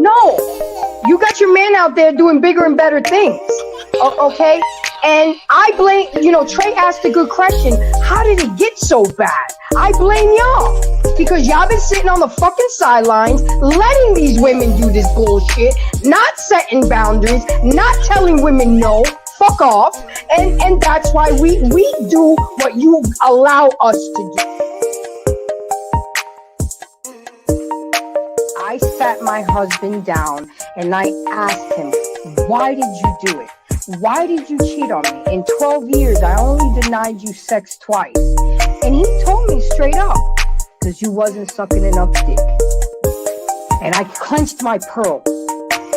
No, you got your man out there doing bigger and better things. Okay? And I blame, Trey asked a good question. How did it get so bad? I blame y'all. Because y'all been sitting on the fucking sidelines, letting these women do this bullshit, not setting boundaries, not telling women no, fuck off. And that's why we do what you allow us to do. I sat my husband down and I asked him, why did you do it? Why did you cheat on me? In 12 years, I only denied you sex twice. And he told me straight up, because you wasn't sucking enough dick. And I clenched my pearl.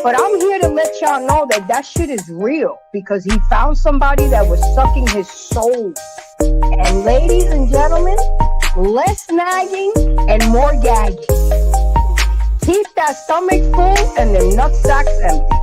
But I'm here to let y'all know that shit is real, because he found somebody that was sucking his soul. And ladies and gentlemen, less nagging and more gagging. Keep that stomach full and the nutsack's empty.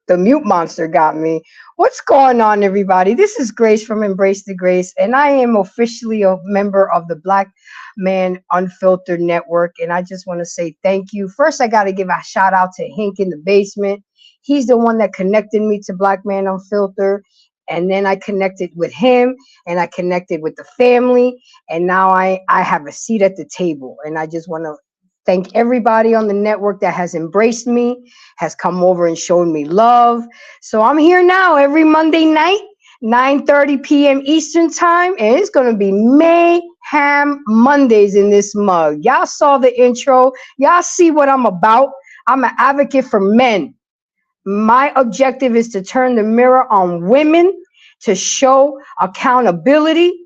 The mute monster got me. What's going on, everybody? This is Grace from Embrace the Grace, and I am officially a member of the Black Man Unfiltered Network, and I just want to say thank you. First, I got to give a shout out to Hink in the basement. He's the one that connected me to Black Man Unfiltered, and then I connected with him, and I connected with the family, and now I have a seat at the table, and I just want to thank everybody on the network that has embraced me, has come over and shown me love. So I'm here now every Monday night, 9:30 p.m. Eastern time, and it's going to be Mayhem Mondays in this mug. Y'all saw the intro. Y'all see what I'm about. I'm an advocate for men. My objective is to turn the mirror on women, to show accountability.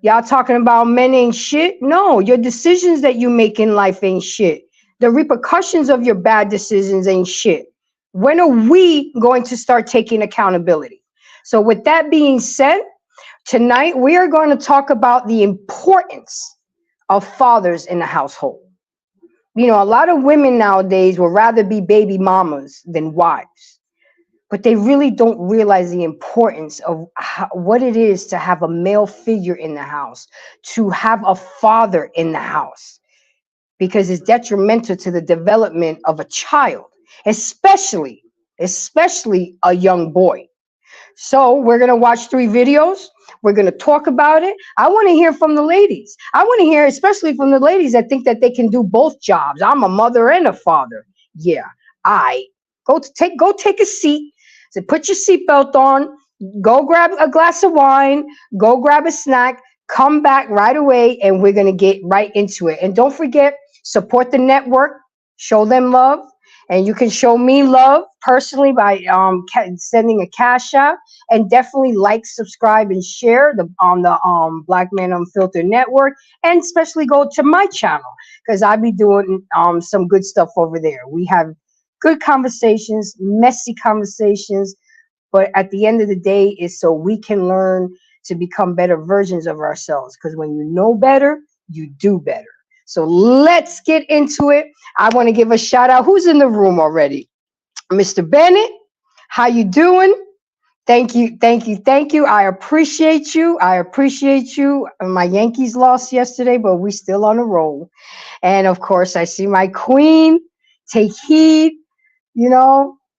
Y'all talking about men ain't shit? No, your decisions that you make in life ain't shit. The repercussions of your bad decisions ain't shit. When are we going to start taking accountability? So with that being said, tonight we are going to talk about the importance of fathers in the household. A lot of women nowadays would rather be baby mamas than wives. But they really don't realize the importance of what it is to have a male figure in the house, to have a father in the house, because it's detrimental to the development of a child, especially a young boy. So we're going to watch 3 videos. We're going to talk about it. I want to hear from the ladies. I want to hear, especially from the ladies that think that they can do both jobs. I'm a mother and a father. Yeah, go take a seat. So put your seatbelt on, go grab a glass of wine, go grab a snack, come back right away, and we're going to get right into it. And don't forget, support the network, show them love, and you can show me love personally by sending a cash app, and definitely like, subscribe, and share on the Black Man Unfiltered Network, and especially go to my channel, because I'll be doing some good stuff over there. We have good conversations, messy conversations, but at the end of the day, it's so we can learn to become better versions of ourselves. Because when you know better, you do better. So let's get into it. I want to give a shout out. Who's in the room already? Mr. Bennett, how you doing? Thank you. I appreciate you. My Yankees lost yesterday, but we still on a roll. And of course, I see my queen. Take heed.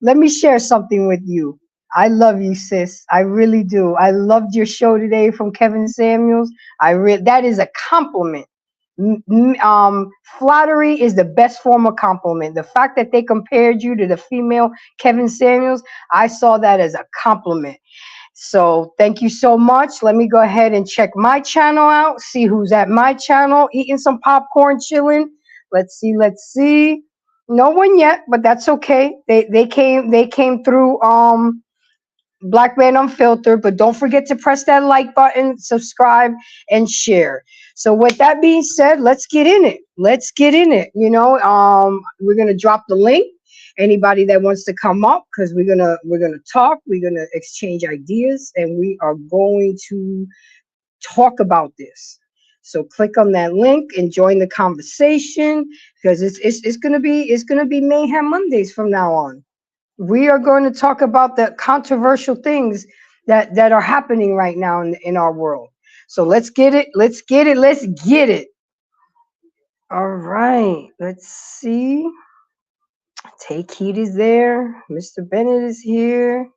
Let me share something with you. I love you, sis. I really do. I loved your show today from Kevin Samuels. That is a compliment. Flattery is the best form of compliment. The fact that they compared you to the female Kevin Samuels, I saw that as a compliment. So thank you so much. Let me go ahead and check my channel out. See who's at my channel, eating some popcorn, chilling. Let's see. No one yet, but that's okay. They came through Black Man Unfiltered, but don't forget to press that like button, subscribe, and share. So with that being said, let's get in it. We're gonna drop the link, Anybody that wants to come up, because we're gonna talk, we're gonna exchange ideas, and we are going to talk about this. So click on that link and join the conversation, because it's gonna be Mayhem Mondays from now on. We are going to talk about the controversial things that are happening right now in our world. So let's get it. Let's get it. Let's get it. All right. Let's see. Take Heat is there. Mr. Bennett is here.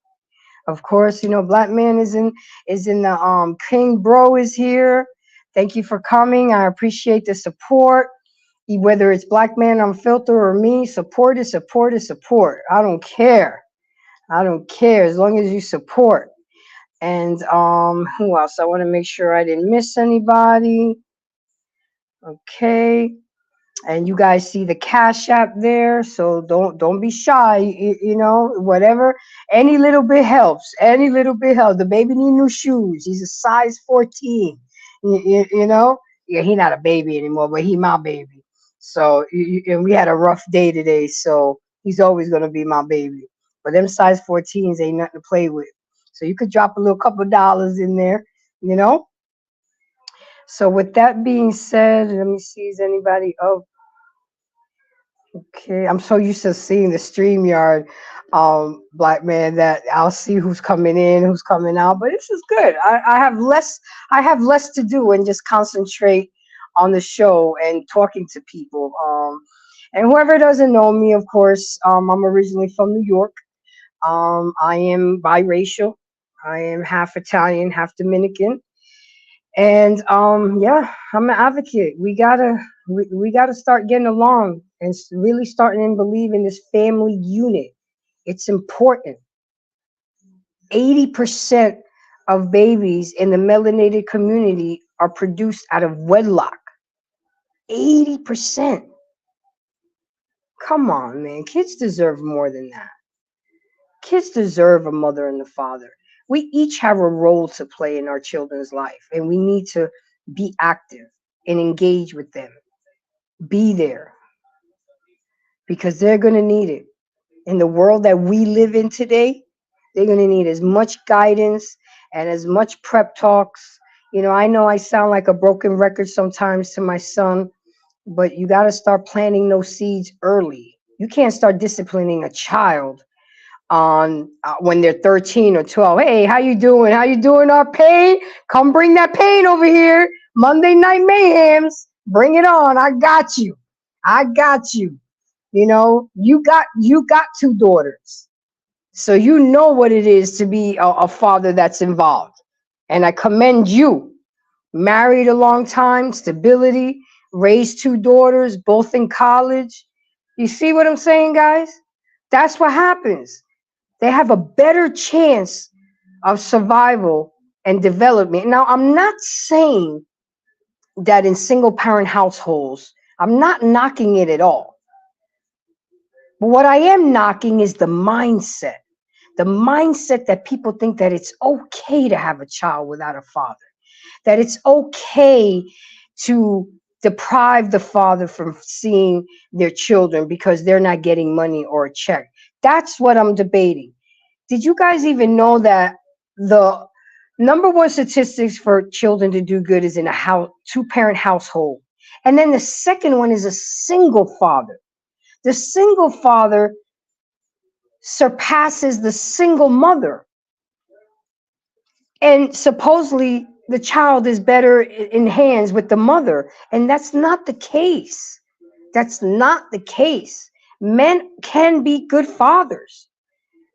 Of course, Black Man is in the King Bro is here. Thank you for coming. I appreciate the support. Whether it's Black Man Unfiltered or me, support is support is support. I don't care. I don't care as long as you support. And who else? I want to make sure I didn't miss anybody. Okay. And you guys see the Cash App there, so don't be shy. Whatever, any little bit helps. Any little bit helps. The baby need new shoes. He's a size 14. Yeah, he not a baby anymore, but he my baby. So and we had a rough day today, so he's always gonna be my baby. But them size 14s ain't nothing to play with. So you could drop a little couple dollars in there, you know. So with that being said, let me see, is anybody up? Okay, I'm so used to seeing the StreamYard, Black Man, that I'll see who's coming in, who's coming out. But this is good. I have less to do and just concentrate on the show and talking to people. And whoever doesn't know me, of course, I'm originally from New York. I am biracial. I am half Italian, half Dominican. And yeah, I'm an advocate. We gotta start getting along and really starting to believe in this family unit. It's important. 80% of babies in the melanated community are produced out of wedlock. 80%. Come on, man. Kids deserve more than that. Kids deserve a mother and a father. We each have a role to play in our children's life, and we need to be active and engage with them. Be there, because they're going to need it. In the world that we live in today, they're going to need as much guidance and as much prep talks. I know I sound like a broken record sometimes to my son, but you got to start planting those seeds early. You can't start disciplining a child on when they're 13 or 12. Hey, how you doing? How you doing, our pain? Come bring that pain over here. Monday Night Mayhems. Bring it on. I got you. I got you. You got two daughters. So you know what it is to be a father that's involved. And I commend you. Married a long time, stability, raised two daughters, both in college. You see what I'm saying, guys? That's what happens. They have a better chance of survival and development. Now, I'm not saying that in single parent households, I'm not knocking it at all. But what I am knocking is the mindset. The mindset that people think that it's okay to have a child without a father, that it's okay to deprive the father from seeing their children because they're not getting money or a check. That's what I'm debating. Did you guys even know that the number one statistics for children to do good is in a two-parent household? And then the second one is a single father. The single father surpasses the single mother. And supposedly the child is better in hands with the mother. And that's not the case. That's not the case. Men can be good fathers.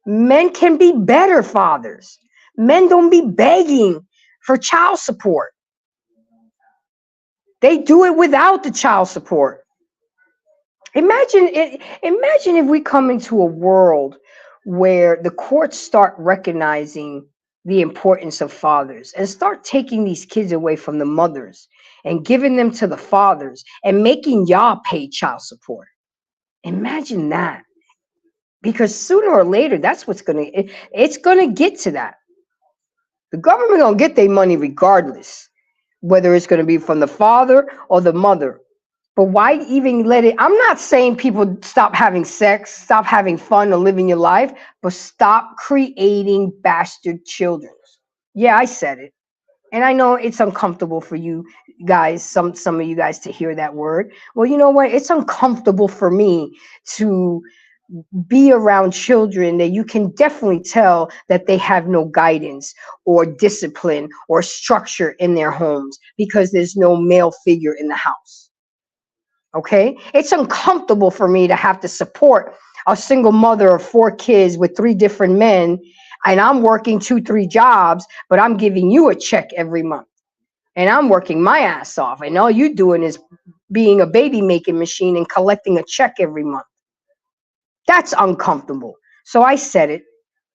Men can be better fathers. Men don't be begging for child support. They do it without the child support. Imagine if we come into a world where the courts start recognizing the importance of fathers and start taking these kids away from the mothers and giving them to the fathers and making y'all pay child support. Imagine that. Because sooner or later, that's what's it's gonna get to that. The government gonna get their money regardless, whether it's gonna be from the father or the mother. But why even let it? I'm not saying people stop having sex, stop having fun or living your life, but stop creating bastard children. Yeah, I said it. And I know it's uncomfortable for you guys, some of you guys, to hear that word. Well, you know what? It's uncomfortable for me to be around children that you can definitely tell that they have no guidance or discipline or structure in their homes because there's no male figure in the house. Okay? It's uncomfortable for me to have to support a single mother of 4 kids with 3 different men, and I'm working 2, 3 jobs, but I'm giving you a check every month. And I'm working my ass off, and all you doing is being a baby making machine and collecting a check every month. That's uncomfortable. So I said it.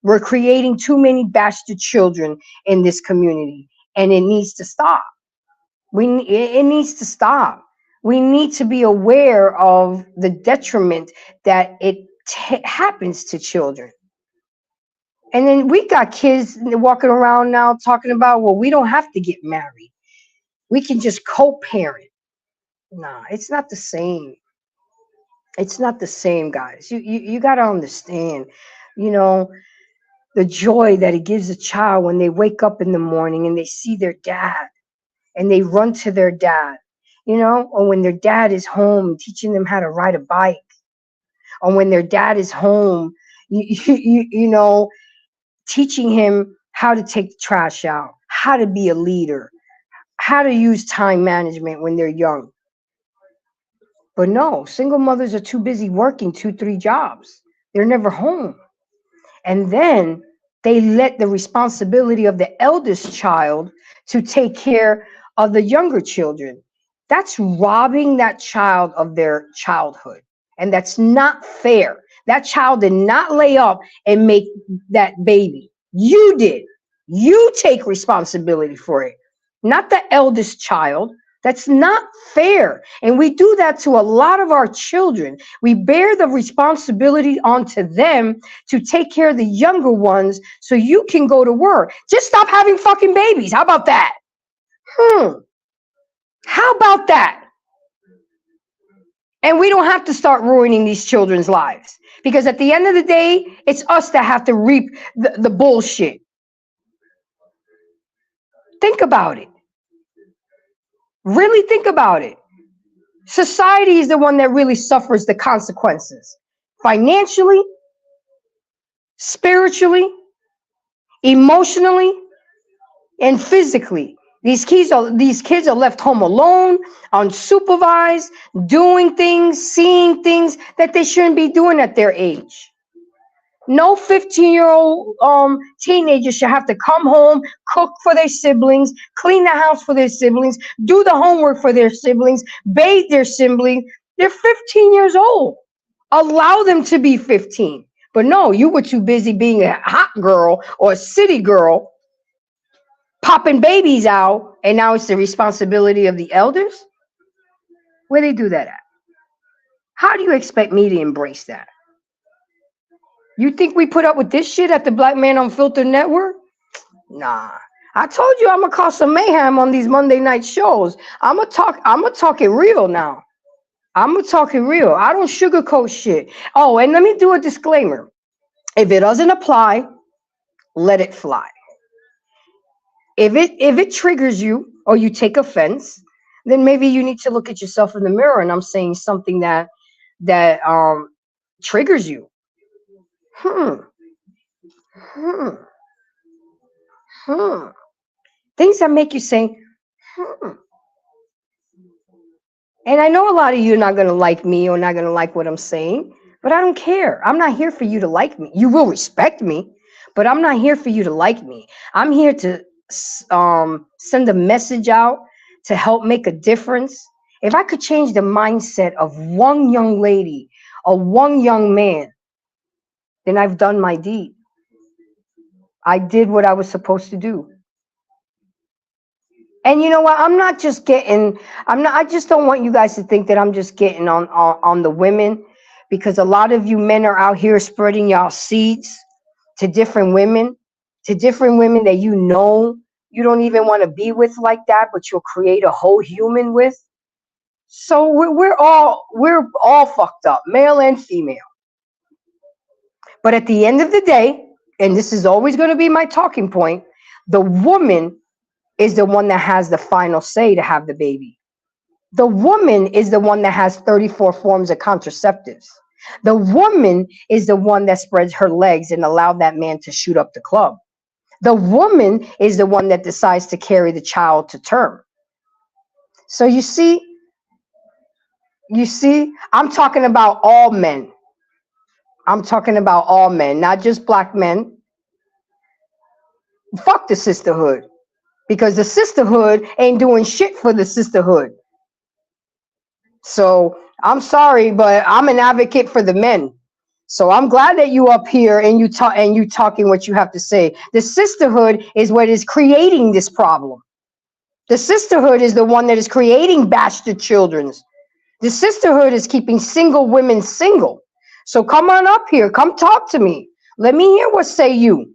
We're creating too many bastard children in this community, and it needs to stop. It needs to stop. We need to be aware of the detriment that it happens to children. And then we got kids walking around now talking about, well, we don't have to get married. We can just co-parent. Nah, it's not the same. It's not the same, guys. You got to understand, you know, the joy that it gives a child when they wake up in the morning and they see their dad and they run to their dad, you know, or when their dad is home teaching them how to ride a bike, or when their dad is home, you know, teaching him how to take the trash out, how to be a leader, how to use time management when they're young. But no, single mothers are too busy working 2, 3 jobs. They're never home. And then they let the responsibility of the eldest child to take care of the younger children. That's robbing that child of their childhood. And that's not fair. That child did not lay up and make that baby. You did. You take responsibility for it, not the eldest child. That's not fair. And we do that to a lot of our children. We bear the responsibility onto them to take care of the younger ones so you can go to work. Just stop having fucking babies. How about that? How about that? And we don't have to start ruining these children's lives. Because at the end of the day, it's us that have to reap the bullshit. Think about it. Really think about it. Society is the one that really suffers the consequences. Financially, spiritually, emotionally, and physically. These kids are left home alone, unsupervised, doing things, seeing things that they shouldn't be doing at their age. No 15-year-old teenager should have to come home, cook for their siblings, clean the house for their siblings, do the homework for their siblings, bathe their siblings. They're 15 years old. Allow them to be 15. But no, you were too busy being a hot girl or a city girl, popping babies out, and now it's the responsibility of the elders? Where they do that at? How do you expect me to embrace that? You think we put up with this shit at the Black Man Unfiltered Network? Nah. I told you I'm gonna cause some mayhem on these Monday night shows. I'm gonna talk it real now. I'm gonna talk it real. I don't sugarcoat shit. Oh, and let me do a disclaimer. If it doesn't apply, let it fly. If it triggers you or you take offense, then maybe you need to look at yourself in the mirror and I'm saying something that triggers you. Things that make you say, And I know a lot of you are not going to like me or not going to like what I'm saying, but I don't care. I'm not here for you to like me. You will respect me, but I'm not here for you to like me. I'm here to send a message out to help make a difference. If I could change the mindset of one young lady or one young man, then I've done my deed. I did what I was supposed to do. And you know what? I just don't want you guys to think that I'm just getting on the women, because a lot of you men are out here spreading y'all seeds to different women that you don't even want to be with like that, but you'll create a whole human with. So we're all fucked up, male and female. But at the end of the day, and this is always going to be my talking point, the woman is the one that has the final say to have the baby. The woman is the one that has 34 forms of contraceptives. The woman is the one that spreads her legs and allow that man to shoot up the club. The woman is the one that decides to carry the child to term. So you see, I'm talking about all men. I'm talking about all men, not just black men. Fuck the sisterhood, because the sisterhood ain't doing shit for the sisterhood. So I'm sorry, but I'm an advocate for the men. So I'm glad that you up here and you talking what you have to say. The sisterhood is what is creating this problem. The sisterhood is the one that is creating bastard children's. The sisterhood is keeping single women single. So come on up here, come talk to me. Let me hear what say you.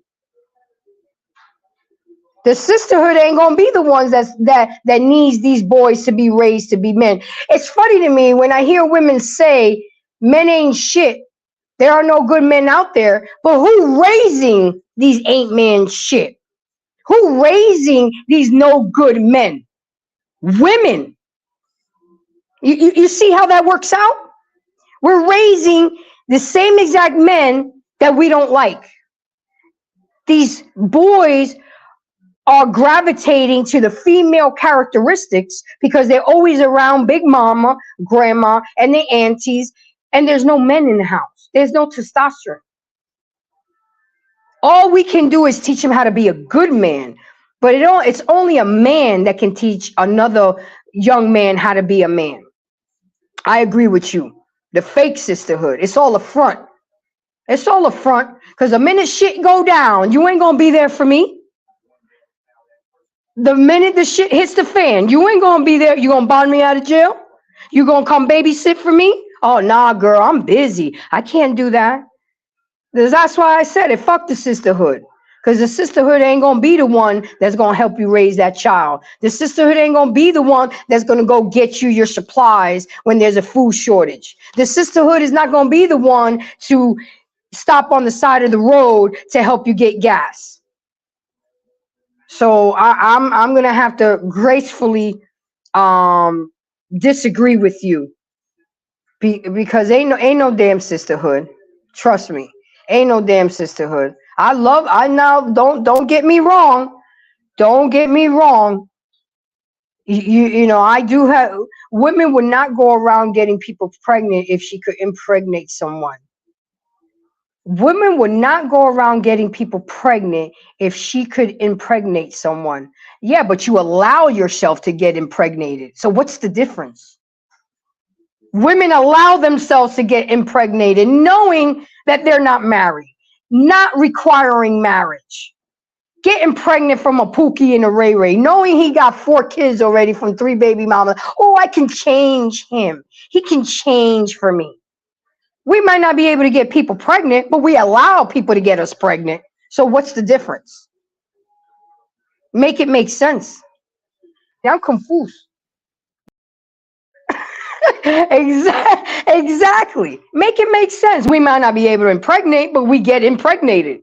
The sisterhood ain't gonna be the ones that needs these boys to be raised to be men. It's funny to me when I hear women say men ain't shit. There are no good men out there, but who raising these ain't man shit? Who raising these no good men? Women. You see how that works out? We're raising the same exact men that we don't like. These boys are gravitating to the female characteristics because they're always around big mama, grandma, and the aunties, and there's no men in the house. There's no testosterone. All we can do is teach them how to be a good man, but it's only a man that can teach another young man how to be a man. I agree with you. The fake sisterhood, it's all a front. It's all a front, because the minute shit go down, you ain't gonna be there for me. The minute the shit hits the fan, you ain't gonna be there. You gonna bond me out of jail? You gonna come babysit for me? Oh, nah, girl, I'm busy. I can't do that. That's why I said it. Fuck the sisterhood. Because the sisterhood ain't going to be the one that's going to help you raise that child. The sisterhood ain't going to be the one that's going to go get you your supplies when there's a food shortage. The sisterhood is not going to be the one to stop on the side of the road to help you get gas. So I'm going to have to gracefully disagree with you, because ain't no damn sisterhood. Trust me. Ain't no damn sisterhood. Don't get me wrong. Don't get me wrong. You know, I do have, women would not go around getting people pregnant if she could impregnate someone. Women would not go around getting people pregnant if she could impregnate someone. Yeah, but you allow yourself to get impregnated. So what's the difference? Women allow themselves to get impregnated knowing that they're not married, not requiring marriage. Getting pregnant from a Pookie and a Ray Ray, knowing he got 4 kids already from 3 baby mamas. Oh, I can change him. He can change for me. We might not be able to get people pregnant, but we allow people to get us pregnant. So what's the difference? Make it make sense. I'm confused. Exactly. Make it make sense. We might not be able to impregnate, but we get impregnated.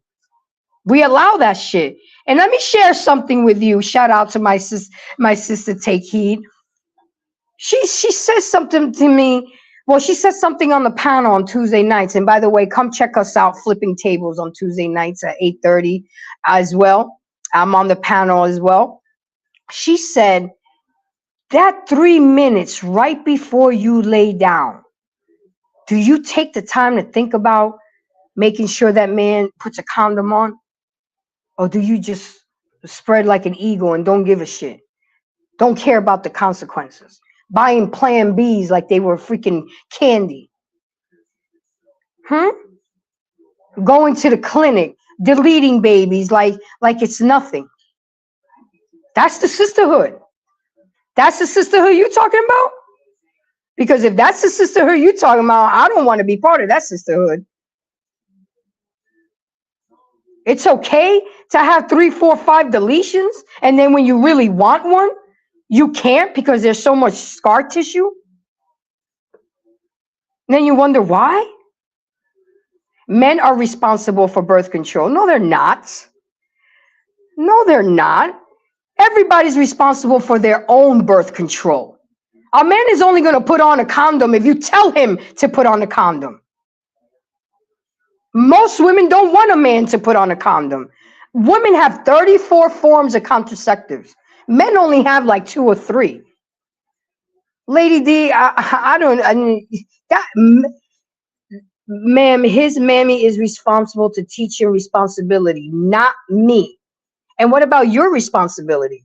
We allow that shit. And let me share something with you. Shout out to my sister Take Heed. She says something to me. Well, she said something on the panel on Tuesday nights. And by the way, come check us out, Flipping Tables, on Tuesday nights at 8:30 as well. I'm on the panel as well. She said that 3 minutes right before you lay down, do you take the time to think about making sure that man puts a condom on? Or do you just spread like an eagle and don't give a shit? Don't care about the consequences. Buying Plan Bs like they were freaking candy. Going to the clinic, deleting babies like it's nothing. That's the sisterhood. That's the sisterhood you talking about? Because if that's the sisterhood you talking about, I don't want to be part of that sisterhood. It's okay to have 3, 4, 5 deletions, and then when you really want one, you can't because there's so much scar tissue. And then you wonder why? Men are responsible for birth control. No, they're not. No, they're not. Everybody's responsible for their own birth control. A man is only going to put on a condom if you tell him to put on a condom. Most women don't want a man to put on a condom. Women have 34 forms of contraceptives. Men only have like 2 or 3. Lady D, ma'am, his mammy is responsible to teach him responsibility, not me. And what about your responsibility?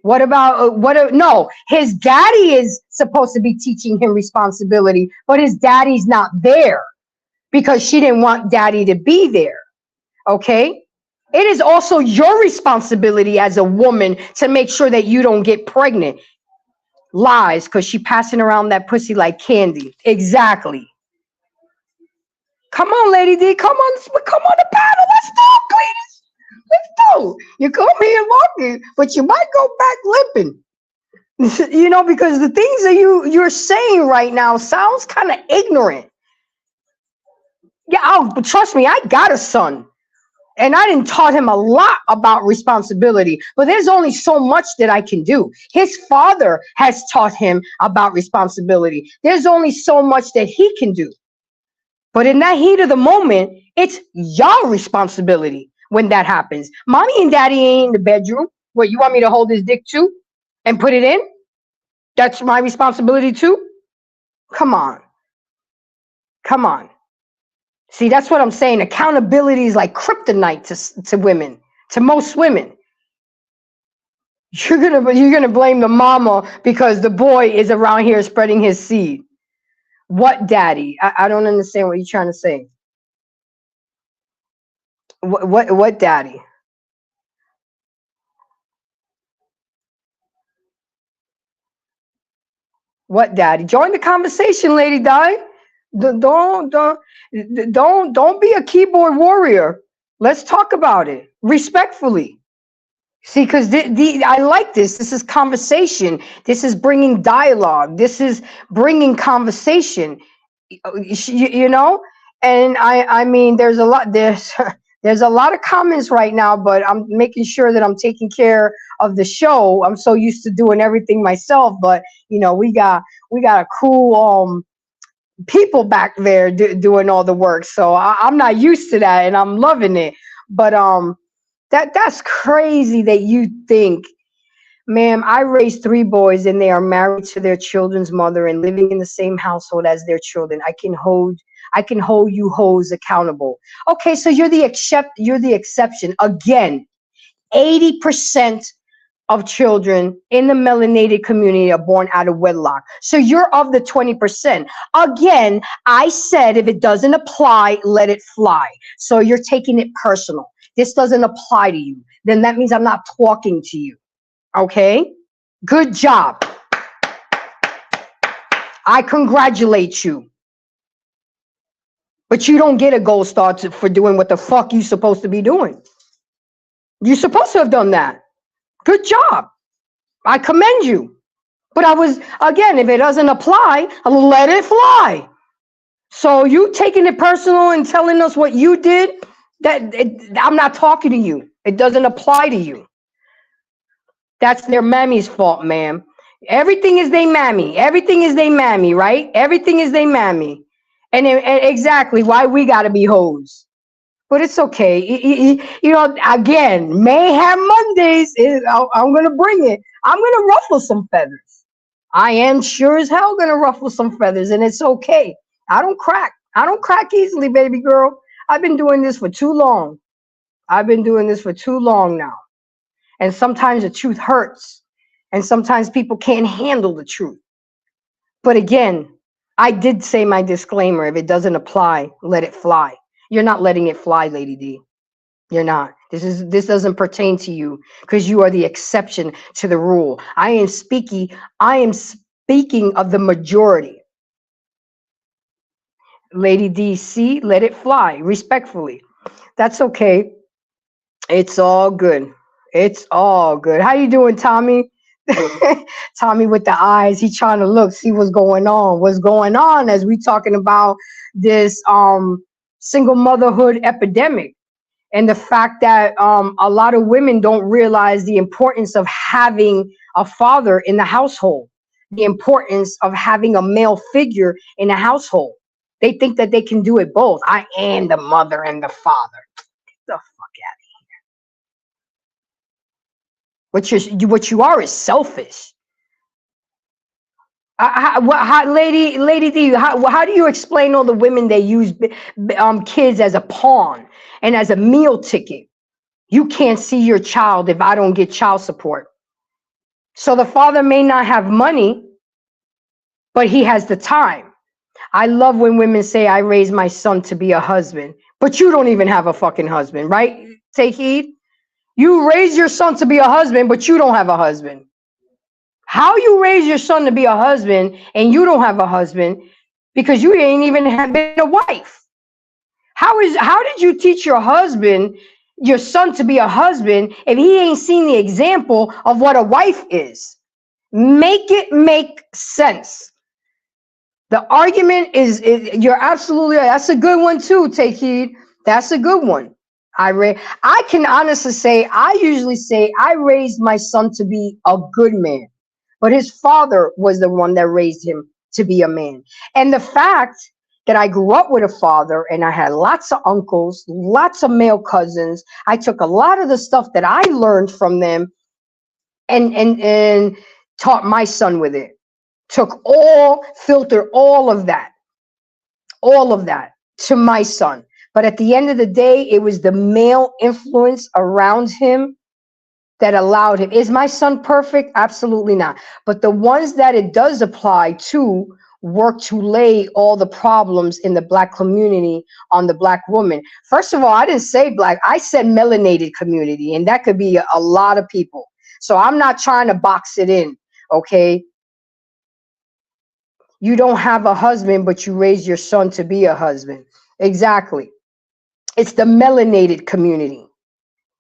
What about no, his daddy is supposed to be teaching him responsibility, but his daddy's not there because she didn't want daddy to be there. Okay? It is also your responsibility as a woman to make sure that you don't get pregnant. Lies, because she passing around that pussy like candy. Exactly. Come on, Lady D. Come on the panel. Let's talk, ladies. Let's go. You come here walking, but you might go back limping. You know, because the things that you're saying right now sounds kind of ignorant. Yeah, but trust me, I got a son. And I didn't taught him a lot about responsibility, but there's only so much that I can do. His father has taught him about responsibility. There's only so much that he can do. But in that heat of the moment, it's your responsibility when that happens. Mommy and daddy ain't in the bedroom. What, you want me to hold his dick too and put it in? That's my responsibility too? Come on. Come on. See, that's what I'm saying. Accountability is like kryptonite to women, to most women. You're gonna blame the mama because the boy is around here spreading his seed. What, daddy? I don't understand what you're trying to say. What daddy? What daddy? Join the conversation, Lady Di. Don't be a keyboard warrior. Let's talk about it respectfully. See, because I like this. This is conversation. This is bringing dialogue. This is bringing conversation. You know, and I mean, there's a lot there's a lot of comments right now, but I'm making sure that I'm taking care of the show. I'm so used to doing everything myself, but you know, we got a cool people back there doing all the work, so I'm not used to that, and I'm loving it. But that's crazy that you think, ma'am. I raised 3 boys, and they are married to their children's mother and living in the same household as their children. I can hold you hoes accountable. Okay, so you're the exception. Again, 80% of children in the melanated community are born out of wedlock. So you're of the 20%. Again, I said if it doesn't apply, let it fly. So you're taking it personal. This doesn't apply to you. Then that means I'm not talking to you. Okay? Good job. I congratulate you. But you don't get a gold star for doing what the fuck you're supposed to be doing. You're supposed to have done that. Good job. I commend you. But again, if it doesn't apply, let it fly. So you taking it personal and telling us what you did, I'm not talking to you. It doesn't apply to you. That's their mammy's fault, ma'am. Everything is they mammy. Everything is they mammy, right? Everything is they mammy. And exactly why we got to be hoes. But it's okay. You know, again, Mayhem Mondays, I'm going to bring it. I'm going to ruffle some feathers. I am sure as hell going to ruffle some feathers, and it's okay. I don't crack. I don't crack easily, baby girl. I've been doing this for too long. I've been doing this for too long now. And sometimes the truth hurts. And sometimes people can't handle the truth. But again, I did say my disclaimer. If it doesn't apply, let it fly. You're not letting it fly, Lady D. You're not. This doesn't pertain to you because you are the exception to the rule. I am speaking of the majority. Lady D, see, let it fly respectfully. That's okay. It's all good. It's all good. How you doing, Tommy? Tommy with the eyes, he trying to look, see what's going on. What's going on as we talking about this single motherhood epidemic, and the fact that a lot of women don't realize the importance of having a father in the household, the importance of having a male figure in the household. They think that they can do it both. I am the mother and the father. Get the fuck out of here. What you are is selfish. Lady D, how do you explain all the women that use kids as a pawn and as a meal ticket? You can't see your child if I don't get child support. So the father may not have money, but he has the time. I love when women say, I raised my son to be a husband, but you don't even have a fucking husband, right? Take heed. You raise your son to be a husband, but you don't have a husband. How you raise your son to be a husband and you don't have a husband because you ain't even been a wife? How did you teach your son to be a husband if he ain't seen the example of what a wife is? Make it make sense. The argument is you're absolutely right. That's a good one too, take heed. That's a good one. I can honestly say, I usually say I raised my son to be a good man, but his father was the one that raised him to be a man. And the fact that I grew up with a father and I had lots of uncles, lots of male cousins, I took a lot of the stuff that I learned from them and taught my son with it. Filtered all of that to my son. But at the end of the day, it was the male influence around him that allowed him. Is my son perfect? Absolutely not. But the ones that it does apply to work to lay all the problems in the Black community on the Black woman. First of all, I didn't say Black. I said melanated community, and that could be a lot of people. So I'm not trying to box it in, okay? You don't have a husband, but you raise your son to be a husband. Exactly. It's the melanated community,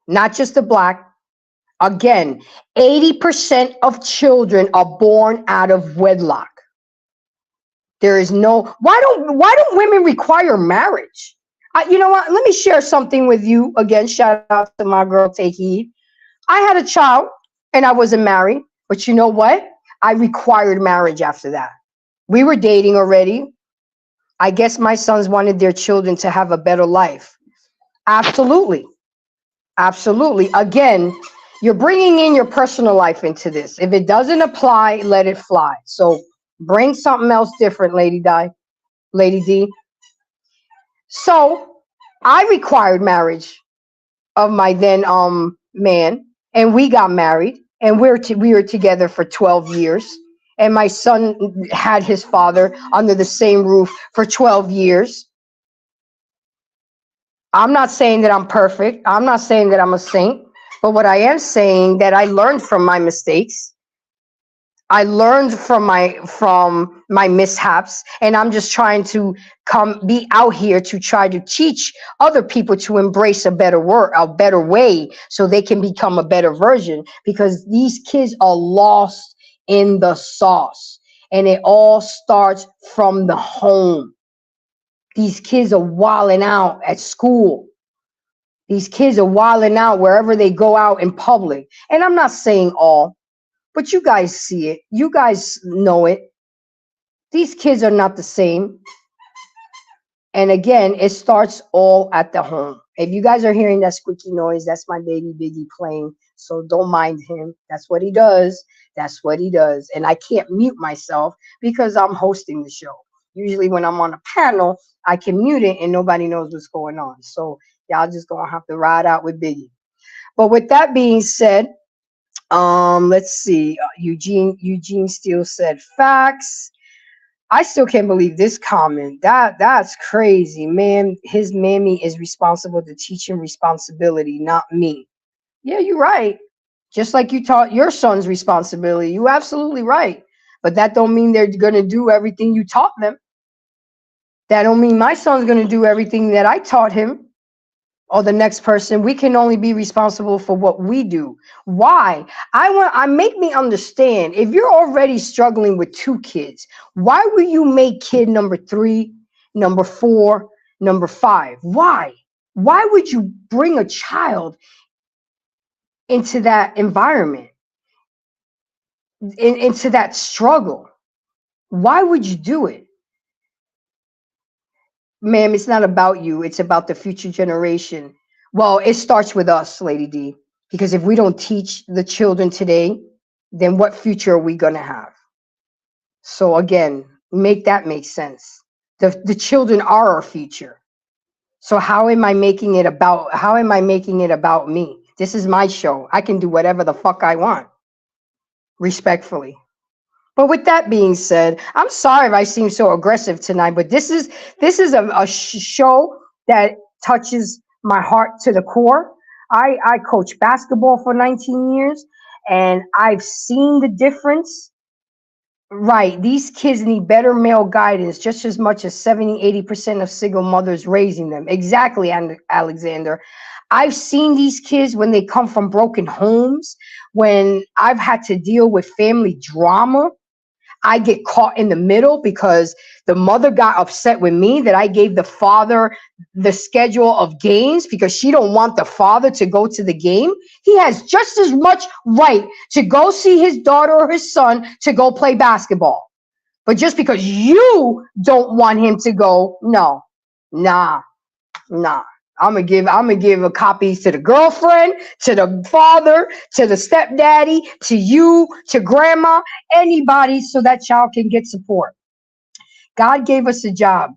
not just the Black. Again, 80% of children are born out of wedlock. There is no, why don't women require marriage? You know what? Let me share something with you. Again, shout out to my girl, Take Heed. I had a child and I wasn't married, but you know what? I required marriage after that. We were dating already. I guess my sons wanted their children to have a better life. Absolutely. Absolutely. Again, you're bringing in your personal life into this. If it doesn't apply, let it fly. So bring something else different, Lady D. So I required marriage of my then man, and we got married, and we were together for 12 years. And my son had his father under the same roof for 12 years. I'm not saying that I'm perfect. I'm not saying that I'm a saint. But what I am saying that I learned from my mistakes. I learned from my mishaps, and I'm just trying to be out here to try to teach other people to embrace a better way, so they can become a better version. Because these kids are lost in the sauce, and it all starts from the home. These kids are wilding out at school. These kids are wilding out wherever they go out in public. And I'm not saying all, but you guys see it. You guys know it. These kids are not the same. And again, it starts all at the home. If you guys are hearing that squeaky noise, that's my baby Biggie playing. So don't mind him. That's what he does. That's what he does. And I can't mute myself because I'm hosting the show. Usually when I'm on a panel, I can mute it and nobody knows what's going on. So y'all just gonna have to ride out with Biggie. But with that being said, let's see. Eugene Steele said facts. I still can't believe this comment. That's crazy, man. His mammy is responsible to teach him responsibility, not me. Yeah, you're right. Just like you taught your son's responsibility. You absolutely right. But that don't mean they're gonna do everything you taught them. That don't mean my son's gonna do everything that I taught him. or the next person. We can only be responsible for what we do. Why? I make me understand, if you're already struggling with 2 kids, why will you make kid number 3, number 4, number 5? Why would you bring a child into that environment, into that struggle? Why would you do it? Ma'am, it's not about you. It's about the future generation. Well, it starts with us, Lady D, because if we don't teach the children today, then what future are we going to have? So again, make that make sense. The children are our future. So how am I making it about me? This is my show. I can do whatever the fuck I want, respectfully. But with that being said, I'm sorry if I seem so aggressive tonight, but this is a show that touches my heart to the core. I coach basketball for 19 years, and I've seen the difference. Right, these kids need better male guidance just as much as 70-80% of single mothers raising them. Exactly, Alexander. I've seen these kids when they come from broken homes, when I've had to deal with family drama. I get caught in the middle because the mother got upset with me that I gave the father the schedule of games because she don't want the father to go to the game. He has just as much right to go see his daughter or his son to go play basketball. But just because you don't want him to go, no, nah. I'm gonna give a copy to the girlfriend, to the father, to the stepdaddy, to you, to grandma, anybody, so that child can get support. God gave us a job,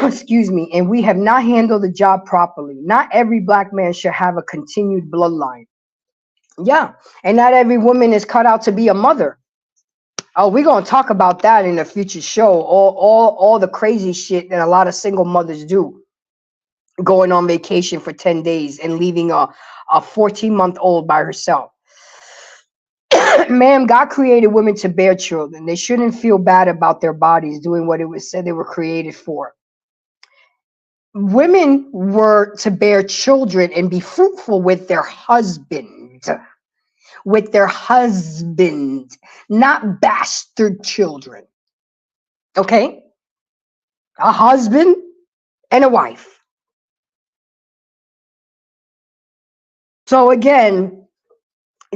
excuse me, and we have not handled the job properly. Not every black man should have a continued bloodline. Yeah, and not every woman is cut out to be a mother. Oh, we're gonna talk about that in a future show. All the crazy shit that a lot of single mothers do, going on vacation for 10 days and leaving a 14-month-old by herself. Ma'am, God created women to bear children. They shouldn't feel bad about their bodies doing what it was said they were created for. Women were to bear children and be fruitful with their husband. With their husband, not bastard children. Okay? A husband and a wife. So again,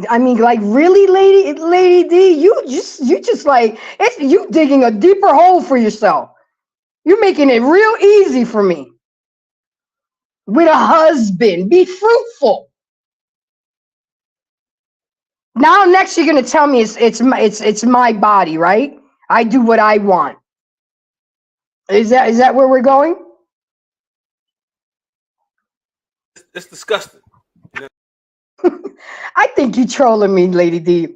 I mean, like, really, lady D, you just like, it's you digging a deeper hole for yourself. You're making it real easy for me. With a husband, be fruitful. Now, next you're gonna tell me it's my body, right? I do what I want. Is that where we're going? It's disgusting. I think you trolling me, Lady D.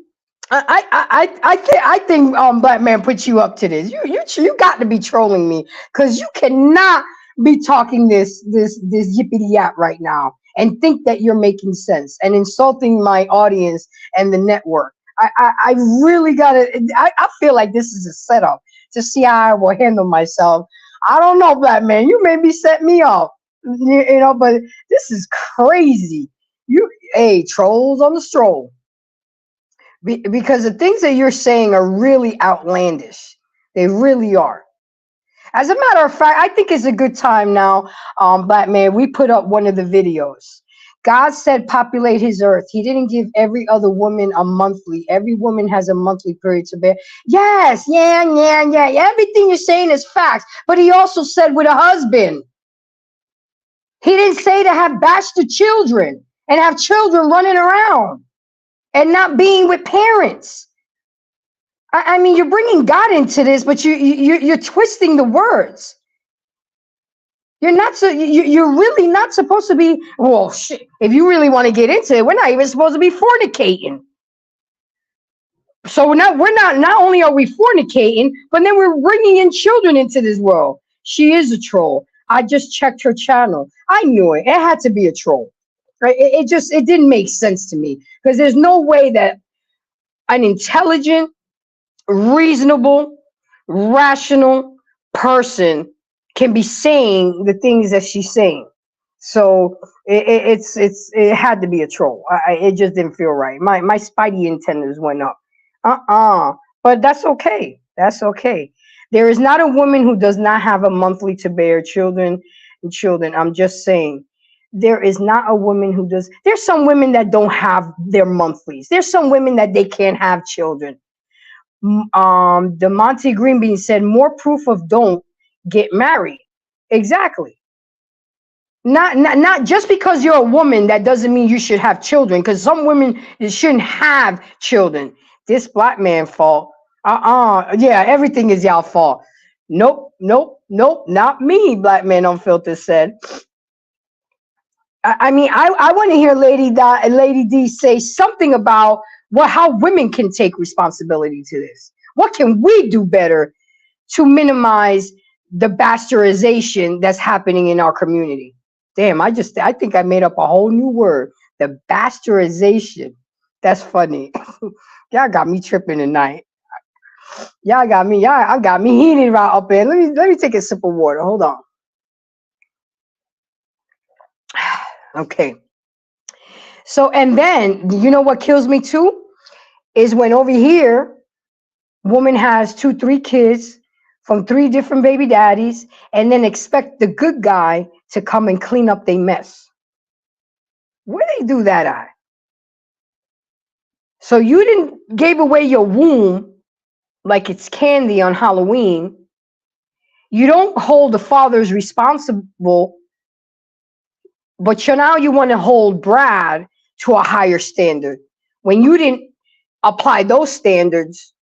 I think Black Man put you up to this. You got to be trolling me, because you cannot be talking this yippity yap right now and think that you're making sense and insulting my audience and the network. I really gotta. I feel like this is a setup to see how I will handle myself. I don't know, Black Man. You maybe set me off, you know, but this is crazy. Hey, trolls on the stroll. Because the things that you're saying are really outlandish. They really are. As a matter of fact, I think it's a good time now, Black Man, we put up one of the videos. God said populate his earth. He didn't give every other woman a monthly. Every woman has a monthly period to bear. Yes, yeah. Everything you're saying is facts. But he also said with a husband. He didn't say to have bastard children and have children running around and not being with parents. I mean, you're bringing God into this, but you're twisting the words. You're really not supposed to be. Well, shit. If you really want to get into it, we're not even supposed to be fornicating. So now not only are we fornicating, but then we're bringing in children into this world. She is a troll. I just checked her channel. I knew it. It had to be a troll. Right? It didn't make sense to me, because there's no way that an intelligent, reasonable, rational person can be saying the things that she's saying. So it had to be a troll. It just didn't feel right. My spidey antennas went up. But that's okay. That's okay. There is not a woman who does not have a monthly to bear children and children. I'm just saying. There is not a woman who does. There's some women that don't have their monthlies. There's some women that they can't have children. The Monty Greenbean said more proof of don't get married. Exactly. Not just because you're a woman, that doesn't mean you should have children. Because some women shouldn't have children. This black man fault. Yeah, everything is y'all fault. Nope, nope, nope, not me. Black Man Unfiltered said. I mean, I want to hear Lady D say something about how women can take responsibility to this. What can we do better to minimize the bastardization that's happening in our community? Damn, I think I made up a whole new word. The bastardization. That's funny. Y'all got me tripping tonight. Y'all got me heated right up there. Let me take a sip of water. Hold on. Okay. So, and then, you know what kills me too? Is when over here, woman has 2, 3 kids from 3 different baby daddies, and then expect the good guy to come and clean up their mess. Where they do that at? So you didn't gave away your womb like it's candy on Halloween. You don't hold the fathers responsible, but now you want to hold Brad to a higher standard when you didn't apply those standards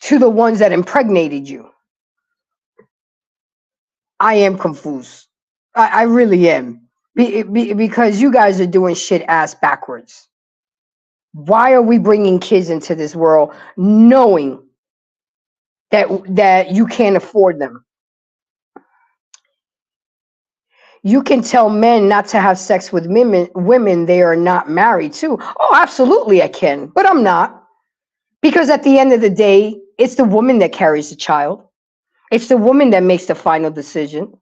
to the ones that impregnated you. I am confused. I really am. Because you guys are doing shit ass backwards. Why are we bringing kids into this world knowing that you can't afford them? You can tell men not to have sex with women they are not married to. Oh, absolutely I can, but I'm not. Because at the end of the day, it's the woman that carries the child. It's the woman that makes the final decision.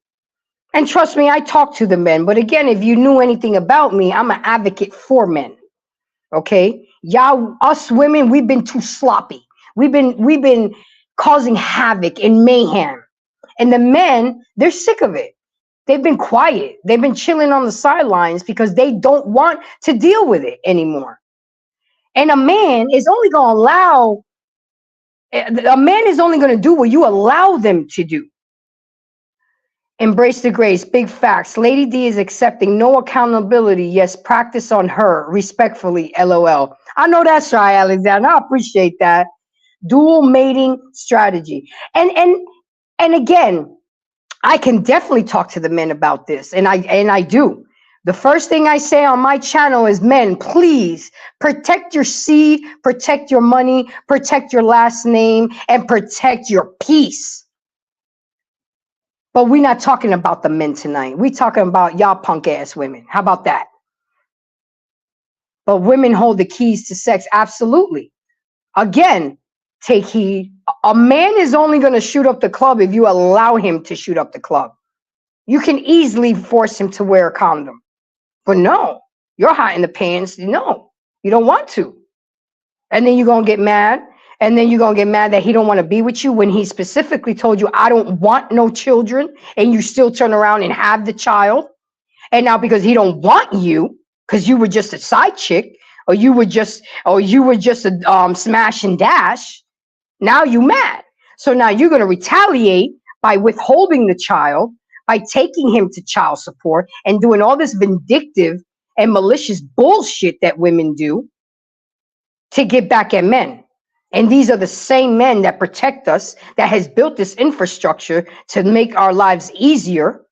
And trust me, I talk to the men. But again, if you knew anything about me, I'm an advocate for men. Okay? Y'all, us women, we've been too sloppy. We've been causing havoc and mayhem. And the men, they're sick of it. They've been quiet. They've been chilling on the sidelines because they don't want to deal with it anymore. And a man is only going to do what you allow them to do. Embrace the grace. Big facts. Lady D is accepting no accountability. Yes, practice on her. Respectfully, LOL. I know that's right, Alexander. I appreciate that. Dual mating strategy. And again, I can definitely talk to the men about this, and I do. The first thing I say on my channel is, men, please protect your seed, protect your money, protect your last name, and protect your peace. But we're not talking about the men tonight. We're talking about y'all punk ass women. How about that? But women hold the keys to sex. Absolutely. Again, take heed. A man is only going to shoot up the club if you allow him to shoot up the club. You can easily force him to wear a condom. But no, you're hot in the pants. No, you don't want to. And then you're going to get mad. And then you're going to get mad that he don't want to be with you when he specifically told you, I don't want no children. And you still turn around and have the child. And now because he don't want you, because you were just a side chick, or you were just a smash and dash, now you mad. So now you're going to retaliate by withholding the child, by taking him to child support and doing all this vindictive and malicious bullshit that women do to get back at men. And these are the same men that protect us, that has built this infrastructure to make our lives easier.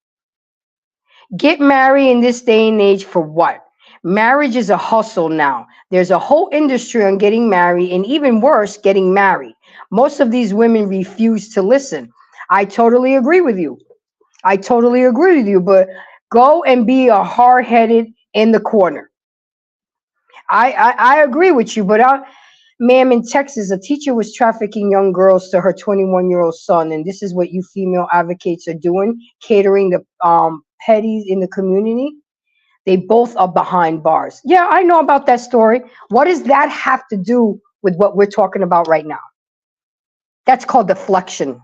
Get married in this day and age for what? Marriage is a hustle now. There's a whole industry on getting married, and even worse, getting married. Most of these women refuse to listen. I totally agree with you. But go and be a hard-headed in the corner. I agree with you, but ma'am, in Texas, a teacher was trafficking young girls to her 21-year-old son, and this is what you female advocates are doing, catering the petties in the community. They both are behind bars. Yeah, I know about that story. What does that have to do with what we're talking about right now? That's called deflection.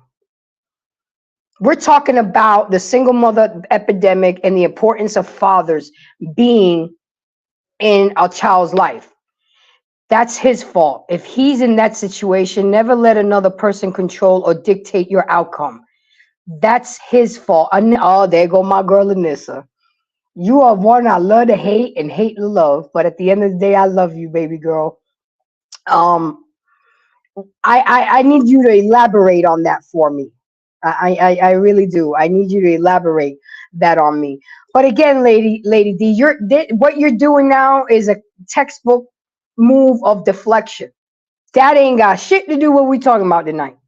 We're talking about the single mother epidemic and the importance of fathers being in a child's life. That's his fault. If he's in that situation, never let another person control or dictate your outcome. That's his fault. Oh, there go my girl Anissa. You are one I love to hate and hate to love, but at the end of the day, I love you, baby girl. Um, I need you to elaborate on that for me. I really do. I need you to elaborate that on me. But again, Lady D, what you're doing now is a textbook move of deflection. That ain't got shit to do with what we talking about tonight.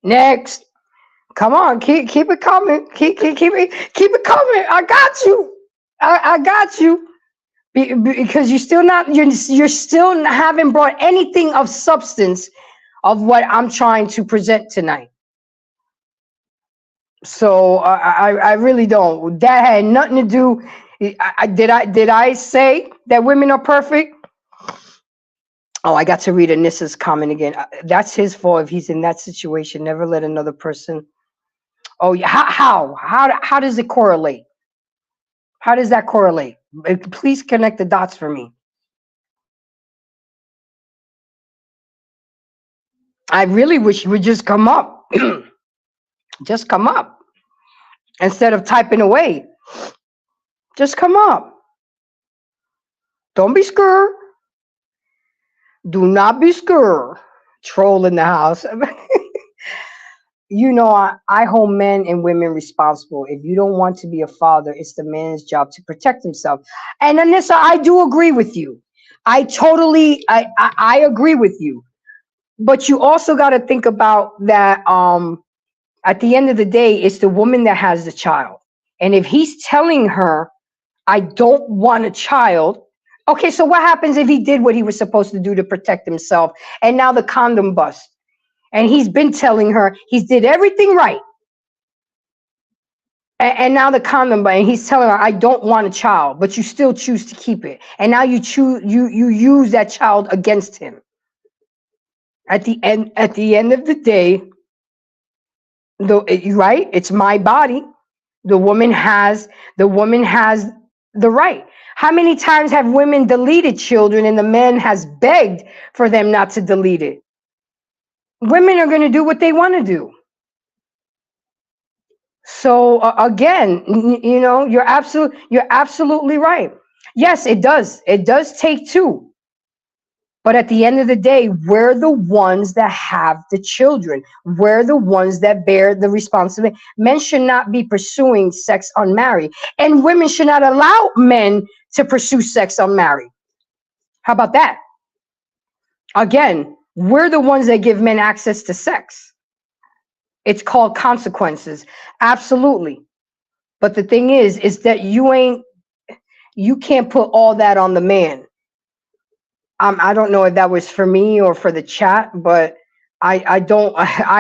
Next. Come on, keep it coming. Keep it coming. I got you. I got you. Because you're still haven't brought anything of substance of what I'm trying to present tonight. So I really don't. That had nothing to do. Did I say that women are perfect? Oh, I got to read Anissa's comment again. That's his fault if he's in that situation. Never let another person. Oh, yeah. How does it correlate? How does that correlate? Please connect the dots for me. I really wish you would just come up. Just come up. Instead of typing away. Just come up. Don't be scared. Do not be scared. Troll in the house. You know, I hold men and women responsible. If you don't want to be a father, it's the man's job to protect himself. And Anissa, I do agree with you. I agree with you. But you also got to think about that. At the end of the day, it's the woman that has the child. And if he's telling her, I don't want a child. Okay, so what happens if he did what he was supposed to do to protect himself? And now the condom bust. And he's been telling her he's did everything right. And now the condom bust, and he's telling her, I don't want a child, but you still choose to keep it. And now you use that child against him. At the end of the day, right? It's my body. The woman has the right. How many times have women deleted children and the man has begged for them not to delete it? Women are going to do what they want to do. So again, you know, you're absolutely right. Yes, it does. It does take two. But at the end of the day, we're the ones that have the children. We're the ones that bear the responsibility. Men should not be pursuing sex unmarried. And women should not allow men to pursue sex unmarried. How about that? Again, we're the ones that give men access to sex. It's called consequences. Absolutely. But the thing is that you can't put all that on the man. I don't know if that was for me or for the chat, but I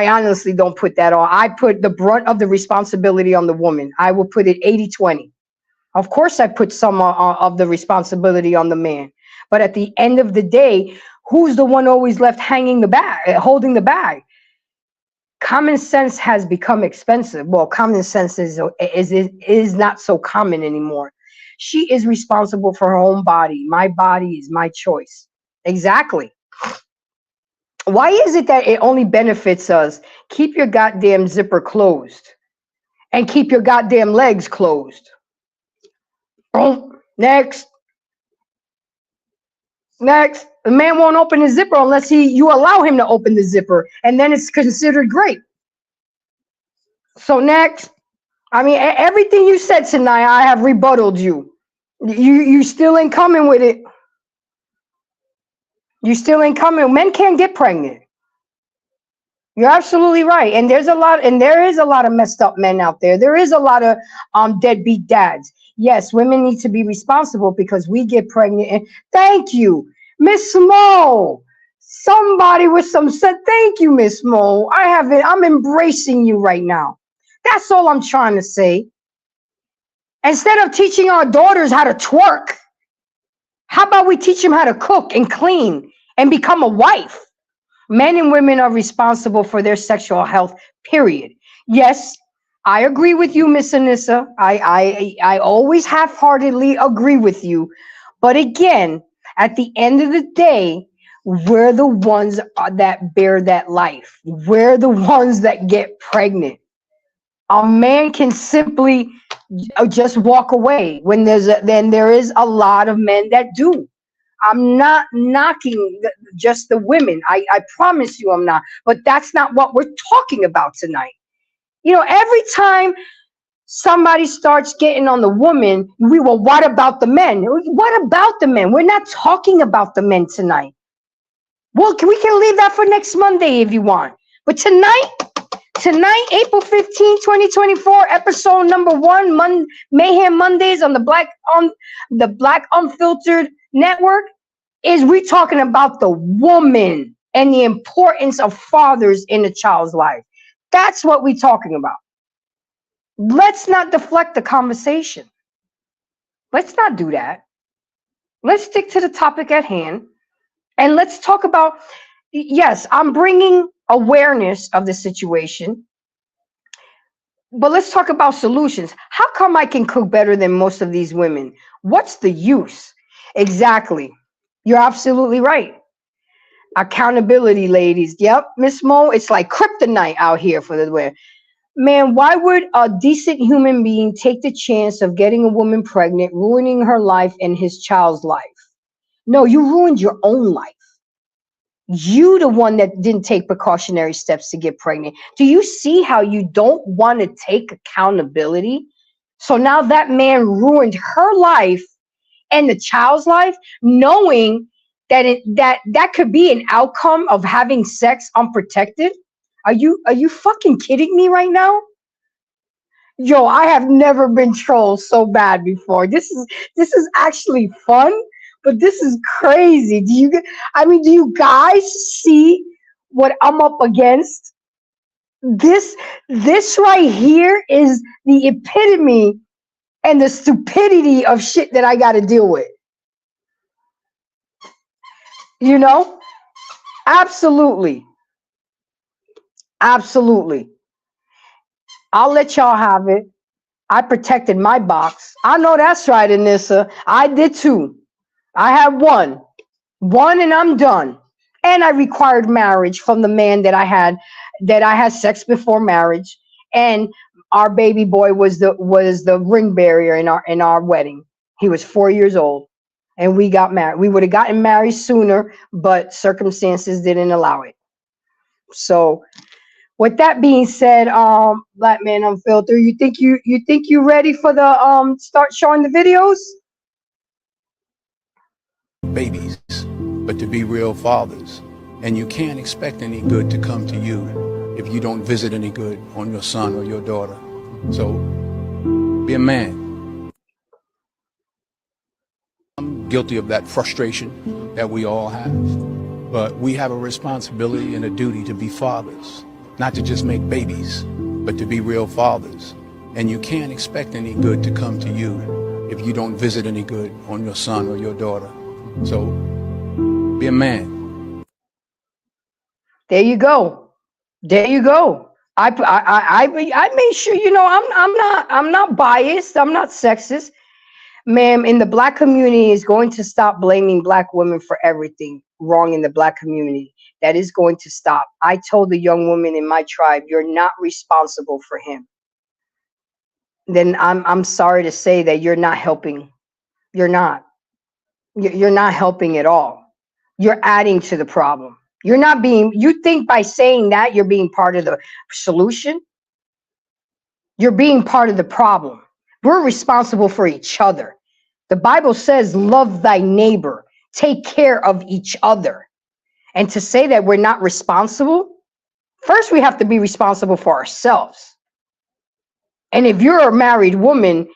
honestly don't put that on. I put the brunt of the responsibility on the woman. I will put it 80-20. Of course, I put some of the responsibility on the man. But at the end of the day, who's the one always left hanging the bag, holding the bag? Common sense has become expensive. Well, common sense is not so common anymore. She is responsible for her own body. My body is my choice. Exactly. Why is it that it only benefits us? Keep your goddamn zipper closed and keep your goddamn legs closed. Boom. Next. The man won't open his zipper unless you allow him to open the zipper, and then it's considered great. So next. I mean, everything you said tonight, I have rebutted you. You still ain't coming with it. You still ain't coming. Men can't get pregnant. You're absolutely right. And there is a lot of messed up men out there. There is a lot of deadbeat dads. Yes, women need to be responsible because we get pregnant. And thank you, Miss Mo. Somebody with some said thank you, Miss Mo. I'm embracing you right now. That's all I'm trying to say. Instead of teaching our daughters how to twerk, how about we teach them how to cook and clean and become a wife? Men and women are responsible for their sexual health, period. Yes, I agree with you, Miss Anissa. I always half-heartedly agree with you. But again, at the end of the day, we're the ones that bear that life. We're the ones that get pregnant. A man can simply just walk away when then there is a lot of men that do. I'm not knocking just the women. I promise you I'm not. But that's not what we're talking about tonight. Every time somebody starts getting on the woman, what about the men? What about the men? We're not talking about the men tonight. Well, we can leave that for next Monday if you want. But tonight, April 15, 2024, episode number 1, Mayhem Mondays on the Black Unfiltered Network, is we talking about the woman and the importance of fathers in a child's life. That's what we're talking about. Let's not deflect the conversation. Let's not do that. Let's stick to the topic at hand. And let's talk about, yes, I'm bringing awareness of the situation, but let's talk about solutions. How come I can cook better than most of these women? What's the use? Exactly. You're absolutely right. Accountability, ladies. Yep, Miss Mo, it's like kryptonite out here for the women. Man, why would a decent human being take the chance of getting a woman pregnant, ruining her life and his child's life? No, you ruined your own life. You the one that didn't take precautionary steps to get pregnant. Do you see how you don't want to take accountability? So now that man ruined her life and the child's life, knowing that that could be an outcome of having sex unprotected. Are you fucking kidding me right now? Yo, I have never been trolled so bad before. This is actually fun, but this is crazy. Do you guys see what I'm up against? This right here is the epitome and the stupidity of shit that I got to deal with. Absolutely. Absolutely. I'll let y'all have it. I protected my box. I know that's right, Anissa. I did too. I had one, and I'm done. And I required marriage from the man that I had sex before marriage. And our baby boy was the ring bearer in our wedding. He was 4 years old, and we got married. We would have gotten married sooner, but circumstances didn't allow it. So, with that being said, Black Man Unfiltered, you think you ready for the start showing the videos? Babies, but to be real fathers. And you can't expect any good to come to you if you don't visit any good on your son or your daughter. So be a man. I'm guilty of that frustration that we all have, but we have a responsibility and a duty to be fathers, not to just make babies, but to be real fathers. And you can't expect any good to come to you if you don't visit any good on your son or your daughter. So be a man. There you go. There you go. I made sure, I'm not biased. I'm not sexist. Ma'am, in the Black community is going to stop blaming Black women for everything wrong in the Black community. That is going to stop. I told the young woman in my tribe, you're not responsible for him. Then I'm sorry to say that you're not helping. You're not. You're not helping at all. You're adding to the problem. You think by saying that you're being part of the solution? You're being part of the problem. We're responsible for each other. The Bible says, love thy neighbor, take care of each other. And to say that we're not responsible, first we have to be responsible for ourselves. And if you're a married woman,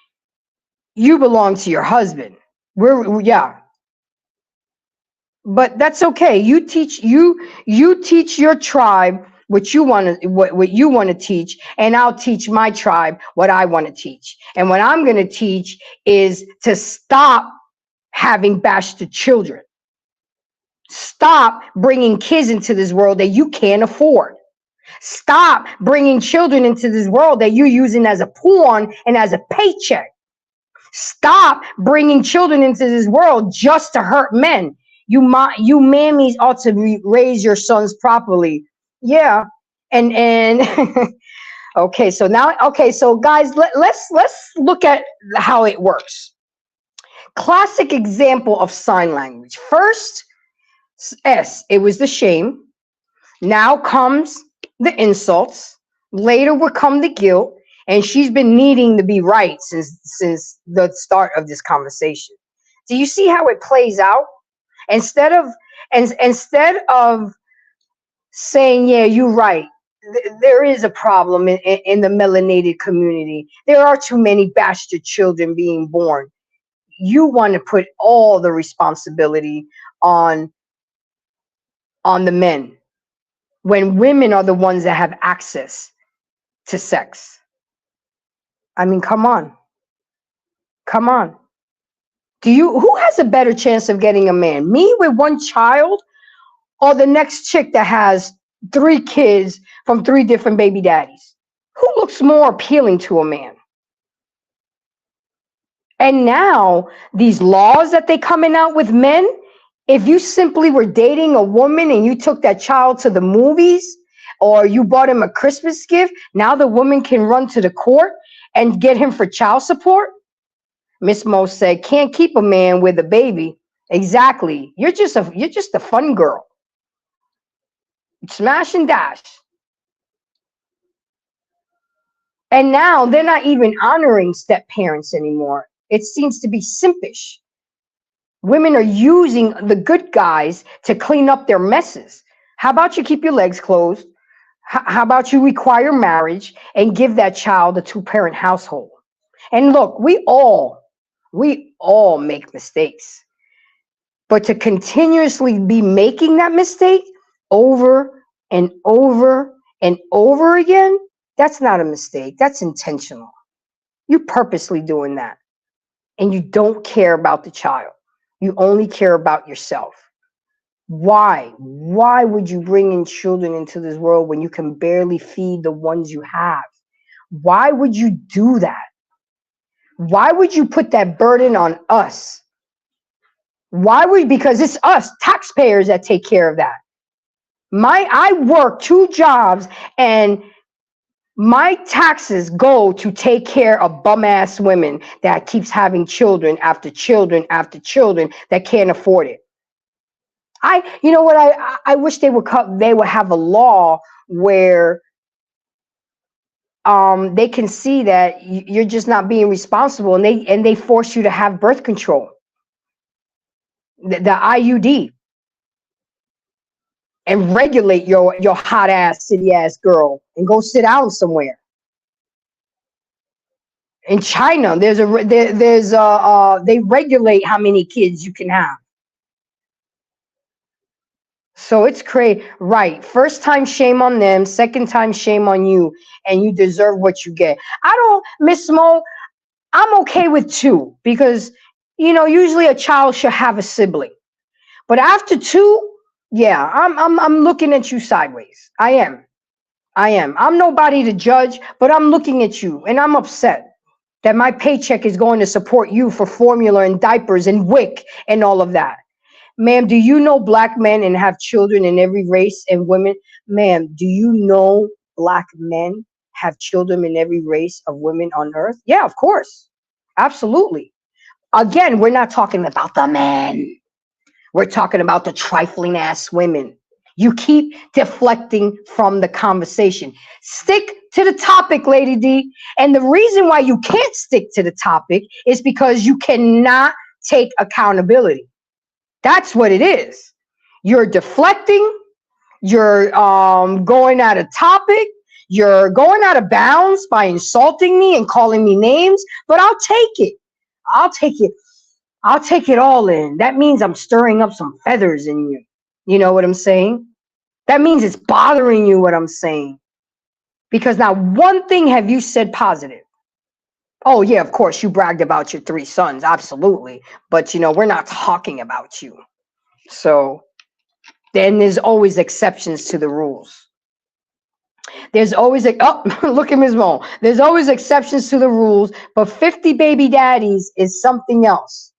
you belong to your husband. But that's okay. You teach your tribe what you want to teach, and I'll teach my tribe what I want to teach. And what I'm going to teach is to stop having bastard children. Stop bringing kids into this world that you can't afford. Stop bringing children into this world that you're using as a pawn and as a paycheck. Stop bringing children into this world just to hurt men. You mammies ought to raise your sons properly. Yeah. And okay, so guys, let's look at how it works. Classic example of sign language. First, S, it was the shame. Now comes the insults. Later will come the guilt. And she's been needing to be right since the start of this conversation. Do you see how it plays out? Instead of saying, yeah, you're right, there is a problem in the melanated community. There are too many bastard children being born. You want to put all the responsibility on the men, when women are the ones that have access to sex. I mean, come on. Who has a better chance of getting a man? Me with one child, or the next chick that has 3 kids from 3 different baby daddies? Who looks more appealing to a man? And now these laws that they coming out with men, if you simply were dating a woman and you took that child to the movies, or you bought him a Christmas gift, now the woman can run to the court and get him for child support? Miss Mo said, can't keep a man with a baby. Exactly. You're just a fun girl. Smash and dash. And now they're not even honoring step parents anymore. It seems to be simpish. Women are using the good guys to clean up their messes. How about you keep your legs closed? How about you require marriage and give that child a 2-parent household? And look, we all make mistakes. But to continuously be making that mistake over and over and over again, that's not a mistake. That's intentional. You're purposely doing that. And you don't care about the child. You only care about yourself. Why? Why would you bring in children into this world when you can barely feed the ones you have? Why would you do that? Why would you put that burden on us? Because it's us, taxpayers, that take care of that. I work 2 jobs and my taxes go to take care of bum-ass women that keeps having children after children after children that can't afford it. You know what? I wish they would have a law where they can see that you're just not being responsible, and they force you to have birth control, the IUD, and regulate your hot ass city ass girl and go sit down somewhere. In China, they regulate how many kids you can have. So it's crazy, right? First time, shame on them. Second time, shame on you, and you deserve what you get. Miss Mo, I'm okay with 2 because, usually a child should have a sibling. But after 2, yeah, I'm looking at you sideways. I am. I'm nobody to judge, but I'm looking at you, and I'm upset that my paycheck is going to support you for formula and diapers and WIC and all of that. Ma'am, do you know black men and have children in every race and women? Ma'am, do you know black men have children in every race of women on earth? Yeah, of course. Absolutely. Again, we're not talking about the men. We're talking about the trifling ass women. You keep deflecting from the conversation. Stick to the topic, Lady D. And the reason why you can't stick to the topic is because you cannot take accountability. That's what it is. You're deflecting. You're going out of topic. You're going out of bounds by insulting me and calling me names. But I'll take it. I'll take it all in. That means I'm stirring up some feathers in you. You know what I'm saying? That means it's bothering you what I'm saying. Because not one thing have you said positive. Oh, yeah, of course, you bragged about your 3 sons. Absolutely. But, we're not talking about you. So then there's always exceptions to the rules. There's always look at Ms. Mo. There's always exceptions to the rules, but 50 baby daddies is something else.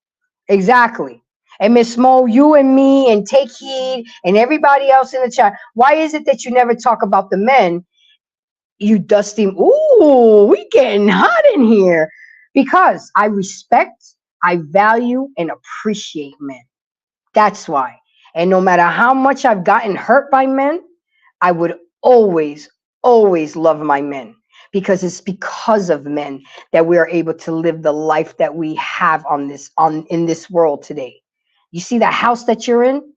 Exactly. And Miss Mo, you and me and Take Heed and everybody else in the chat, why is it that you never talk about the men? You dusty, ooh, we getting hot in here. Because I respect, I value, and appreciate men. That's why. And no matter how much I've gotten hurt by men, I would always love my men. Because it's because of men that we are able to live the life that we have in this world today. You see that house that you're in?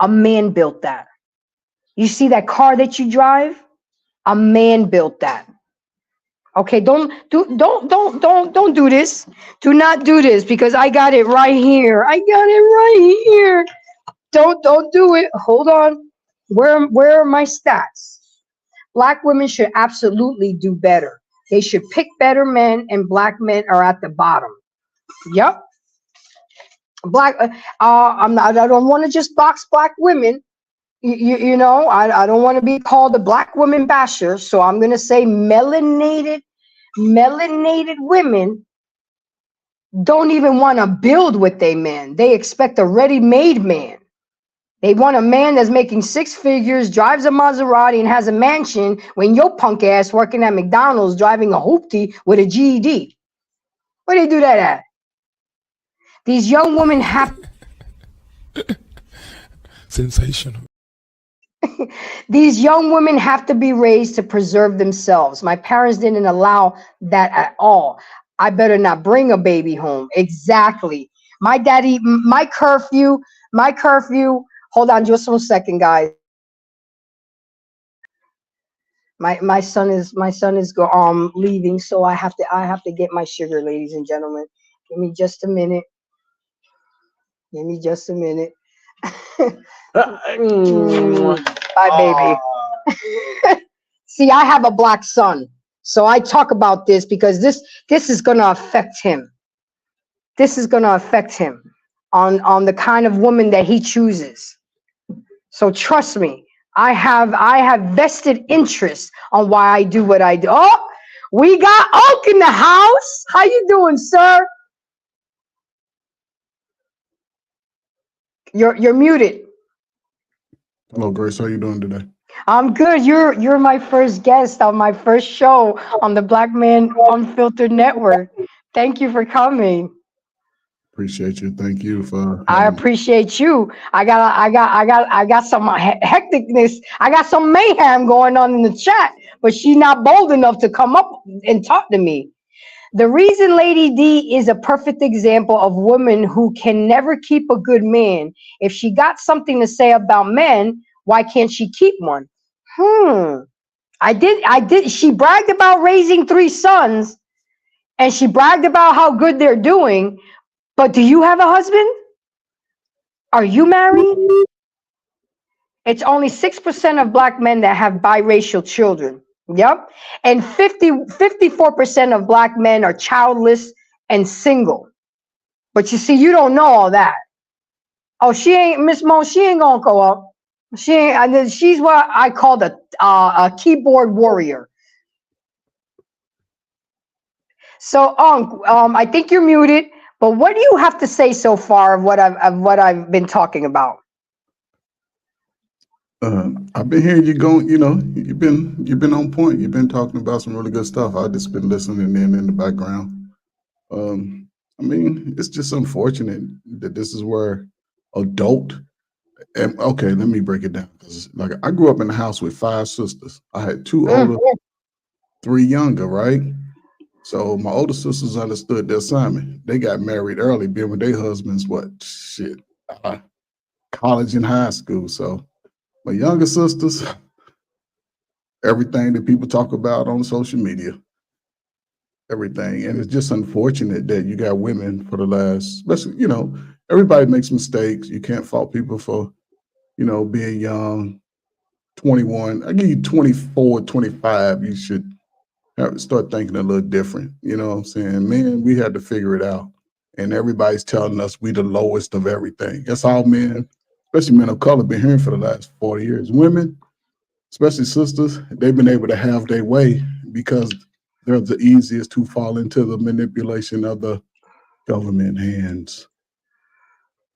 A man built that. You see that car that you drive? A man built that. Okay, don't do this. Do not do this because I got it right here. I got it right here. Don't do it. Hold on. Where are my stats? Black women should absolutely do better. They should pick better men, and black men are at the bottom. Yep. Black. I don't want to just box black women. I don't want to be called a black woman basher. So I'm gonna say melanated women don't even want to build with a man. They expect a ready-made man. They want a man that's making 6 figures, drives a Maserati, and has a mansion when your punk ass working at McDonald's driving a hoopty with a GED. Where they do that at? These young women have... Sensational. These young women have to be raised to preserve themselves. My parents didn't allow that at all. I better not bring a baby home. Exactly. My daddy, my curfew, hold on just 1 second, guys. My son is leaving, so I have to get my sugar, ladies and gentlemen. Give me just a minute. Bye, baby. See, I have a black son, so I talk about this because this is gonna affect him. This is gonna affect him on the kind of woman that he chooses. So trust me, I have vested interest on why I do what I do. Oh, we got Oak in the house. How you doing, sir? You're muted. Hello, Grace. How you doing today? I'm good. You're my first guest on my first show on the Black Man Unfiltered Network. Thank you for coming. Appreciate you. Thank you for. I appreciate you. I got some hecticness. I got some mayhem going on in the chat, but she's not bold enough to come up and talk to me. The reason Lady D is a perfect example of woman who can never keep a good man. If she got something to say about men, why can't she keep one? I did. She bragged about raising 3 sons, and she bragged about how good they're doing. But do you have a husband? Are you married? It's only 6% of black men that have biracial children. Yep. And 54% of black men are childless and single. But you see, you don't know all that. Oh, she ain't, Miss Mo, she ain't gonna go up. She ain't, she's what I call a keyboard warrior. So, I think you're muted. But what do you have to say so far of what I've been talking about? I've been hearing you going. You've been on point. You've been talking about some really good stuff. I've just been listening in the background. It's just unfortunate that this is where adult. And okay, let me break it down. Because like I grew up in a house with 5 sisters. I had 2 older, 3 younger, right? So my older sisters understood their assignment. They got married early, being with their husbands, college and high school. So my younger sisters, everything that people talk about on social media, everything. And it's just unfortunate that you got women for the last, especially, everybody makes mistakes. You can't fault people for, being young, 21. I give you 24, 25, you should start thinking a little different. You know what I'm saying? Man, we had to figure it out. And everybody's telling us we the lowest of everything. That's all men, especially men of color, been hearing for the last 40 years. Women, especially sisters, they've been able to have their way because they're the easiest to fall into the manipulation of the government hands.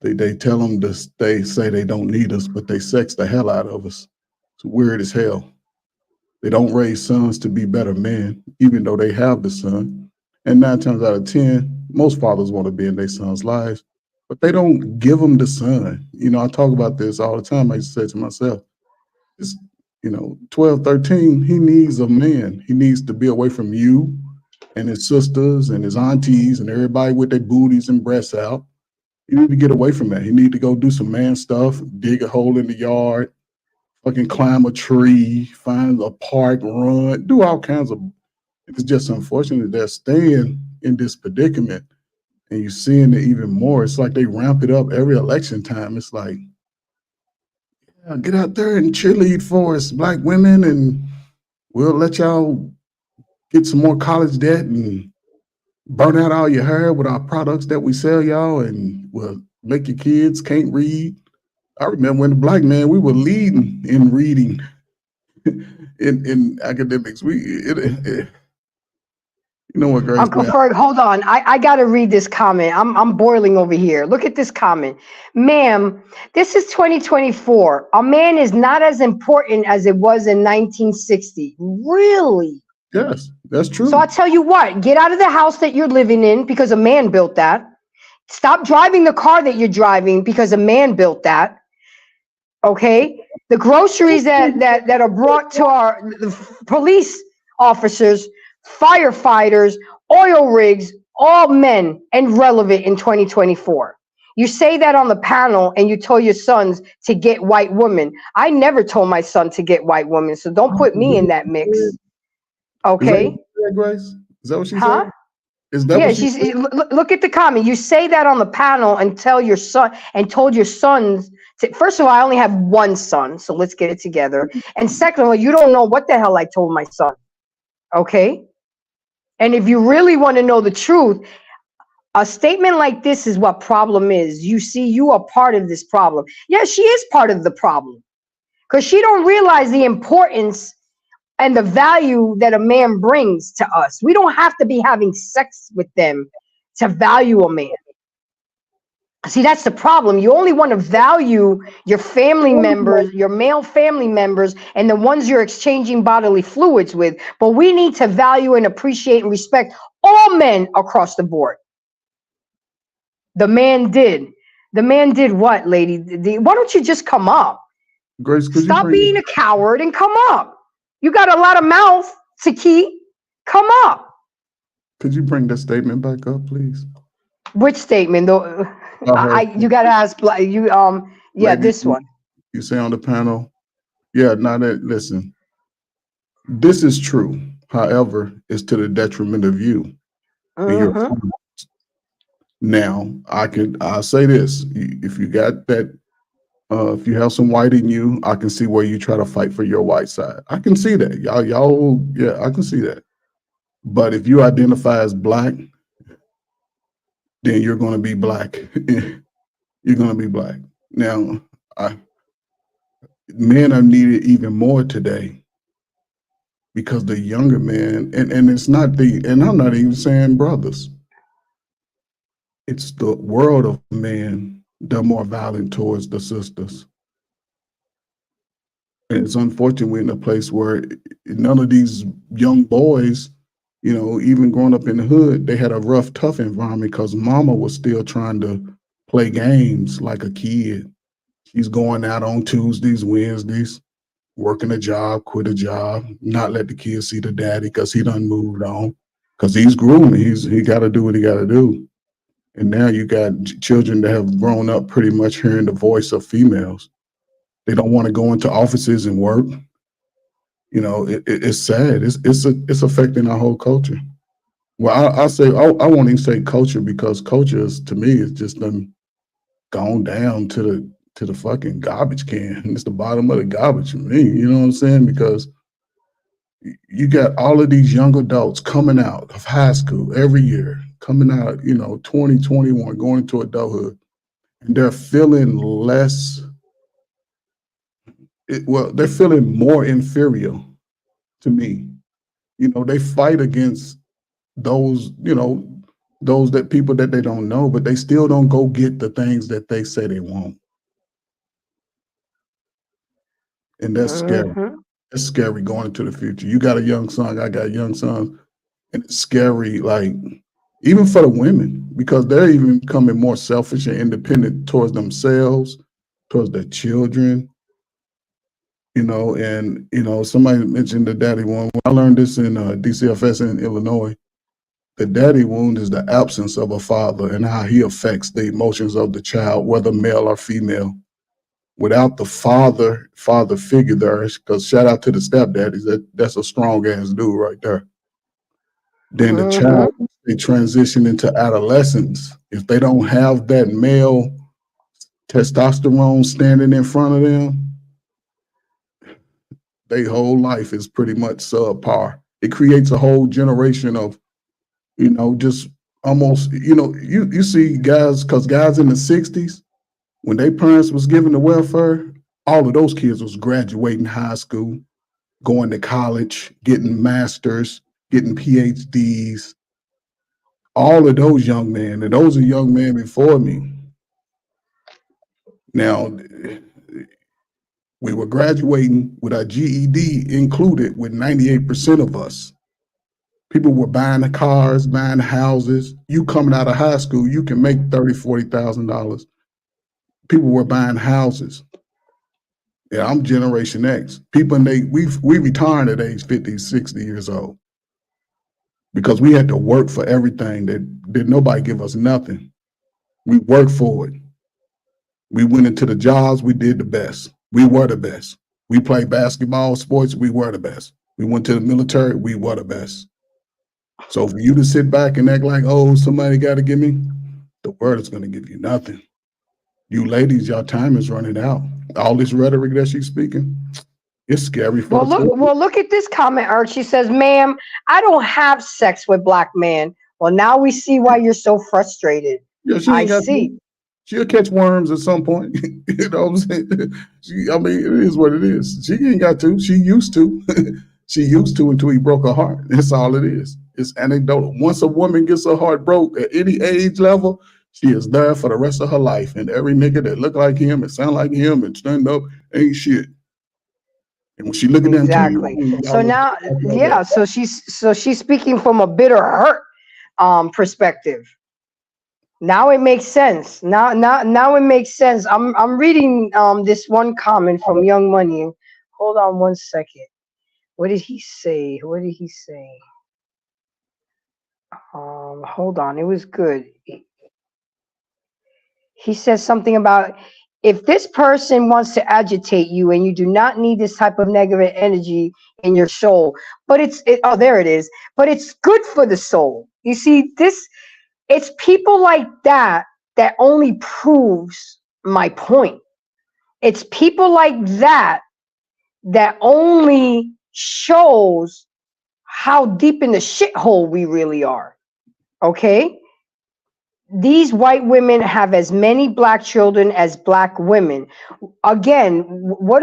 They tell them they say they don't need us, but they sex the hell out of us. It's weird as hell. They don't raise sons to be better men, even though they have the son. And 9 times out of 10, most fathers want to be in their sons' lives, but they don't give them the son. I talk about this all the time. I used to say to myself, it's, 12, 13, he needs a man. He needs to be away from you and his sisters and his aunties and everybody with their booties and breasts out. You need to get away from that. He need to go do some man stuff, dig a hole in the yard, fucking climb a tree, find a park, run, do all kinds of. It's just unfortunate they're staying in this predicament, and you're seeing it even more. It's like they ramp it up every election time. It's like, yeah, get out there and cheerlead for us, black women, and we'll let y'all get some more college debt and burn out all your hair with our products that we sell y'all, and we'll make your kids can't read. I remember when the black man, we were leading in reading in academics. You know what, Grace? Uncle Ferg, hold on. I got to read this comment. I'm boiling over here. Look at this comment. Ma'am, this is 2024. A man is not as important as it was in 1960. Really? Yes, that's true. So I'll tell you what, get out of the house that you're living in because a man built that. Stop driving the car that you're driving because a man built that. Okay? The groceries that are brought to the police officers, firefighters, oil rigs, all men and relevant in 2024. You say that on the panel and you told your sons to get white women. I never told my son to get white women, so don't put me in that mix. Okay? Is that Grace? Is that what she Huh? said? Is that what she said? Look at the comment. You say that on the panel and tell your son and told your sons to, first of all, I only have one son, so let's get it together. And second of all, you don't know what the hell I told my son. Okay? And if you really want to know the truth, a statement like this is what problem is. You see, you are part of this problem. Yeah, she is part of the problem because she don't realize the importance and the value that a man brings to us. We don't have to be having sex with them to value a man. See, that's the problem. You only want to value your family members, your male family members, and the ones you're exchanging bodily fluids with. But we need to value and appreciate and respect all men across the board. The man did. The man did what, lady? Why don't you just come up? Grace, stop being a coward and come up. You got a lot of mouth to keep. Come up. Could you bring that statement back up, please? Which statement? Though, you got to ask. You yeah, lady, this one. You say on the panel, yeah. Now that listen, this is true. However, it's to the detriment of you. And your now, I'll say this: if you got that. If you have some white in you, I can see where you try to fight for your white side. I can see that. Y'all, yeah, I can see that. But if you identify as black, then you're going to be black. You're going to be black. Now, men are needed even more today because the younger men, and it's not and I'm not even saying brothers. It's the world of men. They're more violent towards the sisters. And it's unfortunate we're in a place where none of these young boys, even growing up in the hood, they had a rough, tough environment because mama was still trying to play games like a kid. She's going out on Tuesdays, Wednesdays, working a job, quit a job, not let the kids see the daddy because he done moved on. Because he's grooming, he got to do what he got to do. And now you got children that have grown up pretty much hearing the voice of females. They don't want to go into offices and work. It's sad. It's affecting our whole culture. Well, I say I won't even say culture because culture is, to me, is just done gone down to to the fucking garbage can. It's the bottom of the garbage for me. You know what I'm saying? Because you got all of these young adults coming out of high school every year, coming out, 2021, going into adulthood, and they're feeling less. They're feeling more inferior to me. They fight against those, those that people that they don't know, but they still don't go get the things that they say they want. And that's scary. It's scary going into the future. You got a young son, I got young sons, and it's scary, like, even for the women, because they're even becoming more selfish and independent towards themselves, towards their children, and, somebody mentioned the daddy wound. I learned this in DCFS in Illinois. The daddy wound is the absence of a father and how he affects the emotions of the child, whether male or female. Without the father figure there, because shout out to the stepdaddies, that's a strong ass dude right there. Then the child, they transition into adolescence. If they don't have that male testosterone standing in front of them, their whole life is pretty much subpar. It creates a whole generation of, just almost, you see guys, because guys in the 60s, when their parents was given the welfare, all of those kids was graduating high school, going to college, getting masters, getting PhDs. All of those young men, and those are young men before me. Now, we were graduating with our GED included with 98% of us. People were buying the cars, buying the houses. You coming out of high school, you can make $30,000, $40,000. People were buying houses. Yeah, I'm Generation X. People, we retired at age 50, 60 years old because we had to work for everything that did nobody give us nothing. We worked for it. We went into the jobs, we did the best. We were the best. We played basketball, sports, we were the best. We went to the military, we were the best. So for you to sit back and act like, oh, somebody got to give me, the world is going to give you nothing. You ladies, your time is running out. All this rhetoric that she's speaking, it's scary for the future. Well, look at this comment, Art. She says, ma'am, I don't have sex with black men. Well, now we see why you're so frustrated. Yeah, I see. She'll catch worms at some point. You know what I'm saying? It is what it is. She ain't got to. She used to. She used to until he broke her heart. That's all it is. It's anecdotal. Once a woman gets her heart broke at any age level, she is there for the rest of her life. And every nigga that look like him and sound like him and stand up ain't shit. And when she looking at exactly. So now, yeah. So she's speaking from a bitter hurt perspective. Now it makes sense. Now it makes sense. I'm reading this one comment from Young Money. Hold on one second. What did he say? Hold on. It was good. He says something about if this person wants to agitate you and you do not need this type of negative energy in your soul, but there it is. But it's good for the soul. You see, it's people like that only proves my point. It's people like that only shows how deep in the shithole we really are. Okay? These white women have as many black children as black women. Again, what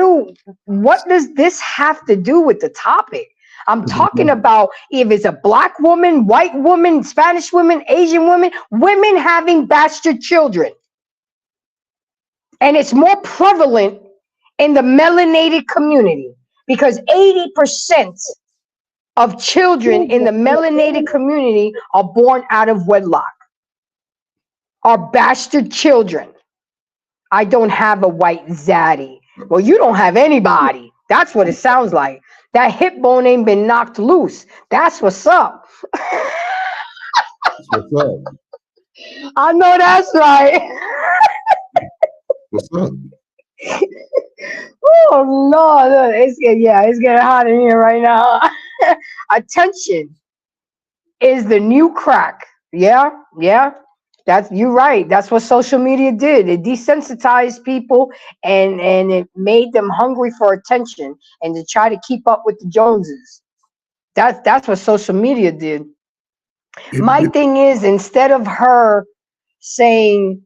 does this have to do with the topic? I'm talking about if it's a black woman, white woman, Spanish woman, Asian women, women having bastard children. And it's more prevalent in the melanated community because 80% of children in the melanated community are born out of wedlock, are bastard children. I don't have a white zaddy. Well, you don't have anybody. That's what it sounds like. That hip bone ain't been knocked loose. That's what's up. What's up? I know that's right. What's up? Oh Lord, it's getting hot in here right now. Attention is the new crack. Yeah. You're right. That's what social media did. It desensitized people and it made them hungry for attention and to try to keep up with the Joneses. That's what social media did. My It thing is, instead of her saying,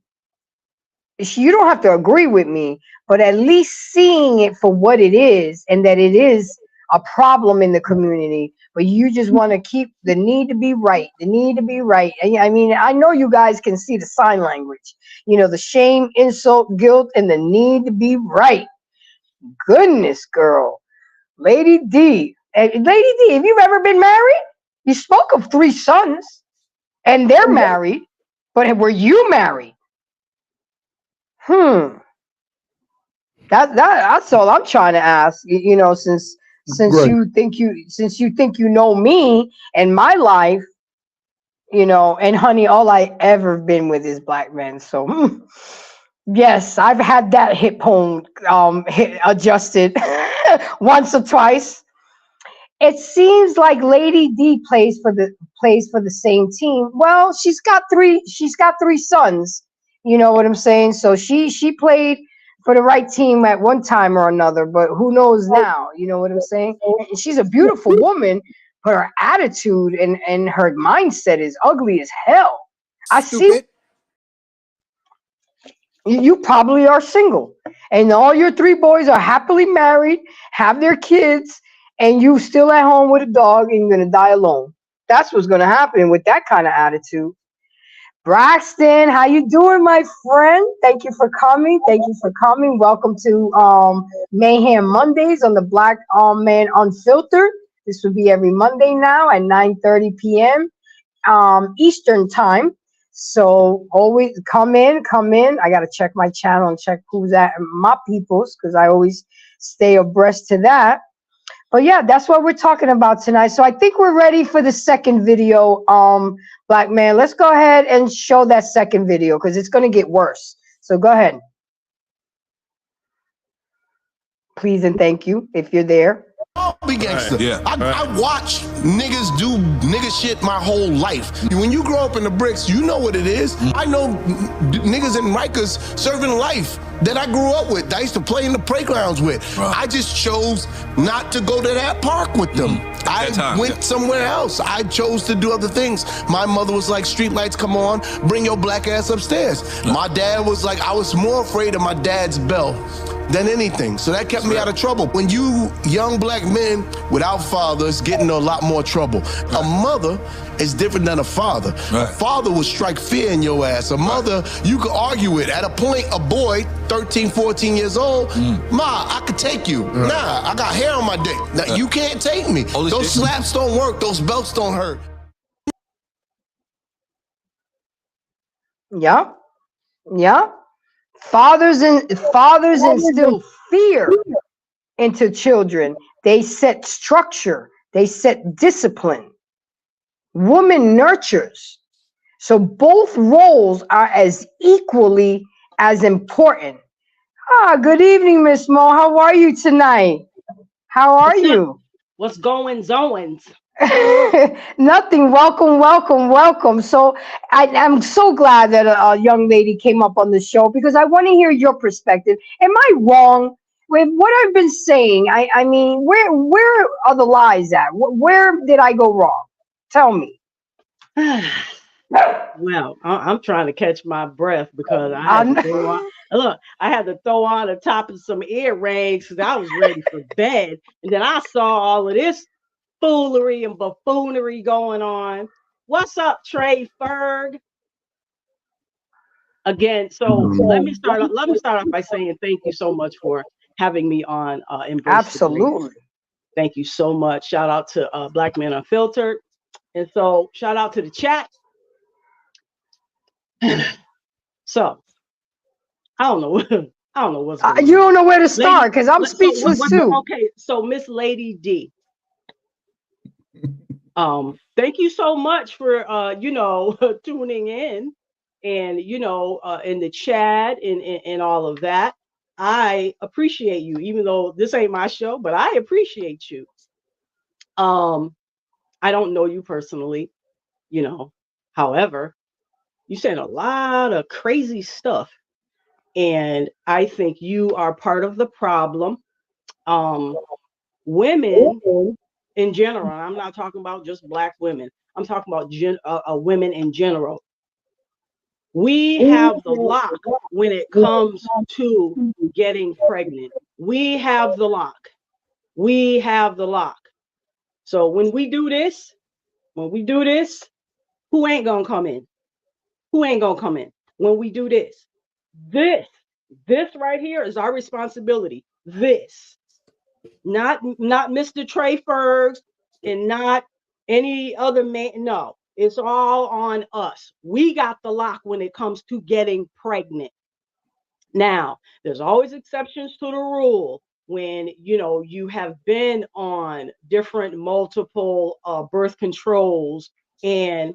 you don't have to agree with me, but at least seeing it for what it is and that it is a problem in the community, but you just want to keep the need to be right, the need to be right. I mean, I know you guys can see the sign language, the shame, insult, guilt, and the need to be right. Goodness, girl. Lady D. Lady D, have you ever been married? You spoke of 3 sons and they're married, but were you married? That's all I'm trying to ask. Since Great. you think you know me and my life, and honey, all I ever been with is black men. So yes, I've had that hip bone hip adjusted once or twice. It seems like Lady D plays for the same team. Well, she's got three sons. You know what I'm saying? So she played for the right team at one time or another, but who knows now? You know what I'm saying? And she's a beautiful woman, but her attitude and her mindset is ugly as hell. I see. Stupid. You probably are single, and all your 3 boys are happily married, have their kids, and you still at home with a dog, and you're gonna die alone. That's what's gonna happen with that kind of attitude. Braxton, how you doing, my friend? Thank you for coming. Thank you for coming. Welcome to Mayhem Mondays on the Black Man Unfiltered. This will be every Monday now at 9:30 p.m. Eastern time. So always come in. I gotta check my channel and check who's at my peoples because I always stay abreast to that. But yeah, that's what we're talking about tonight. So I think we're ready for the second video, Black Man. Let's go ahead and show that second video because it's gonna get worse. So go ahead. Please and thank you if you're there. Be gangster. Right, yeah, I watch niggas do nigga shit my whole life. When you grow up in the bricks, you know what it is. I know niggas in Rikers serving life that I grew up with, that I used to play in the playgrounds with. I just chose not to go to that park with them. I went somewhere else. I chose to do other things. My mother was like, street lights come on, bring your black ass upstairs. My dad was like, I was more afraid of my dad's bell than anything. So that kept me out of trouble. When you young black men without fathers get into a lot more trouble. A mother is different than a father. A father will strike fear in your ass. A mother, you could argue with. At a point, a boy, 13, 14 years old, Ma, I could take you. Nah, I got hair on my dick. Now, you can't take me. Those slaps don't work. Those belts don't hurt. Yeah. Fathers instill fear into children. They set structure. They set discipline. Woman nurtures. So both roles are as equally as important. Good evening, Miss Mo. How are you tonight? How are you? What's going zones? Nothing. Welcome. So I'm so glad that a young lady came up on the show because I want to hear your perspective. Am I wrong with what I've been saying? I mean, where are the lies at? Where did I go wrong? Tell me. Well, I'm trying to catch my breath because I had to throw on, look, I had to throw on the top of some earrings because I was ready for bed. And then I saw all of this foolery and buffoonery going on. What's up, Trey Ferg? Again, so let me start off by saying thank you so much for having me on Embrace. Absolutely. Thank you so much. Shout out to Black Men Unfiltered. And so shout out to the chat. So I don't know what's going on. You don't know where to start because I'm speechless too. Okay, so Miss Lady D. Thank you so much for tuning in and in the chat and all of that. I appreciate you, even though this ain't my show, but I appreciate you. I don't know you personally, however, You saying a lot of crazy stuff. And I think you are part of the problem. Women in general, I'm not talking about just Black women. I'm talking about women in general. We have the lock when it comes to getting pregnant. We have the lock. We have the lock. So when we do this, who ain't gonna come in? Who ain't gonna come in when we do this? This right here is our responsibility. This, not Mr. Trey Fergs and not any other man. No, it's all on us. We got the lock when it comes to getting pregnant. Now, there's always exceptions to the rule when you have been on different multiple birth controls and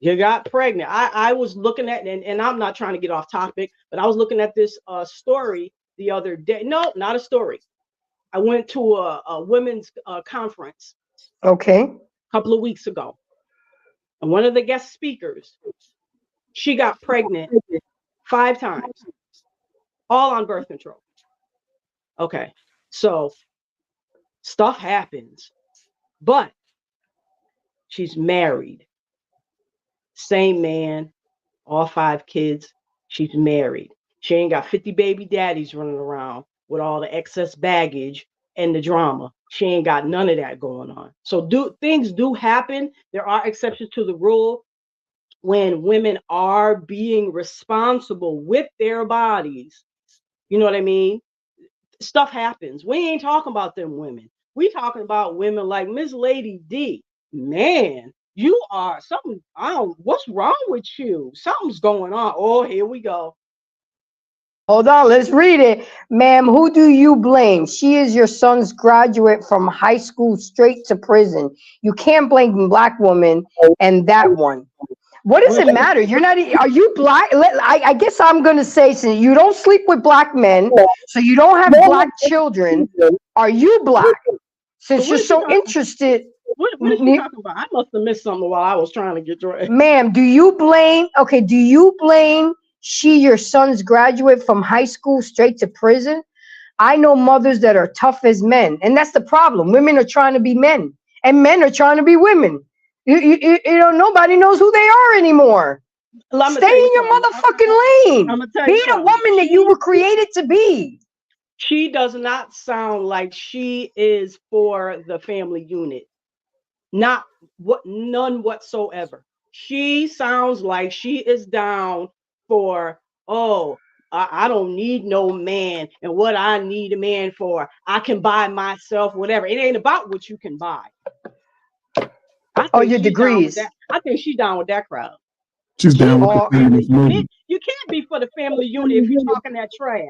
you got pregnant. I was looking at, and I'm not trying to get off topic, but I was looking at this story the other day. No, not a story. I went to a women's conference. Okay. A couple of weeks ago. And one of the guest speakers, she got pregnant 5 times, all on birth control. Okay. So stuff happens, but she's married. Same man, all 5 kids. She's married. She ain't got 50 baby daddies running around with all the excess baggage and the drama. She ain't got none of that going on. So things do happen. There are exceptions to the rule when women are being responsible with their bodies. You know what I mean? Stuff happens. We ain't talking about them women. We talking about women like Miss Lady D. Man, you are something. What's wrong with you? Something's going on. Oh, here we go. Hold on, let's read it. Ma'am, who do you blame? She is your son's graduate from high school straight to prison. You can't blame the Black woman and that one. What does it matter? You're not, are you Black? I guess I'm going to say, so you don't sleep with Black men, so you don't have Black children. Are you Black? Since you're so interested. What is she talking about? I must have missed something while I was trying to get right. Ma'am, do you blame she, your son's graduate from high school straight to prison? I know mothers that are tough as men, and that's the problem. Women are trying to be men, and men are trying to be women. You know, nobody knows who they are anymore. Stay in your motherfucking lane. Be the woman that you were created to be. She does not sound like she is for the family unit. None whatsoever. She sounds like she is down for, I don't need no man, and what I need a man for, I can buy myself whatever. It ain't about what you can buy. Your degrees. I think she's down with that crowd. She's down with the feminist movement. You can't be for the family unit if you're talking that trash.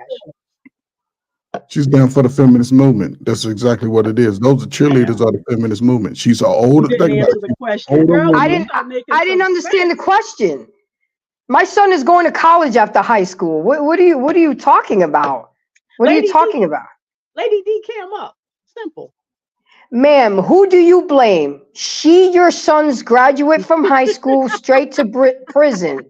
She's down for the feminist movement. That's exactly what it is. Those are cheerleaders of the feminist movement. She's an older. I didn't understand the question. My son is going to college after high school. What are you talking about? What are you talking about? Lady D came up. Simple. Ma'am, who do you blame? She, your son's graduate from high school straight to prison.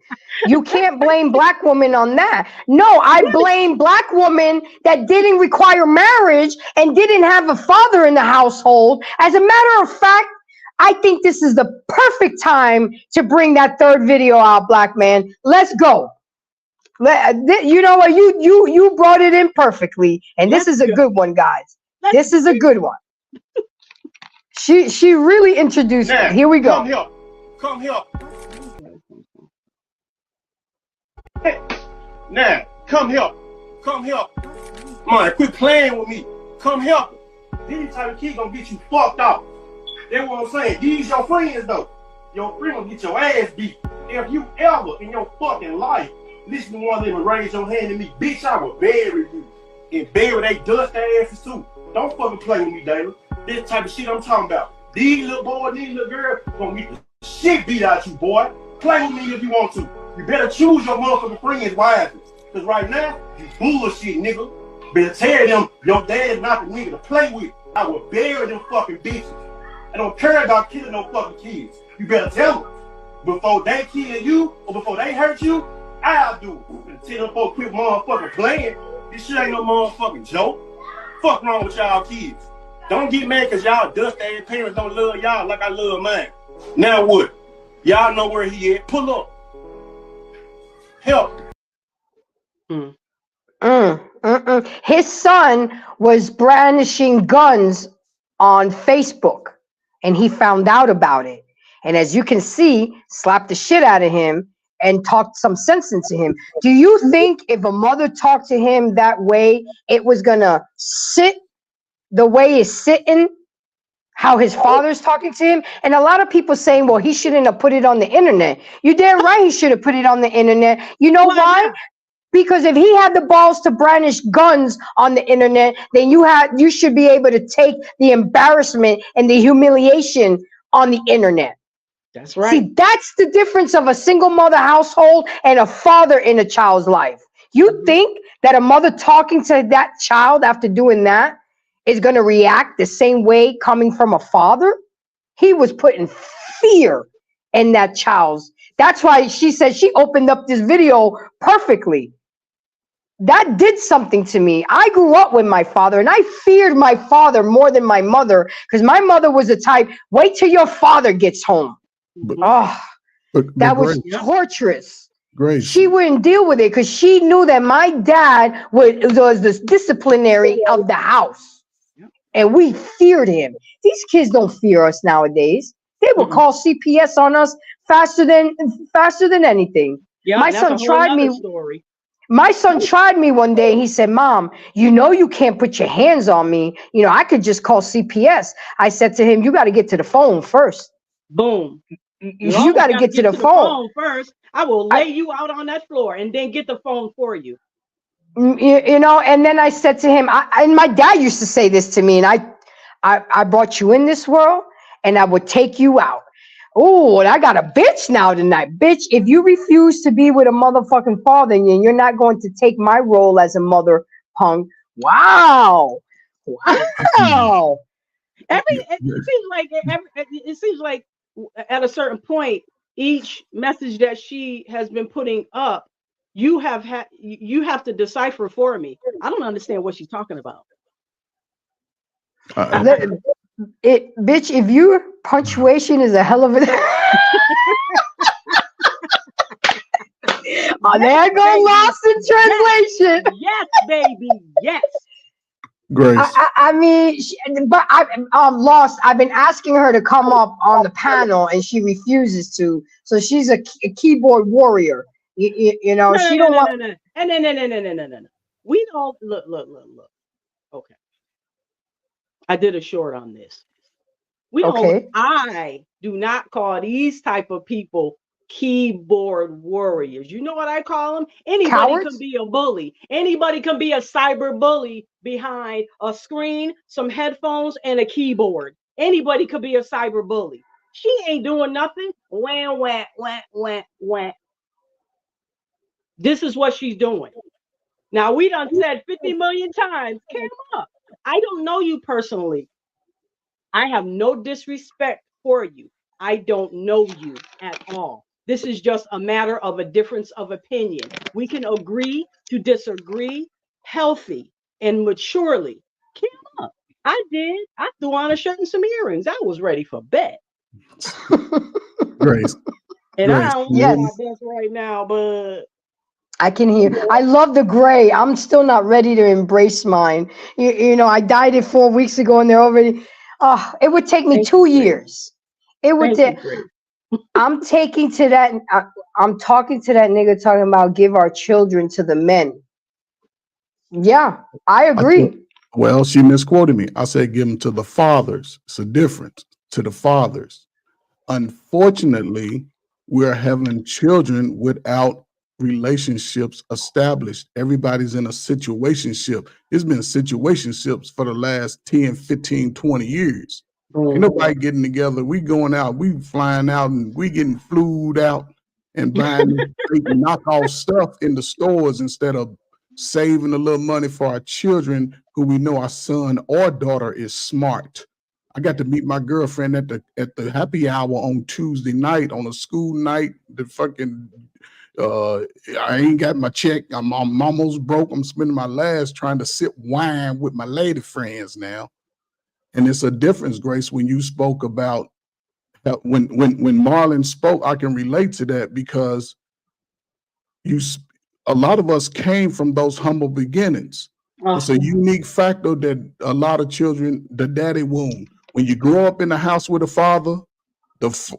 You can't blame Black women on that. No, I blame Black women that didn't require marriage and didn't have a father in the household. As a matter of fact, I think this is the perfect time to bring that 3rd video out, Black man. Let's go. You know what? You brought it in perfectly, and this is a good one, guys. This is a good one. She really introduced it. Here we go. Come here. Hey, now, come here. Man, quit playing with me. Come here. These type of kids gonna get you fucked up. That's what I'm saying. These your friends though. Your friend gonna get your ass beat. If you ever in your fucking life listen to one of them and raise your hand at me, bitch, I will bury you. And bury they dust asses too. Don't fucking play with me, Dana. This type of shit I'm talking about. These little boys, these little girls gonna get the shit beat out you, boy. Play with me if you want to. You better choose your motherfucking friends wisely. Cause right now, you bullshit, nigga. Better tell them your dad's not the nigga to play with. I will bury them fucking bitches. I don't care about killing no fucking kids. You better tell them. before they kill you or before they hurt you, I'll do it. Tell them folks quit motherfucking playing. This shit ain't no motherfucking joke. Fuck wrong with y'all kids. Don't get mad because y'all dust-ass parents don't love y'all like I love mine. Now what? Y'all know where he at. Pull up. Help. His son was brandishing guns on Facebook, and he found out about it. And as you can see, slapped the shit out of him and talked some sense into him. Do you think if a mother talked to him that way, it was gonna sit the way it's sitting, how his father's talking to him? And a lot of people saying, well, he shouldn't have put it on the internet. You're damn right he should have put it on the internet. You know why? Because if he had the balls to brandish guns on the internet, then you should be able to take the embarrassment and the humiliation on the internet. That's right. See, that's the difference of a single mother household and a father in a child's life. You think that a mother talking to that child after doing that is going to react the same way coming from a father? He was putting fear in that child's. That's why she said she opened up this video perfectly. That did something to me. I grew up with my father, and I feared my father more than my mother, because my mother was the type, wait till your father gets home. But that was torturous. Grace. She wouldn't deal with it because she knew that my dad was the disciplinary of the house. And we feared him. These kids don't fear us nowadays. They will call CPS on us faster than anything. Yeah, my son tried me. Story. My son tried me one day. He said, Mom, you know you can't put your hands on me. You know, I could just call CPS. I said to him, you got to get to the phone first. Boom. You got to get to the phone first. I will lay you out on that floor and then get the phone for you. You know, and then I said to him, and my dad used to say this to me, and I brought you in this world and I would take you out. Oh, and I got a bitch now tonight. Bitch, if you refuse to be with a motherfucking father and you're not going to take my role as a mother, punk. Wow. It seems like at a certain point, each message that she has been putting up, you have to decipher for me. I don't understand what she's talking about. Bitch, if your punctuation is a hell of a there go lost in translation. Yes, baby. Yes. Grace. I mean, but I'm lost. I've been asking her to come up on the panel, and she refuses to. So she's a keyboard warrior. You know, she don't want. No. We don't look. Okay. I did a short on this. I do not call these type of people keyboard warriors. You know what I call them? Anybody can be a bully. Anybody can be a cyber bully behind a screen, some headphones, and a keyboard. Anybody could be a cyber bully. She ain't doing nothing. Wah. This is what she's doing. Now, we done said 50 million times, came up. I don't know you personally. I have no disrespect for you. I don't know you at all. This is just a matter of a difference of opinion. We can agree to disagree, healthy and maturely. Came up. I did. I threw on a shirt and some earrings. I was ready for bed. Grace. And I don't know my best right now, but I can hear. I love the gray. I'm still not ready to embrace mine. You know, I dyed it 4 weeks ago, and they're already. It would take me 2 years. It would take. I'm taking to that. I'm talking to that nigga talking about give our children to the men. Yeah, I agree. Well, she misquoted me. I said give them to the fathers. It's a difference to the fathers. Unfortunately, we're having children without relationships established. Everybody's in a situationship. It's been situationships for the last 10, 15, 20 years. Ain't nobody getting together. We going out, we flying out, and we getting flued out and buying knockoff stuff in the stores instead of saving a little money for our children who we know our son or daughter is smart. I got to meet my girlfriend at the happy hour on Tuesday night on a school night. The fucking I ain't got my check. I'm almost broke. I'm spending my last trying to sip wine with my lady friends now. And it's a difference, Grace, when you spoke about when Marlon spoke, I can relate to that because a lot of us came from those humble beginnings. It's a unique factor that a lot of children, the daddy wound. When you grow up in the house with a father,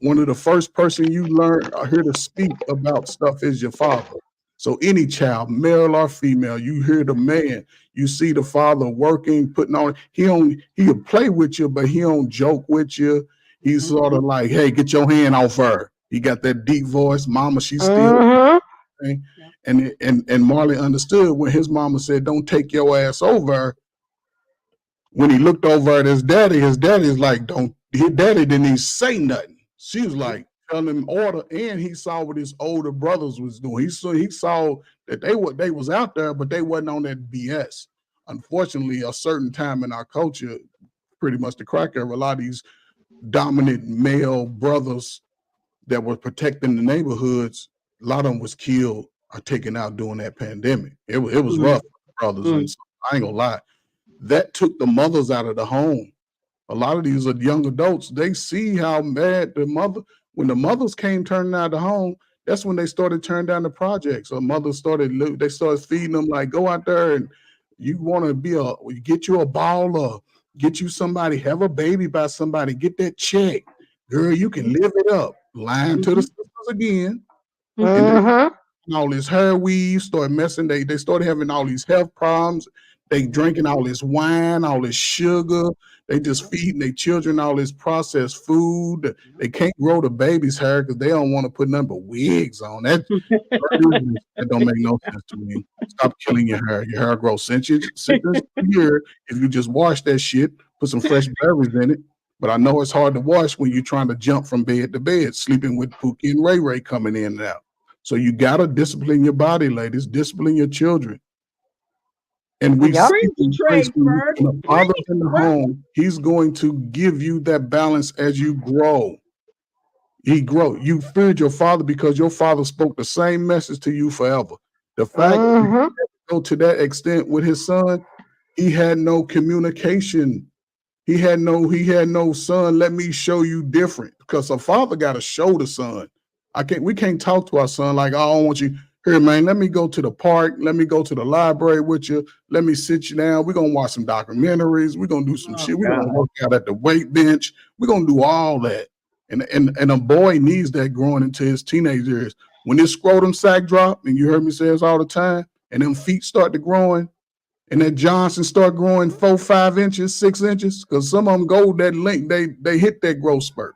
one of the first person you learn or hear to speak about stuff is your father. So any child, male or female, you hear the man, you see the father working, putting on. He'll play with you, but he don't joke with you. He's sort of like, hey, get your hand off her. He got that deep voice, mama. She's still. And Marley understood when his mama said, "Don't take your ass over." When he looked over at his daddy's like, "Don't." His daddy didn't even say nothing. She was like telling him order, and he saw what his older brothers was doing. He saw that they was out there, but they wasn't on that BS. Unfortunately, a certain time in our culture, pretty much the crack era, a lot of these dominant male brothers that were protecting the neighborhoods, a lot of them was killed or taken out during that pandemic. It was rough, brothers, and so, I ain't gonna lie. That took the mothers out of the home. A lot of these are young adults. They see how mad when the mothers came turning out of the home, that's when they started turning down the projects. So mothers started feeding them like, go out there and you want to get you a baller, get you somebody, have a baby by somebody, get that check. Girl, you can live it up. Lying to the sisters again. And all this hair weave started messing. They started having all these health problems. They drinking all this wine, all this sugar. They just feeding their children all this processed food. They can't grow the baby's hair because they don't want to put nothing but wigs on. That don't make no sense to me. Stop killing your hair. Your hair grows centuries a year if you just wash that shit, put some fresh berries in it. But I know it's hard to wash when you're trying to jump from bed to bed, sleeping with Pookie and Ray Ray coming in and out. So you got to discipline your body, ladies. Discipline your children. And we see when the father's in the home, he's going to give you that balance as you grow. You feared your father because your father spoke the same message to you forever. The fact that he go to that extent with his son, he had no communication. He had no son, let me show you different. Because a father got to show the son. We can't talk to our son like, oh, I don't want you. Here, man, let me go to the park. Let me go to the library with you. Let me sit you down. We're going to watch some documentaries. We're going to do some shit. We're going to work out at the weight bench. We're going to do all that. And a boy needs that growing into his teenage years. When this scrotum sack drop, and you heard me say this all the time, and them feet start to growing, and that Johnson start growing 4, 5 inches, 6 inches, because some of them go that length. They hit that growth spurt.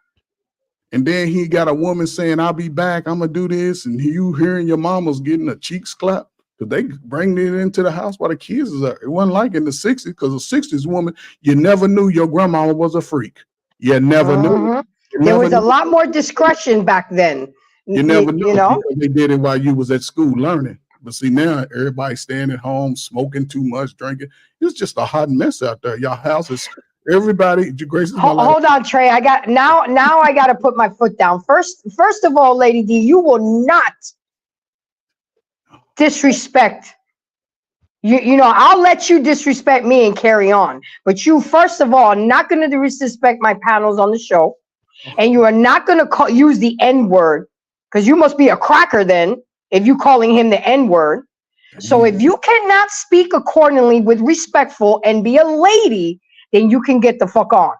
And then he got a woman saying, I'll be back, I'm going to do this. And you hearing your mama's getting a cheeks clap because they bring it into the house while the kids is there. It wasn't like in the 60s because the 60s woman, you never knew your grandmama was a freak. You never knew. There was a lot more discretion back then. You never knew. They did it while you was at school learning. But see, now everybody staying at home, smoking too much, drinking. It's just a hot mess out there. Your house is... Everybody, Grace. Hold on, Trey. I got to put my foot down. First of all, Lady D, you will not disrespect. You know, I'll let you disrespect me and carry on. But you, first of all, are not going to disrespect my panels on the show, and you are not going to use the N-word because you must be a cracker then if you calling him the N-word. So if you cannot speak accordingly with respectful and be a lady, then you can get the fuck on.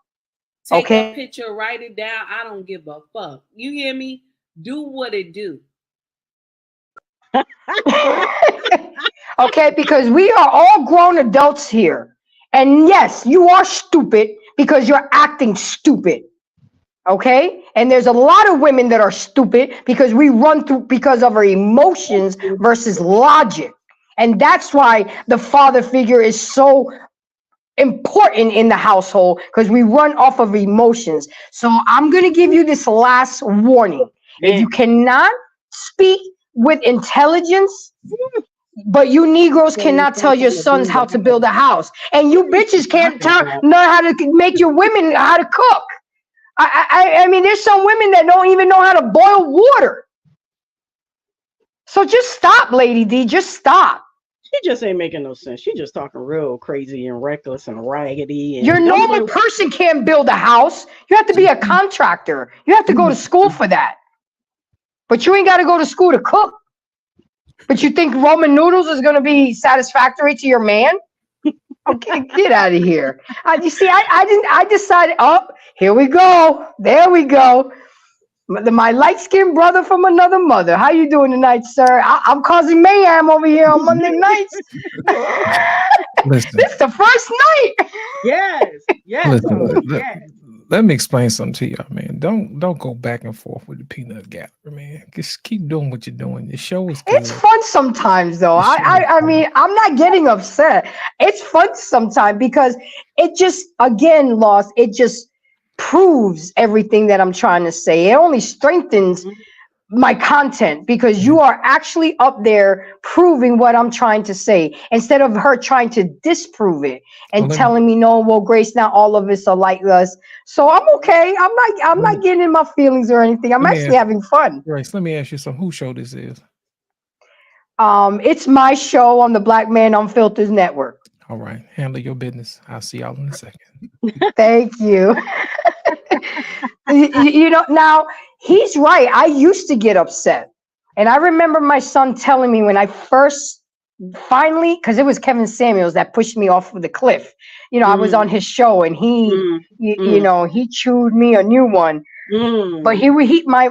Take a picture, write it down. I don't give a fuck. You hear me? Do what it do. Okay, because we are all grown adults here. And yes, you are stupid because you're acting stupid. Okay? And there's a lot of women that are stupid because we run through because of our emotions versus logic. And that's why the father figure is so important in the household because we run off of emotions. So I'm going to give you this last warning. If you cannot speak with intelligence, But you Negroes cannot tell your sons how to build a house, and you bitches can't learn how to make your women how to cook. I mean, there's some women that don't even know how to boil water. So just stop, Lady D. Just stop. She just ain't making no sense. She just talking real crazy and reckless and raggedy. And your normal person can't build a house. You have to be a contractor. You have to go to school for that. But you ain't got to go to school to cook. But you think Roman noodles is going to be satisfactory to your man? Okay, get out of here. You see, I decided, oh, here we go. There we go. My light-skinned brother from another mother. How you doing tonight, sir? I'm causing mayhem over here on Monday nights. This is the first night. Yes. Let me explain something to y'all, man. Don't go back and forth with the peanut gallery, man. Just keep doing what you're doing. The show is good. It's fun sometimes, though. I mean, I'm not getting upset. It's fun sometimes because it just, again, Lost, it just proves everything that I'm trying to say. It only strengthens my content because you are actually up there proving what I'm trying to say instead of her trying to disprove it and telling me, no, well, Grace, not all of us are like us. So I'm okay. I'm not getting in my feelings or anything. I'm actually having fun. Grace, let me ask you something. Whose show this is? It's my show on the Black Man Unfiltered Network. All right. Handle your business. I'll see y'all in a second. Thank you. You know, now he's right. I used to get upset. And I remember my son telling me when I first finally, because it was Kevin Samuels that pushed me off of the cliff. You know, I was on his show and you know, he chewed me a new one. But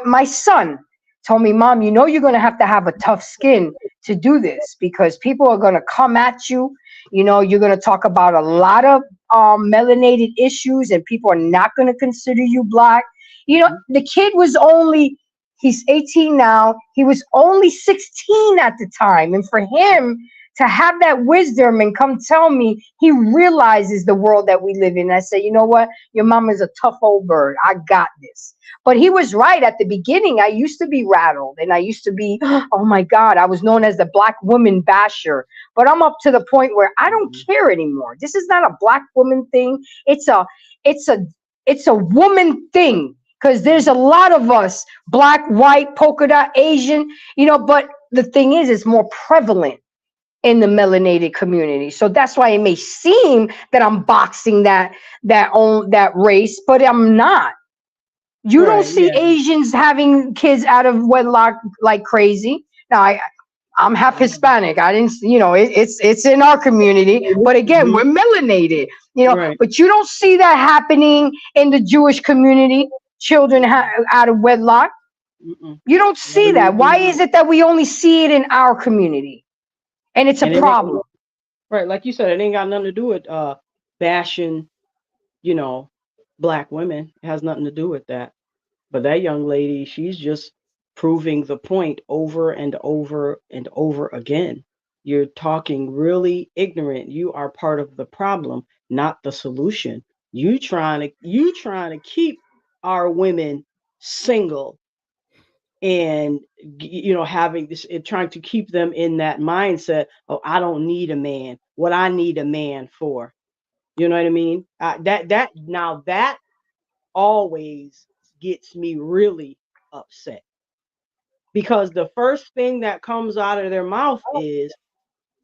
my son told me, Mom, you know, you're going to have a tough skin to do this because people are going to come at you. You know, you're going to talk about a lot of melanated issues and people are not going to consider you Black. You know, the kid was he's 18 now. He was only 16 at the time. And for him to have that wisdom and come tell me he realizes the world that we live in. I said, you know what? Your mom is a tough old bird. I got this. But he was right at the beginning. I used to be rattled and I used to be, oh my God, I was known as the Black woman basher. But I'm up to the point where I don't care anymore. This is not a Black woman thing. It's a woman thing. Because there's a lot of us, Black, white, polka dot, Asian, you know, but the thing is, it's more prevalent in the melanated community. So that's why it may seem that I'm boxing that race, but I'm not. You don't see Asians having kids out of wedlock like crazy. Now, I'm half Hispanic. I didn't, you know, it's in our community, but again, we're melanated, you know, but you don't see that happening in the Jewish community. Children out of wedlock. You don't see that. Why is it that we only see it in our community? And it's a problem. Right. Like you said, it ain't got nothing to do with bashing, you know, Black women. It has nothing to do with that. But that young lady, she's just proving the point over and over and over again. You're talking really ignorant. You are part of the problem, not the solution. You trying to keep our women single and, you know, having this, trying to keep them in that mindset of, I don't need a man. What I need a man for, you know what I mean? That always gets me really upset because the first thing that comes out of their mouth is,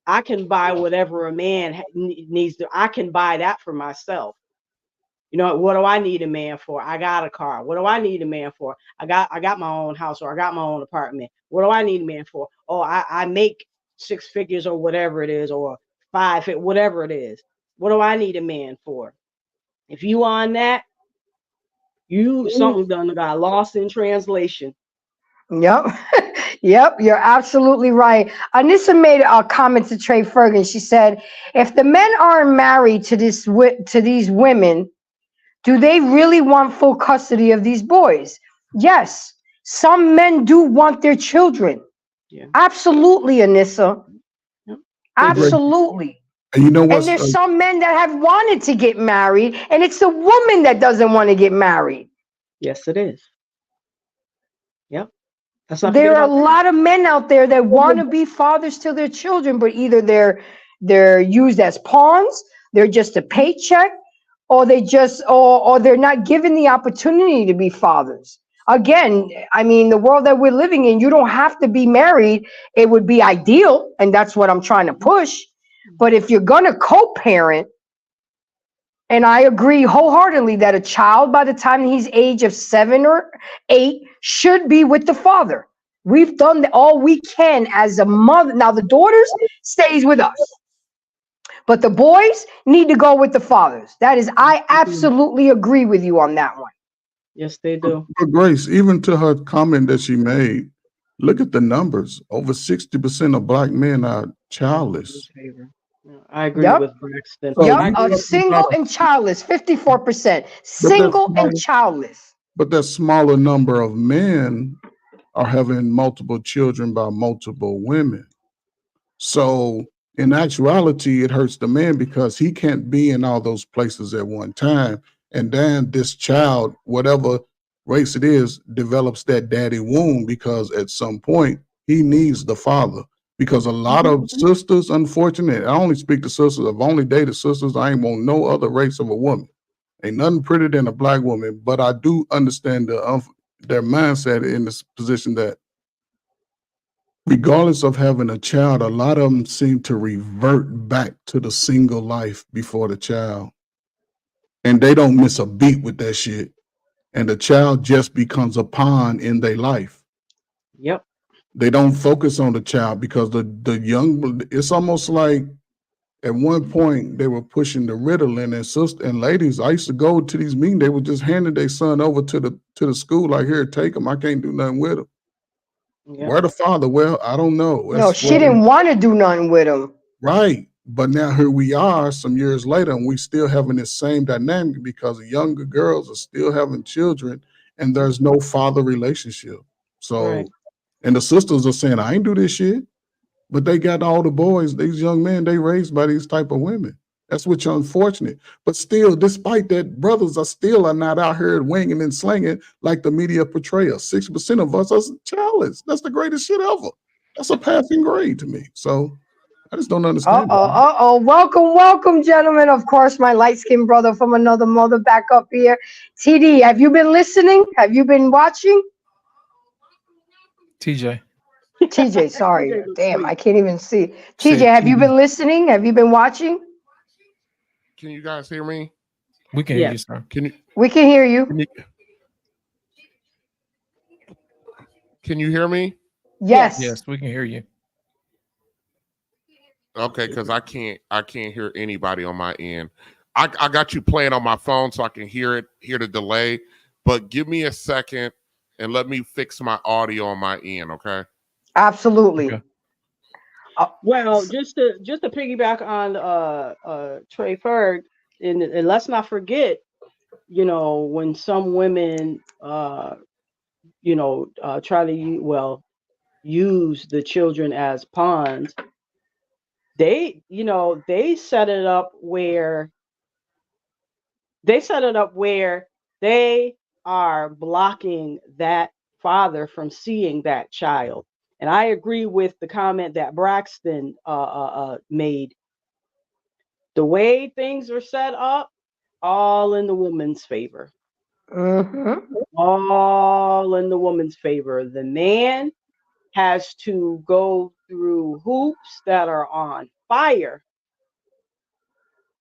I can buy whatever a man needs to. I can buy that for myself. You know, what do I need a man for? I got a car. What do I need a man for? I got my own house or I got my own apartment. What do I need a man for? Oh, I make 6 figures or whatever it is, or 5, whatever it is. What do I need a man for? If you on that, something done got lost in translation. Yep. Yep, you're absolutely right. Anissa made a comment to Trey Ferguson. She said, if the men aren't married to these women, do they really want full custody of these boys? Yes, some men do want their children. Yeah. Absolutely, Anissa. Yep. Absolutely. And you know what? And there's some men that have wanted to get married, and it's the woman that doesn't want to get married. Yes, it is. Yep. There are a lot of men out there that want to be fathers to their children, but either they're used as pawns, they're just a paycheck, or or they're not given the opportunity to be fathers. Again, I mean, the world that we're living in, you don't have to be married. It would be ideal, and that's what I'm trying to push. But if you're gonna co-parent, and I agree wholeheartedly that a child, by the time he's age of 7 or 8, should be with the father. We've done all we can as a mother. Now the daughters stays with us, but the boys need to go with the fathers. I absolutely agree with you on that one. Yes, they do. But Grace, even to her comment that she made, look at the numbers. Over 60% of black men are childless. I agree with Braxton. Single and childless, 54%. Single and childless. But that smaller number of men are having multiple children by multiple women. So in actuality, it hurts the man because he can't be in all those places at one time. And then this child, whatever race it is, develops that daddy wound because at some point he needs the father. Because a lot of sisters, unfortunately, I only speak to sisters. I've only dated sisters. I ain't want no other race of a woman. Ain't nothing prettier than a black woman. But I do understand their mindset in this position that regardless of having a child, a lot of them seem to revert back to the single life before the child. And they don't miss a beat with that shit. And the child just becomes a pawn in their life. Yep. They don't focus on the child because the young, it's almost like at one point they were pushing the Ritalin, and sister and ladies, I used to go to these meetings, they were just handing their son over to the school, like, here, take him. I can't do nothing with him. Yep. Where the father? Well, I don't know. No, she didn't want to do nothing with him. Right. But now here we are some years later, and we still having this same dynamic because younger girls are still having children and there's no father relationship. So, and the sisters are saying, I ain't do this shit. But they got all the boys, these young men, they raised by these type of women. That's what's unfortunate. But still, despite that, brothers are not out here winging and slinging like the media portrayal. 6% of us are childless. That's the greatest shit ever. That's a passing grade to me. So I just don't understand. Welcome, gentlemen. Of course, my light-skinned brother from another mother back up here. TD, have you been listening? Have you been watching? TJ, sorry. Damn, I can't even see. TJ, have you been listening? Have you been watching? Can you guys hear me? We can hear you, sir. We can hear you. Can you hear me? Yes. Yes, we can hear you. Okay, because I can't hear anybody on my end. I got you playing on my phone so I can hear the delay. But give me a second and let me fix my audio on my end, okay? Absolutely. Okay. Well, just to piggyback on Trey Ferg, and let's not forget, when some women try to use the children as pawns, they set it up where they are blocking that father from seeing that child. And I agree with the comment that Braxton made. The way things are set up, all in the woman's favor. Mm-hmm. All in the woman's favor. The man has to go through hoops that are on fire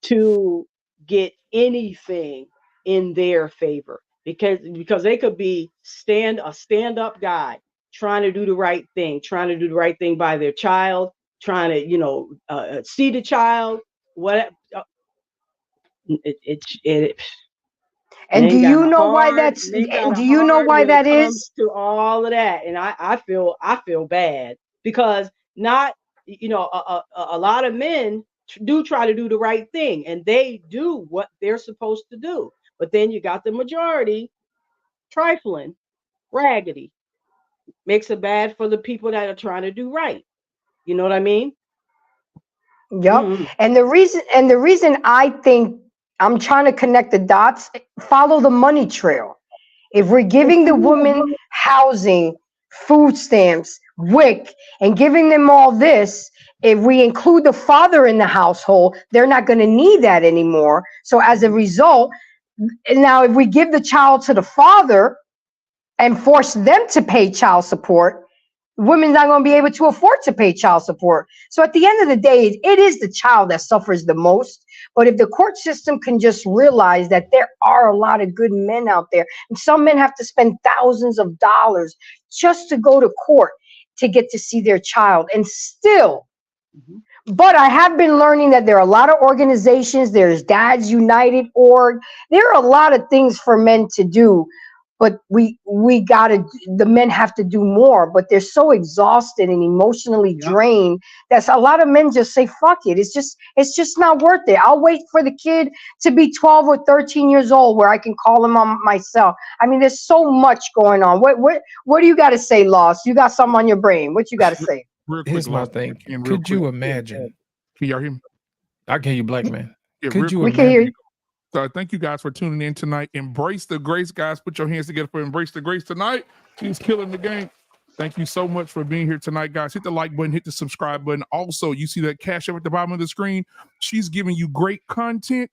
to get anything in their favor. Because they could be a stand-up guy, trying to do the right thing by their child, trying to see the child, whatever. And do you know why that's? And do you know why that is? To all of that, and I feel bad because not a lot of men do try to do the right thing, and they do what they're supposed to do. But then you got the majority trifling, raggedy. Makes it bad for the people that are trying to do right. You know what I mean? Yep. Mm-hmm. And the reason I think I'm trying to connect the dots, follow the money trail. If we're giving the woman housing food stamps, WIC, and giving them all this, if we include the father in the household, they're not going to need that anymore. So as a result, now if we give the child to the father and force them to pay child support, women's not going to be able to afford to pay child support. So at the end of the day, it is the child that suffers the most. But if the court system can just realize that there are a lot of good men out there, and some men have to spend thousands of dollars just to go to court to get to see their child, and still. But I have been learning that there are a lot of organizations. There's Dads United org. There are a lot of things for men to do, but the men have to do more. But they're so exhausted and emotionally drained that a lot of men just say, "Fuck it. It's just not worth it. I'll wait for the kid to be 12 or 13 years old where I can call him on myself." I mean, there's so much going on. What do you got to say, Lost? You got something on your brain? What you got to say? Here's my thing. Could you imagine? Can y'all hear me? I can hear you, Black man. Yeah, Could you We imagine? can hear you. So thank you guys for tuning in tonight. Embrace the Grace, guys. Put your hands together for Embrace the Grace tonight. She's killing the game. Thank you so much for being here tonight, guys. Hit the like button, hit the subscribe button. Also, you see that cash up at the bottom of the screen. She's giving you great content.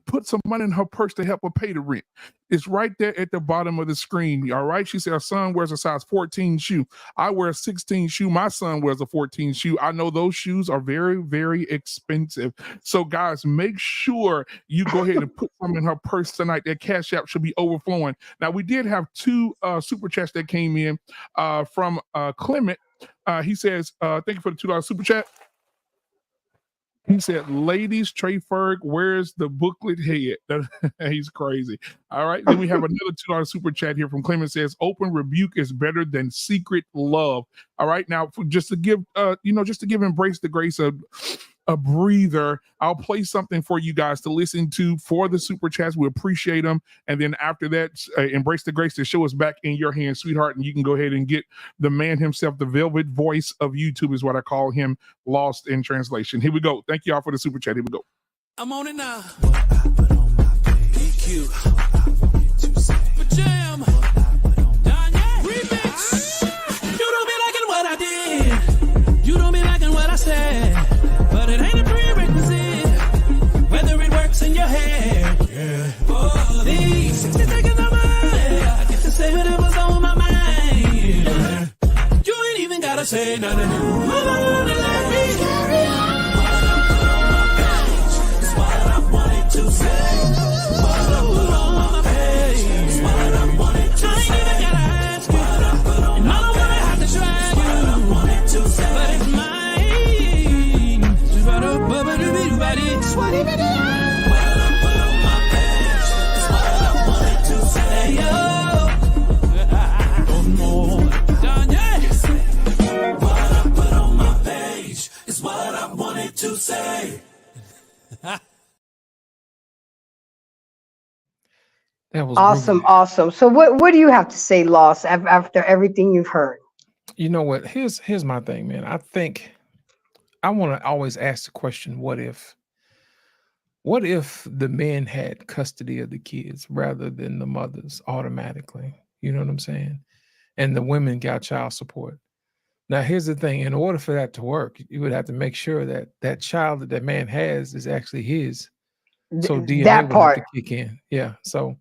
Put some money in her purse to help her pay the rent. It's right there at the bottom of the screen. All right. She said her son wears a size 14 shoe. I wear a 16 shoe. My son wears a 14 shoe. I know those shoes are very, very expensive. So, guys, make sure you go ahead and put some in her purse tonight. That cash app should be overflowing. Now, we did have two super chats that came in from Clement. He says, thank you for the $2 super chat. He said, ladies, Trey Ferg, where's the booklet head? He's crazy. All right. Then we have another $2 super chat here from Clement. Says, open rebuke is better than secret love. All right. Now, just to give Embrace the Grace a breather, I'll play something for you guys to listen to for the super chats. We appreciate them. And then after that, Embrace the Grace, the show is back in your hands, sweetheart. And you can go ahead and get the man himself, the velvet voice of YouTube is what I call him, lost in translation. Here we go. Thank you all for the super chat. Here we go. I'm on it now. EQ. For Jam. Remix. You don't be liking what I did. You don't be liking what I said. But it ain't a prerequisite, whether it works in your head. Yeah. Oh, these 60 seconds of mine, I get to say whatever's on my mind. Yeah. You ain't even gotta say nothing. Move on and let me carry on. It's what I wanted to say. What I put on my page. It's what I wanted to say. I ain't even gotta ask you. What I put on my page. I don't wanna have to drag you. What I wanted to say. But it's mine. It's what it is. What I put on my page. It's what I wanted to say. Don't more. What I put on my page is what I wanted to say. That was Awesome, groovy. awesome. So what do you have to say, Lost, after everything you've heard? You know what? Here's my thing, man. I think I want to always ask the question, what if the men had custody of the kids rather than the mothers automatically? You know what I'm saying? And the women got child support. Now, here's the thing. In order for that to work, you would have to make sure that that child that man has is actually his. So DNA That would part. have to kick in. Yeah. So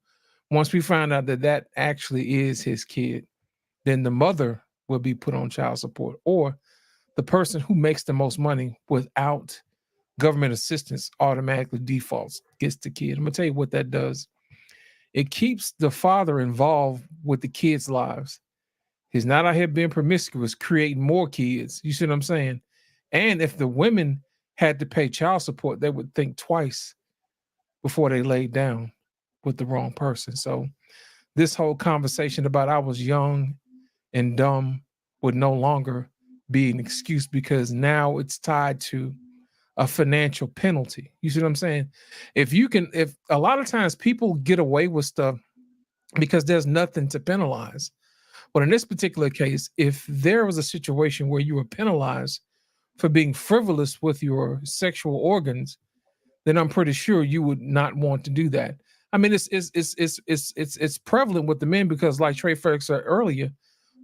once we find out that that actually is his kid, then the mother will be put on child support, or the person who makes the most money without government assistance automatically defaults, gets the kid. I'm gonna tell you what that does. It keeps the father involved with the kids' lives. He's not out here being promiscuous, creating more kids. You see what I'm saying? And if the women had to pay child support, they would think twice before they laid down with the wrong person. So this whole conversation about I was young and dumb would no longer be an excuse, because now it's tied to a financial penalty. You see what I'm saying? If a lot of times people get away with stuff because there's nothing to penalize. But in this particular case, if there was a situation where you were penalized for being frivolous with your sexual organs, then I'm pretty sure you would not want to do that. I mean, it's prevalent with the men because, like Trey Ferg said earlier,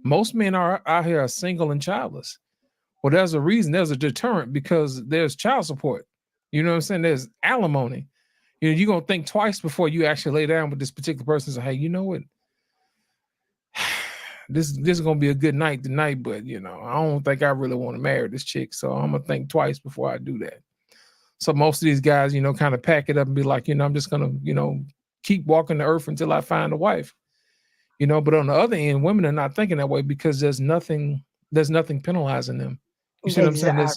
Most men are out here are single and childless. Well, there's a reason, there's a deterrent, because there's child support. You know what I'm saying? There's alimony. You know, you're gonna think twice before you actually lay down with this particular person and say, hey, you know what? This is gonna be a good night tonight, but you know, I don't think I really want to marry this chick. So I'm gonna think twice before I do that. So most of these guys, you know, kind of pack it up and be like, you know, I'm just gonna, you know, keep walking the earth until I find a wife. You know, but on the other end, women are not thinking that way because there's nothing penalizing them. You see what I'm saying?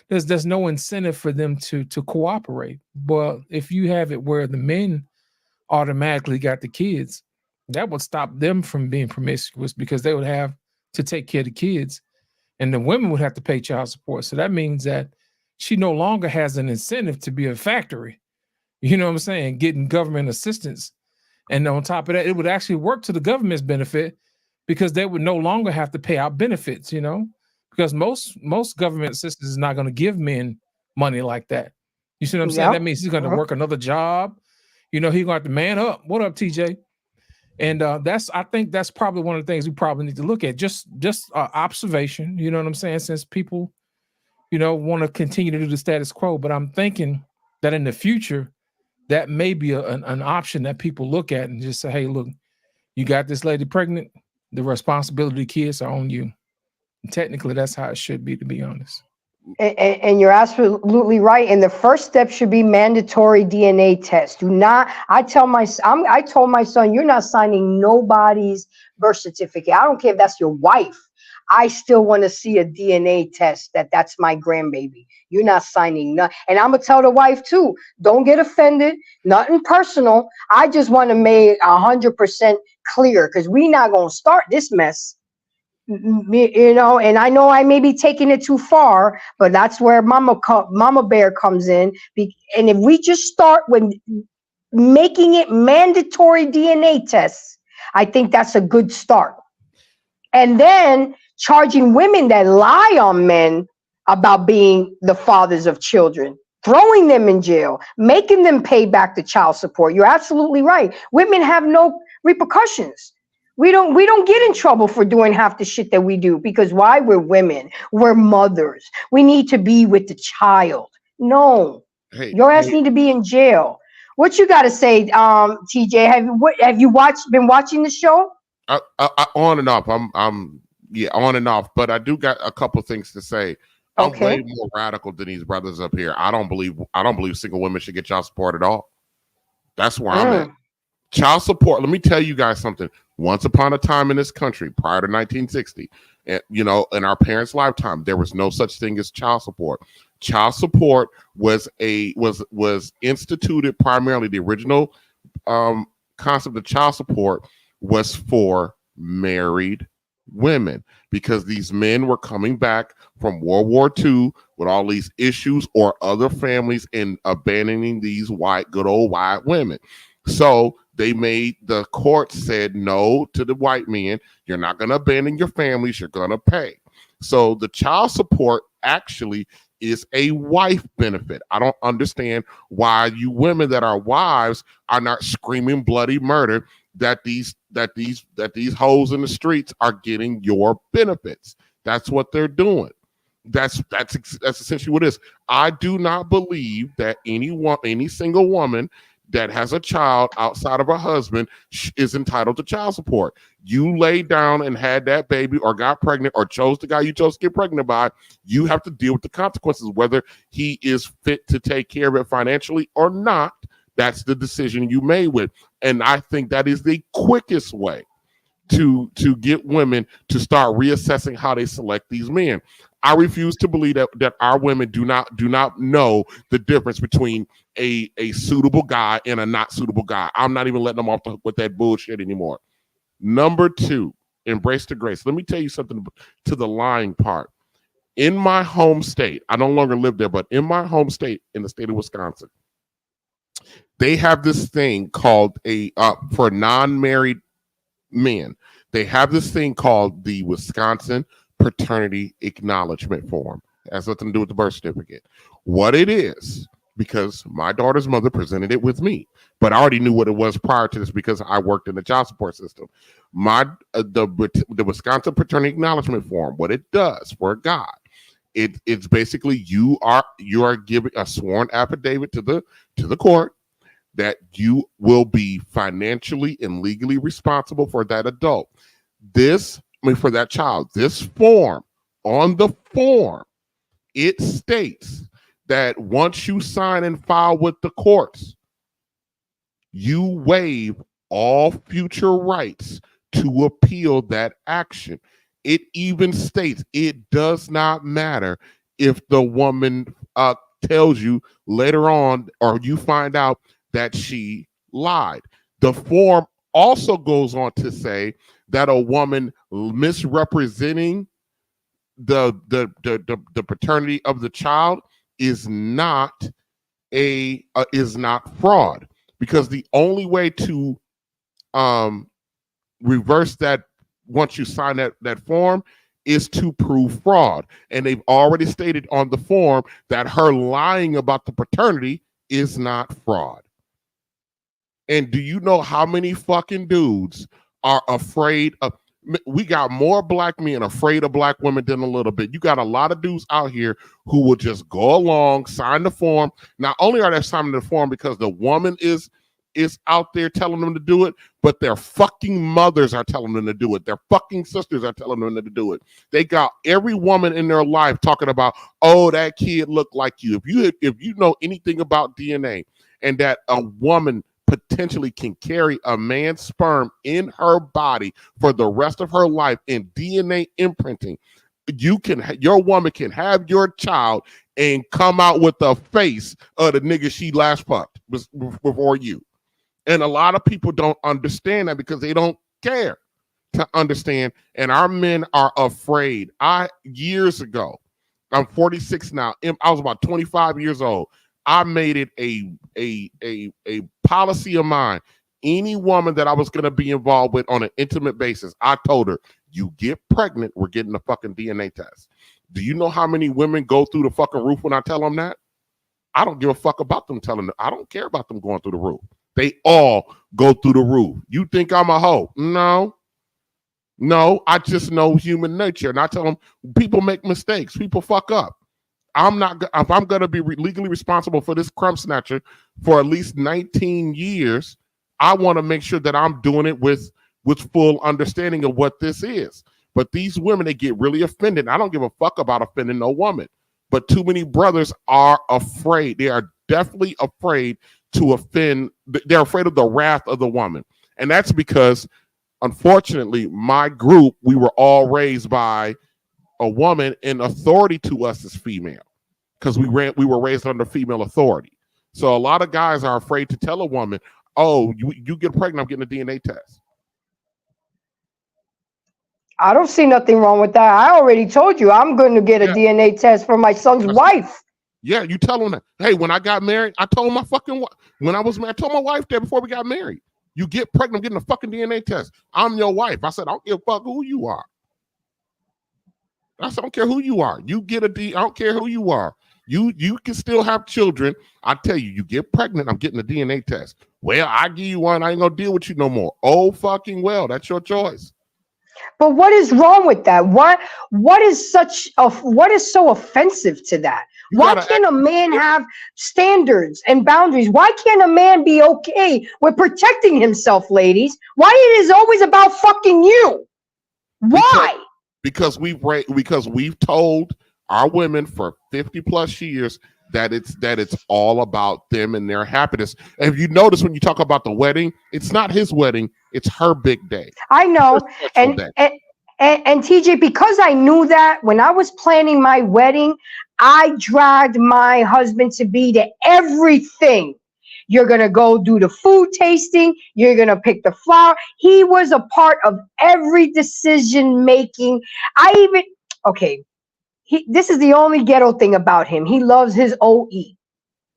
There's no incentive for them to cooperate. But if you have it where the men automatically got the kids, that would stop them from being promiscuous because they would have to take care of the kids, and the women would have to pay child support. So that means that she no longer has an incentive to be a factory. You know what I'm saying? Getting government assistance. And on top of that, it would actually work to the government's benefit because they would no longer have to pay out benefits, you know, because most government assistance is not going to give men money like that. You see what I'm saying? That means he's going to work another job. You know, he's going to have to man up. What up, TJ? And I think that's probably one of the things we probably need to look at. Just observation, you know what I'm saying? Since people, you know, want to continue to do the status quo, but I'm thinking that in the future, that may be an option that people look at and just say, hey, look, you got this lady pregnant, the responsibility of the kids are on you. And technically, that's how it should be, to be honest. And you're absolutely right. And the first step should be mandatory DNA test. I told my son, you're not signing nobody's birth certificate. I don't care if that's your wife. I still want to see a DNA test that's my grandbaby. You're not signing nothing. And I'm going to tell the wife too, don't get offended. Nothing personal. I just want to make 100% clear because we're not going to start this mess. You know, and I know I may be taking it too far, but that's where Mama Bear comes in. And if we just start with making it mandatory DNA tests, I think that's a good start. And then charging women that lie on men about being the fathers of children, throwing them in jail, making them pay back the child support. You're absolutely right. Women have no repercussions. We don't get in trouble for doing half the shit that we do because why? We're women. We're mothers. We need to be with the child. No, your ass need to be in jail. What you got to say, TJ? Have you been watching the show? On and off. I'm on and off. But I do got a couple things to say. I'm way more radical than these brothers up here. I don't believe single women should get child support at all. That's where I'm at. Child support. Let me tell you guys something. Once upon a time in this country, prior to 1960, you know, in our parents' lifetime, there was no such thing as child support. Child support was instituted primarily. The original concept of child support was for married women because these men were coming back from World War II with all these issues or other families and abandoning these good old white women. So the court said no to the white men. You're not going to abandon your families. You're going to pay. So the child support actually is a wife benefit. I don't understand why you women that are wives are not screaming bloody murder that these hoes in the streets are getting your benefits. That's what they're doing. That's essentially what it is. I do not believe that any single woman that has a child outside of her husband is entitled to child support. You laid down and had that baby or got pregnant or chose the guy you chose to get pregnant by, you have to deal with the consequences, whether he is fit to take care of it financially or not. That's the decision you made with. And I think that is the quickest way to get women to start reassessing how they select these men. I refuse to believe that our women do not know the difference between a suitable guy and a not suitable guy. I'm not even letting them off the hook with that bullshit anymore. Number 2, embrace the grace. Let me tell you something to the lying part. In my home state, I no longer live there, but in my home state, in the state of Wisconsin, they have this thing called for non-married men, they have this thing called the Wisconsin Paternity Acknowledgement Form. It has nothing to do with the birth certificate. What it is because my daughter's mother presented it with me. But I already knew what it was prior to this because I worked in the child support system. The Wisconsin Paternity Acknowledgement Form, what it does for a guy, it's basically you are giving a sworn affidavit to the court that you will be financially and legally responsible for that adult. For that child. This form, on the form, it states that once you sign and file with the courts, you waive all future rights to appeal that action. It even states it does not matter if the woman tells you later on or you find out that she lied. The form also goes on to say that a woman misrepresenting the paternity of the child is not fraud, because the only way to reverse that once you sign that form is to prove fraud. And they've already stated on the form that her lying about the paternity is not fraud. And do you know how many fucking dudes are afraid of? We got more black men afraid of black women than a little bit. You got a lot of dudes out here who will just go along, sign the form. Not only are they signing the form because the woman is out there telling them to do it, but their fucking mothers are telling them to do it. Their fucking sisters are telling them to do it. They got every woman in their life talking about, oh, that kid looked like you. If you know anything about DNA and that a woman potentially can carry a man's sperm in her body for the rest of her life in DNA imprinting, your woman can have your child and come out with the face of the nigga she last fucked before you. And a lot of people don't understand that because they don't care to understand. And our men are afraid. Years ago, I'm 46 now. I was about 25 years old. I made it a policy of mine. Any woman that I was going to be involved with on an intimate basis, I told her, you get pregnant, we're getting a fucking DNA test. Do you know how many women go through the fucking roof when I tell them that? I don't give a fuck about them telling them. I don't care about them going through the roof. They all go through the roof. You think I'm a hoe? No, I just know human nature. And I tell them, people make mistakes. People fuck up. If I'm going to be legally responsible for this crumb snatcher for at least 19 years, I want to make sure that I'm doing it with full understanding of what this is. But these women, they get really offended. I don't give a fuck about offending no woman. But too many brothers are afraid. They are definitely afraid to offend. They're afraid of the wrath of the woman. And that's because, unfortunately, my group, we were all raised by a woman, and authority to us is female, because we were raised under female authority. So a lot of guys are afraid to tell a woman, oh, you get pregnant, I'm getting a DNA test. I don't see nothing wrong with that. I already told you I'm going to get a DNA test for my son's wife. Yeah, you tell them that. Hey, when I got married, I told my fucking when I was married, I told my wife that before we got married. You get pregnant, I'm getting a fucking DNA test. I'm your wife. I said, I don't give a fuck who you are. I don't care who you are. You get I don't care who you are. You can still have children. I tell you, you get pregnant, I'm getting a DNA test. Well, I give you one. I ain't gonna deal with you no more. Oh, fucking well, that's your choice. But what is wrong with that? What is so offensive to that? Why can't a man have standards and boundaries? Why can't a man be okay with protecting himself, ladies? Why it is always about fucking you? Why? Because we've told our women for 50 plus years that it's all about them and their happiness. And if you notice, when you talk about the wedding, it's not his wedding, it's her big day. I know. And TJ, because I knew that when I was planning my wedding, I dragged my husband to be to everything. You're going to go do the food tasting. You're going to pick the flower. He was a part of every decision making. This is the only ghetto thing about him. He loves his OE,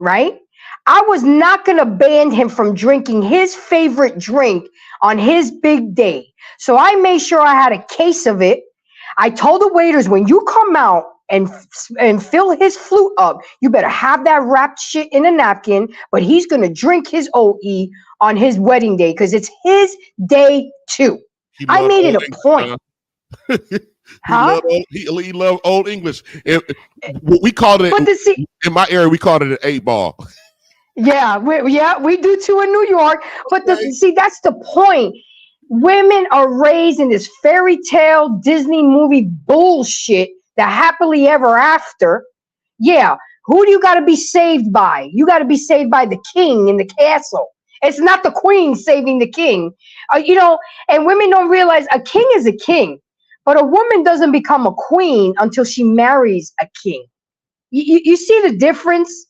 right? I was not going to ban him from drinking his favorite drink on his big day. So I made sure I had a case of it. I told the waiters, when you come out and fill his flute up. You better have that wrapped shit in a napkin, but he's gonna drink his OE on his wedding day because it's his day too. I made it a point. He loved old English. We called it in my area. We called it an 8-ball. Yeah, we do too in New York. But see, that's the point. Women are raised in this fairy tale Disney movie bullshit, the happily ever after. Yeah, who do you got to be saved by? You got to be saved by the king in the castle. It's not the queen saving the king. And women don't realize a king is a king, but a woman doesn't become a queen until she marries a king. You see the difference?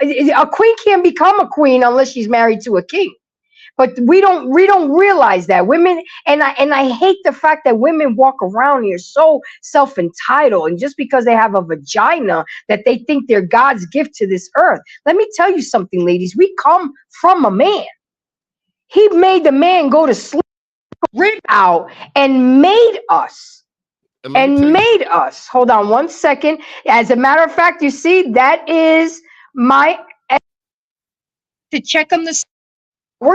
A queen can't become a queen unless she's married to a king. But we don't realize that women, and I hate the fact that women walk around here so self-entitled, and just because they have a vagina that they think they're God's gift to this earth. Let me tell you something, ladies. We come from a man. He made the man go to sleep, rib out, and made us. Hold on one second. As a matter of fact, you see, that is my to check on the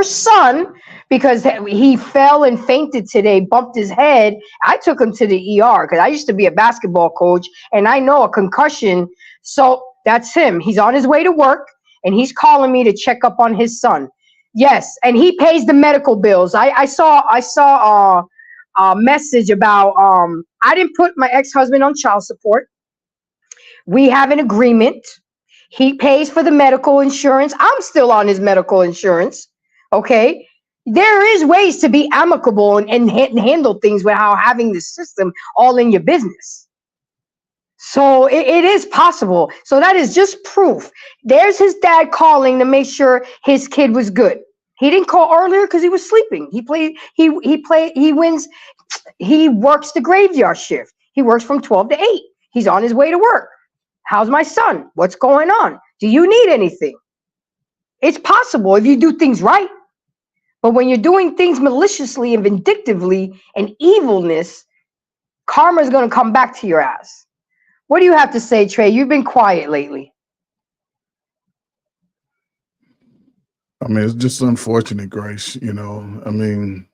son, because he fell and fainted today, bumped his head. I took him to the ER because I used to be a basketball coach, and I know a concussion. So that's him. He's on his way to work, and he's calling me to check up on his son. Yes, and he pays the medical bills. I saw a message about I didn't put my ex-husband on child support. We have an agreement. He pays for the medical insurance. I'm still on his medical insurance. Okay, there is ways to be amicable and handle things without having the system all in your business. So it is possible. So that is just proof. There's his dad calling to make sure his kid was good. He didn't call earlier because he was sleeping. He works the graveyard shift. He works from 12 to 8. He's on his way to work. How's my son? What's going on? Do you need anything? It's possible if you do things right. But when you're doing things maliciously and vindictively and evilness, karma is going to come back to your ass. What do you have to say, Trey? You've been quiet lately. I mean, it's just unfortunate, Grace. I mean,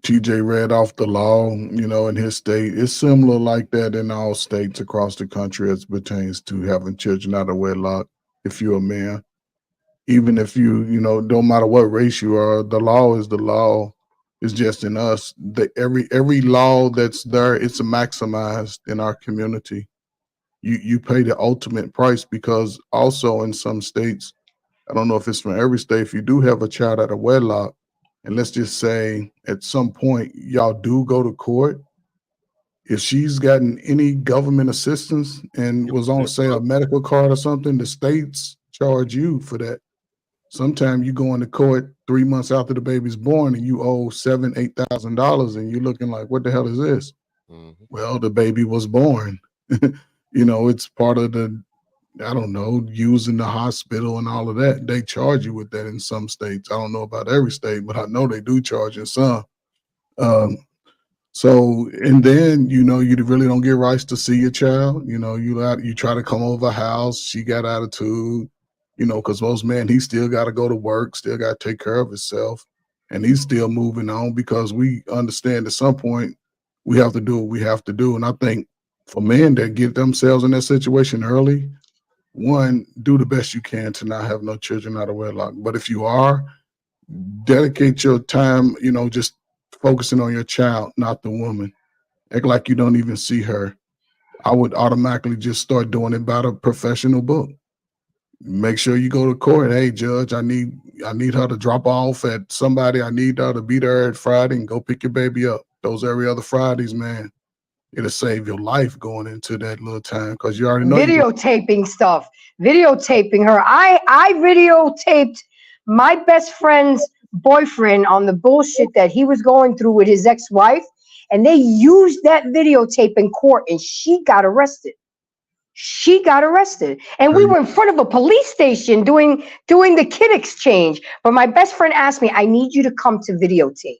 TJ read off the law, in his state. It's similar like that in all states across the country as pertains to having children out of wedlock if you're a man. Even if you don't matter what race you are, the law is the law. It's just in us. Every law that's there, it's maximized in our community. You pay the ultimate price, because also in some states, I don't know if it's from every state, if you do have a child out of wedlock, and let's just say at some point y'all do go to court, if she's gotten any government assistance and was on, say, a medical card or something, the states charge you for that. Sometimes you go into court 3 months after the baby's born and you owe $7,000-8,000, and you're looking like, what the hell is this? Mm-hmm. Well, the baby was born. It's part of the, I don't know, using the hospital and all of that. They charge you with that in some states. I don't know about every state, but I know they do charge in some. So, and then, you really don't get rights to see your child. You try to come over a house. She got attitude, because most men, he still got to go to work, still got to take care of himself. And he's still moving on, because we understand at some point we have to do what we have to do. And I think for men that get themselves in that situation early, one, do the best you can to not have no children out of wedlock. But if you are, dedicate your time, just focusing on your child, not the woman. Act like you don't even see her. I would automatically just start doing it by the professional book. Make sure you go to court. Hey, judge, I need her to drop off at somebody. I need her to be there at Friday and go pick your baby up. Those every other Fridays, man. It'll save your life going into that little time, because you already know. Videotaping stuff. Videotaping her. I videotaped my best friend's boyfriend on the bullshit that he was going through with his ex-wife, and they used that videotape in court, and she got arrested. And we were in front of a police station doing the kid exchange. But my best friend asked me, I need you to come to videotape.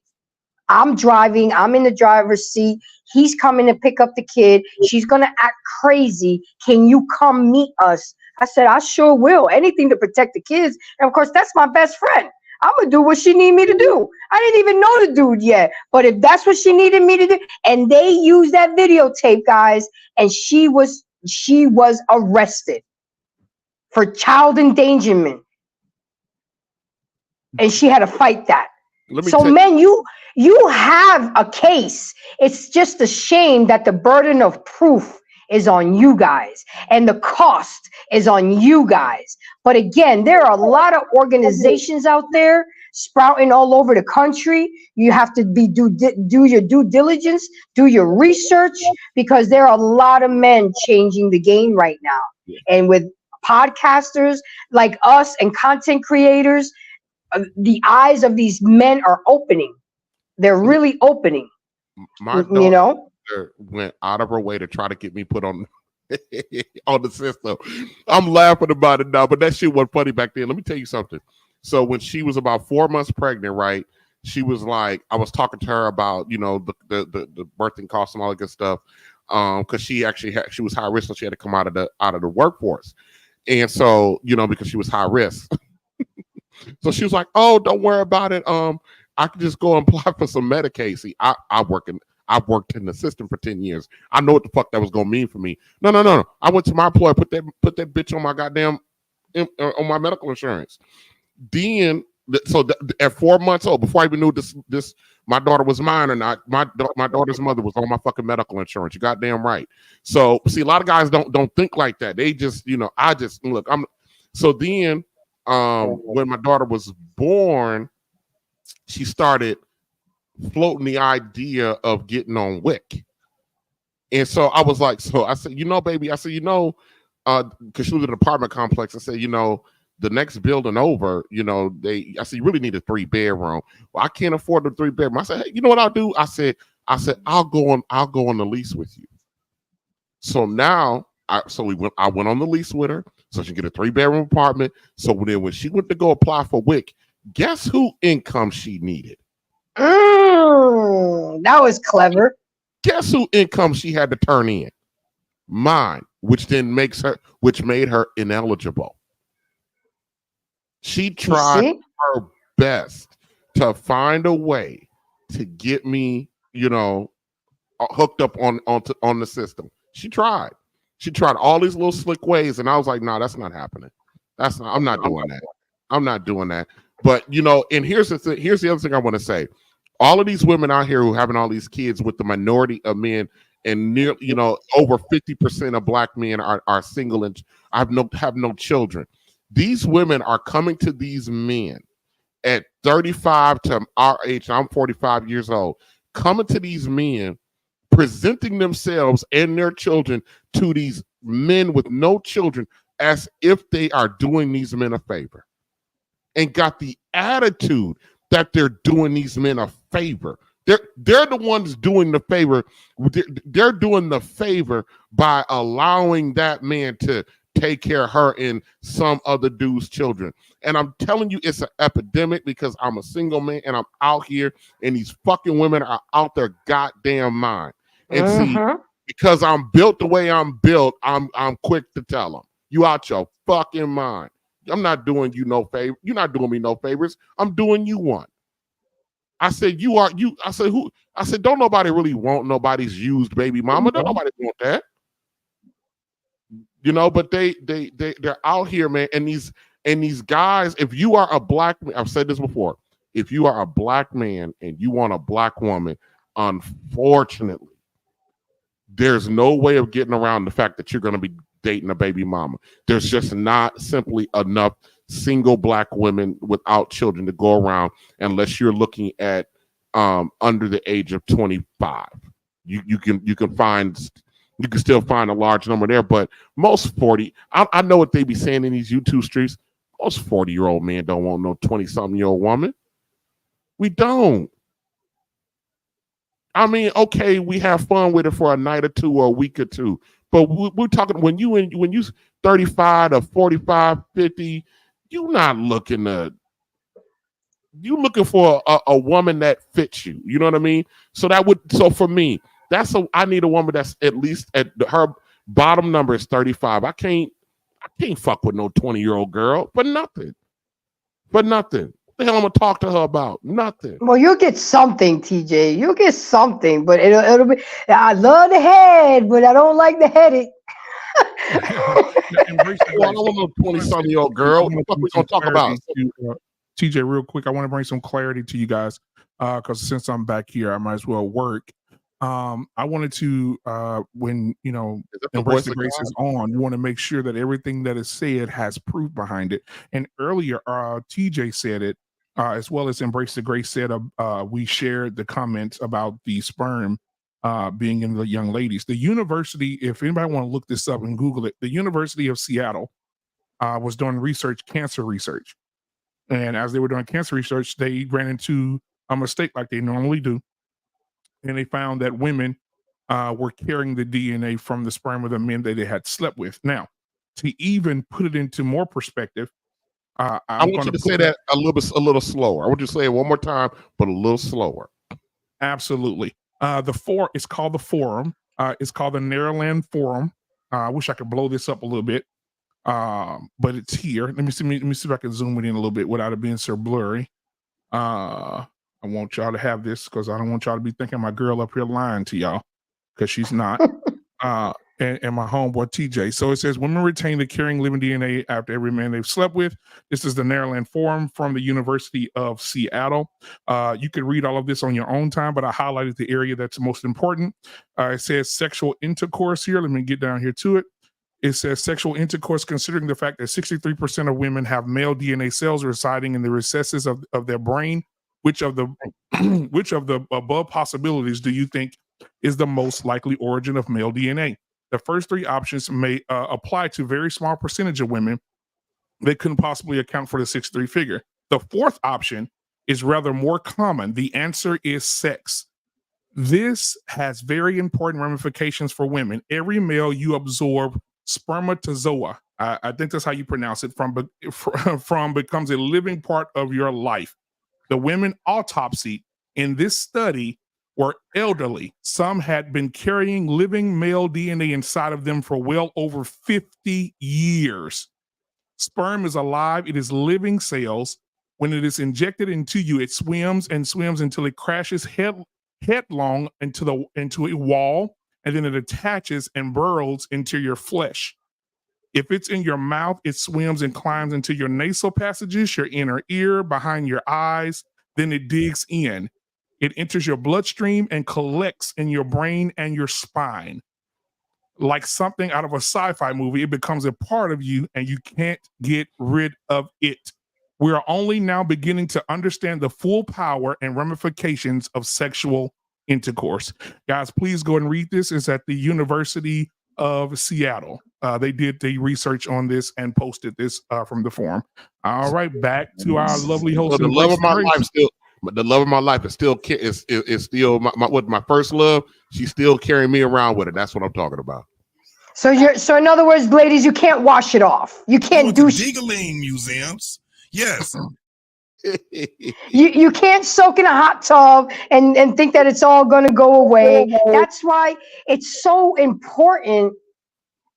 I'm driving. I'm in the driver's seat. He's coming to pick up the kid. She's going to act crazy. Can you come meet us? I said, I sure will. Anything to protect the kids. And of course, that's my best friend. I'm going to do what she need me to do. I didn't even know the dude yet. But if that's what she needed me to do, and they used that videotape, guys, and she was arrested for child endangerment. And she had to fight that. So men, you have a case. It's just a shame that the burden of proof is on you guys and the cost is on you guys. But again, there are a lot of organizations out there sprouting all over the country. You have to do your due diligence, do your research, because there are a lot of men changing the game right now. And with podcasters like us and content creators, the eyes of these men are opening. They're really opening. My daughter went out of her way to try to get me put on on the system. I'm laughing about it now, but that shit wasn't funny back then. Let me tell you something. So when she was about 4 months pregnant, right? She was like, I was talking to her about, you know, the birthing costs and all that good stuff. Because she was high risk, so she had to come out of the workforce. And so, you know, because she was high risk. So she was like, "Oh, don't worry about it. I can just go and apply for some Medicaid." See, I've worked in the system for 10 years. I know what the fuck that was gonna mean for me. No. I went to my employer, put that bitch on my goddamn on my medical insurance. Then, at 4 months old, before I even knew this my daughter was mine or not, my daughter's mother was on my fucking medical insurance. You goddamn right. So see, a lot of guys don't think like that. They just, you know, so then. When my daughter was born, she started floating the idea of getting on WIC. And so I was like, I said, you know, baby, I said, you know, because she was in an apartment complex. I said, you know, the next building over, you know, I said, you really need a 3-bedroom. Well, I can't afford the 3-bedroom. I said, hey, you know what I'll do? I said, I'll go on the lease with you. So now I went on the lease with her. So she get a 3-bedroom apartment. So then when she went to go apply for WIC, guess who income she needed? That was clever. Guess who income she had to turn in? Mine, which made her ineligible. She tried her best to find a way to get me, you know, hooked up on the system. She tried. She tried all these little slick ways, and I was like, "No, that's not happening. I'm not doing that. I'm not doing that." But you know, and here's the thing. Here's the other thing I want to say. All of these women out here who having all these kids with the minority of men, and you know, over 50% of black men are single and have no children. These women are coming to these men at 35 to our age. I'm 45 years old. Coming to these men, presenting themselves and their children to these men with no children as if they are doing these men a favor, and got the attitude that they're doing these men a favor. They're the ones doing the favor. They're doing the favor by allowing that man to take care of her and some other dude's children. And I'm telling you, it's an epidemic, because I'm a single man and I'm out here, and these fucking women are out their goddamn mind. And see, because I'm built the way I'm built, I'm quick to tell them, you out your fucking mind. I'm not doing you no favor. You're not doing me no favors. I'm doing you one. I said, you are you. I said, who? I said, don't nobody really want nobody's used baby mama. Don't nobody want that. You know, but they're out here, man. And these guys, if you are a black man, I've said this before, if you are a black man and you want a black woman, unfortunately, there's no way of getting around the fact that you're going to be dating a baby mama. There's just not simply enough single black women without children to go around, unless you're looking at under the age of 25. You can still find a large number there, but most 40, I know what they be saying in these YouTube streets. Most 40-year-old men don't want no 20-something-year-old woman. We don't. I mean, okay, we have fun with it for a night or two or a week or two, but we're talking when you 35 to 45, 50, you're not looking to you looking for a woman that fits you. You know what I mean? So for me, I need a woman that's at least at her bottom number is 35. I can't fuck with no 20-year-old girl for nothing. For nothing. What the hell I'm gonna talk to her about? Nothing. Well, you'll get something, TJ. You'll get something, but it'll be. I love the head, but I don't like the headed. Well, I don't want no 20-something-year-old girl. What the fuck we gonna talk about? TJ, real quick, I want to bring some clarity to you guys because since I'm back here, I might as well work. I wanted to, when Embrace the Grace is on, you want to make sure that everything that is said has proof behind it. And earlier, TJ said it, as well as Embrace the Grace said, we shared the comments about the sperm being in the young ladies. The university, if anybody want to look this up and Google it, the University of Seattle was doing cancer research. And as they were doing cancer research, they ran into a mistake like they normally do. And they found that women were carrying the DNA from the sperm of the men that they had slept with. Now, to even put it into more perspective, I want you to say that a little slower. I want you to say it one more time, but a little slower. Absolutely. It's called the Forum. It's called the Maryland Forum. I wish I could blow this up a little bit, but it's here. Let me see if I can zoom it in a little bit without it being so blurry. I want y'all to have this because I don't want y'all to be thinking my girl up here lying to y'all because she's not. And my homeboy TJ. So it says women retain the carrying living DNA after every man they've slept with. This is the Maryland Forum from the University of Seattle. You can read all of this on your own time, but I highlighted the area that's most important. It says sexual intercourse here. Let me get down here to it. It says sexual intercourse, considering the fact that 63% of women have male DNA cells residing in the recesses of their brain. Which of the above possibilities do you think is the most likely origin of male DNA? The first three options may apply to a very small percentage of women. They couldn't possibly account for the 63 figure. The fourth option is rather more common. The answer is sex. This has very important ramifications for women. Every male you absorb spermatozoa, I think that's how you pronounce it, from becomes a living part of your life. The women autopsied in this study were elderly. Some had been carrying living male DNA inside of them for well over 50 years. Sperm is alive. It is living cells. When it is injected into you, it swims and swims until it crashes headlong into a wall, and then it attaches and burrows into your flesh. If it's in your mouth, it swims and climbs into your nasal passages, your inner ear, behind your eyes. Then it digs in. It enters your bloodstream and collects in your brain and your spine. Like something out of a sci-fi movie, it becomes a part of you and you can't get rid of it. We are only now beginning to understand the full power and ramifications of sexual intercourse. Guys, please go and read this. It's at the University of Seattle. They did the research on this and posted this from the forum. All right, back to our lovely host. The love of my life still. The love of my life is still my first love. She's still carrying me around with her. That's what I'm talking about. So in other words, ladies, you can't wash it off. You can't do Diggling museums. Yes. You can't soak in a hot tub and think that it's all going to go away. That's why it's so important.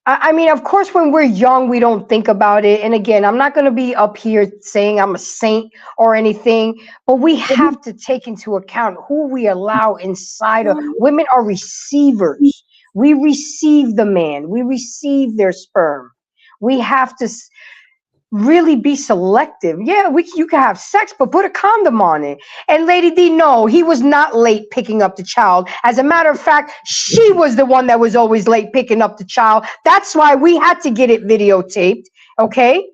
I mean, of course, when we're young, we don't think about it. And again, I'm not going to be up here saying I'm a saint or anything, but we have to take into account who we allow inside of. Women are receivers. We receive the man. We receive their sperm. We have to really be selective. Yeah, you can have sex, but put a condom on it. And Lady D, no, he was not late picking up the child. As a matter of fact, she was the one that was always late picking up the child. That's why we had to get it videotaped, okay?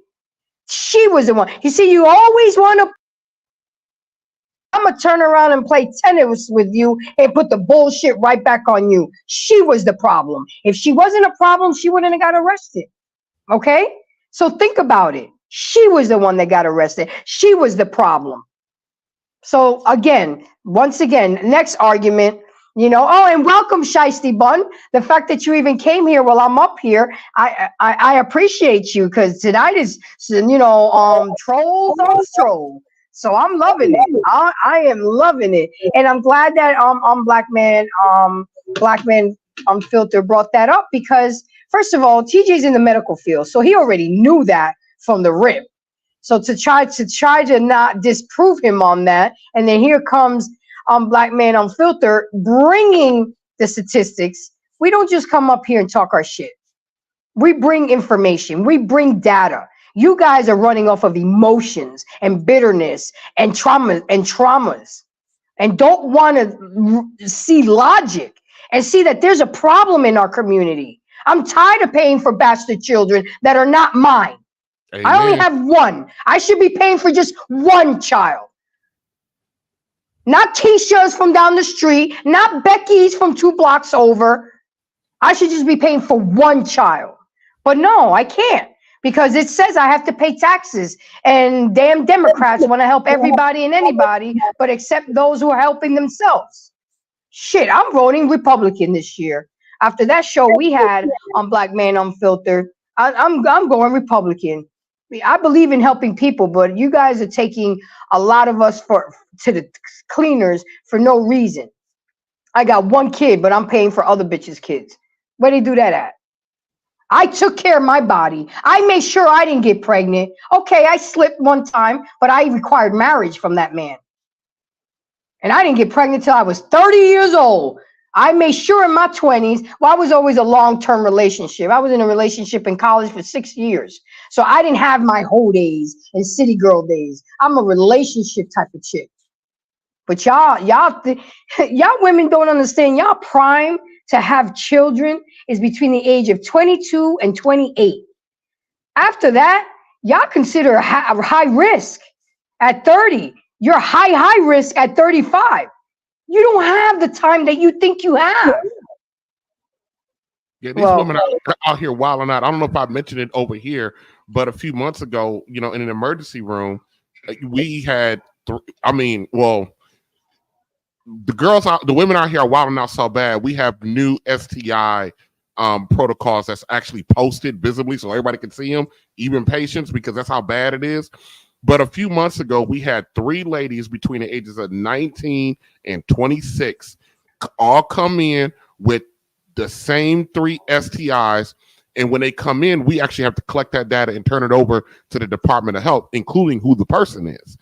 She was the one. You see, you always want to, I'm going to turn around and play tennis with you and put the bullshit right back on you. She was the problem. If she wasn't a problem, she wouldn't have got arrested, okay? So think about it. She was the one that got arrested. She was the problem. So once again, next argument, and welcome, Shiesty Bun. The fact that you even came here while I'm up here, I appreciate you, because tonight is, trolls on troll. So I'm loving it. I am loving it, and I'm glad that Black Man Unfiltered brought that up because first of all, TJ's in the medical field, so he already knew that from the rip. So to try to not disprove him on that, and then here comes Black Man Unfiltered bringing the statistics. We don't just come up here and talk our shit. We bring information. We bring data. You guys are running off of emotions and bitterness and traumas and don't want to see logic and see that there's a problem in our community. I'm tired of paying for bastard children that are not mine. Amen. I only have one. I should be paying for just one child. Not Keisha's from down the street, not Becky's from 2 blocks over. I should just be paying for one child. But no, I can't because it says I have to pay taxes. And damn Democrats want to help everybody and anybody, but except those who are helping themselves. Shit, I'm voting Republican this year. After that show we had on Black Man Unfiltered, I'm going Republican. I believe in helping people, but you guys are taking a lot of us to the cleaners for no reason. I got one kid, but I'm paying for other bitches' kids. Where they do that at? I took care of my body. I made sure I didn't get pregnant. Okay, I slipped one time, but I required marriage from that man. And I didn't get pregnant till I was 30 years old. I made sure in my 20s, well, I was always a long-term relationship. I was in a relationship in college for 6 years. So I didn't have my whole days and city girl days. I'm a relationship type of chick. But y'all women don't understand. Y'all prime to have children is between the age of 22 and 28. After that, y'all consider a high risk at 30. You're high risk at 35. You don't have the time that you think you have. Yeah, these women are out here wilding out. I don't know if I mentioned it over here, but a few months ago, in an emergency room, we had, the women out here are wilding out so bad. We have new STI protocols that's actually posted visibly so everybody can see them, even patients, because that's how bad it is. But a few months ago, we had 3 ladies between the ages of 19 and 26 all come in with the same 3 STIs. And when they come in, we actually have to collect that data and turn it over to the Department of Health, including who the person is.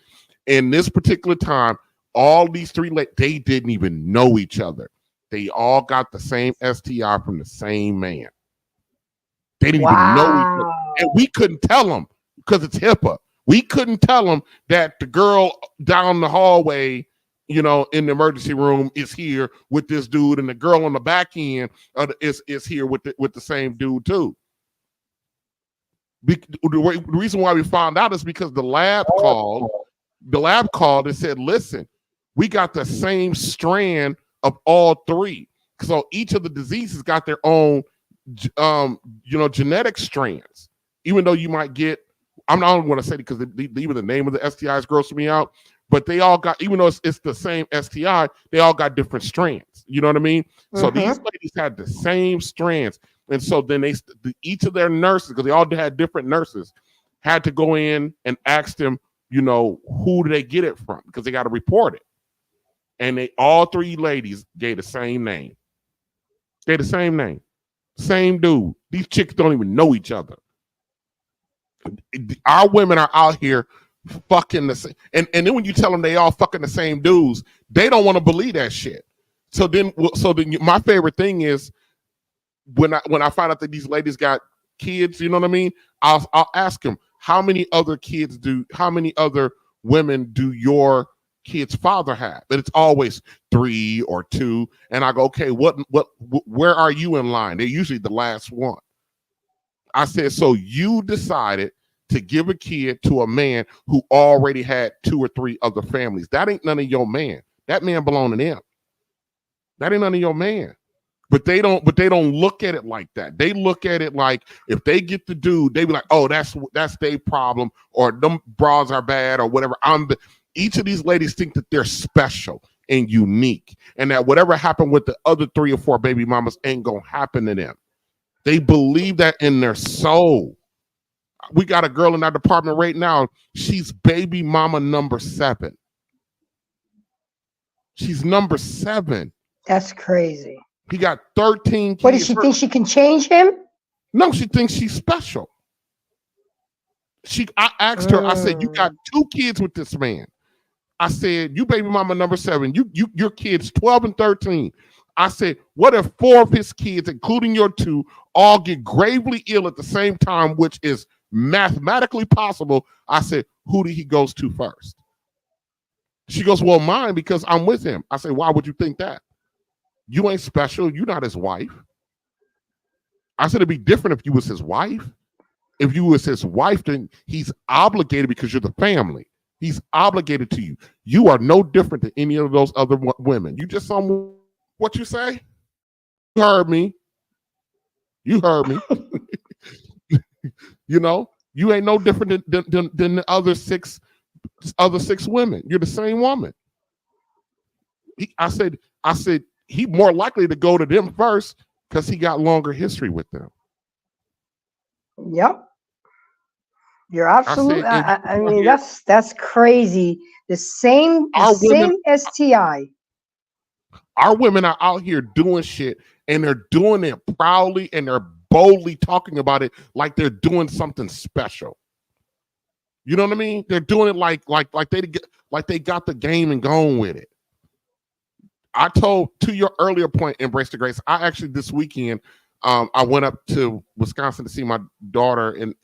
In this particular time, all these 3 they didn't even know each other. They all got the same STI from the same man. They didn't even know each other. And we couldn't tell them because it's HIPAA. We couldn't tell them that the girl down the hallway, in the emergency room is here with this dude, and the girl on the back end is here with the same dude too. The reason why we found out is because the lab called and said, listen, we got the same strand of all 3. So each of the diseases got their own, genetic strands, even though you might get, I don't want to say it because even the name of the STIs grosses me out, but they all got, even though it's the same STI, they all got different strands. You know what I mean? Mm-hmm. So these ladies had the same strands. And so then each of their nurses, because they all had different nurses, had to go in and ask them, who do they get it from? Because they got to report it. And all 3 ladies gave the same name. Gave the same name. Same dude. These chicks don't even know each other. Our women are out here fucking the same, and then when you tell them they all fucking the same dudes, they don't want to believe that shit. So then my favorite thing is when I find out that these ladies got kids, you know what I mean? I'll ask them, how many other women do your kid's father have? And it's always 3 or 2, and I go, okay, where are you in line? They're usually the last one. I said, so you decided to give a kid to a man who already had 2 or 3 other families. That ain't none of your man. That man belong to them. That ain't none of your man. But they don't look at it like that. They look at it like if they get the dude, they be like, oh, that's their problem, or them bras are bad, or whatever. Each of these ladies think that they're special and unique, and that whatever happened with the other 3 or 4 baby mamas ain't gonna happen to them. They believe that in their soul. We got a girl in our department right now. She's baby mama number 7. She's number 7. That's crazy. He got 13 kids. What does she think she can change him? No, she thinks she's special. I asked her, I said, you got 2 kids with this man. I said, you baby mama number 7, your kids 12 and 13. I said, what if 4 of his kids, including your 2, all get gravely ill at the same time, which is mathematically possible? I said, who did he goes to first? She goes, well, mine, because I'm with him. I said, why would you think that? You ain't special. You're not his wife. I said, it'd be different if you was his wife. If you was his wife, then he's obligated because you're the family. He's obligated to you. You are no different than any of those other women. You just saw what you say? You heard me. You heard me. You know, you ain't no different than the other six women. You're the same woman. I said he more likely to go to them first because he got longer history with them. Yep. You're absolutely. I mean, that's crazy. The same STI. Our women are out here doing shit, and they're doing it proudly, and they're boldly talking about it like they're doing something special. You know what I mean? They're doing it like they got the game and going with it. I told, to your earlier point, Embrace the Grace, I actually this weekend, I went up to Wisconsin to see my daughter, and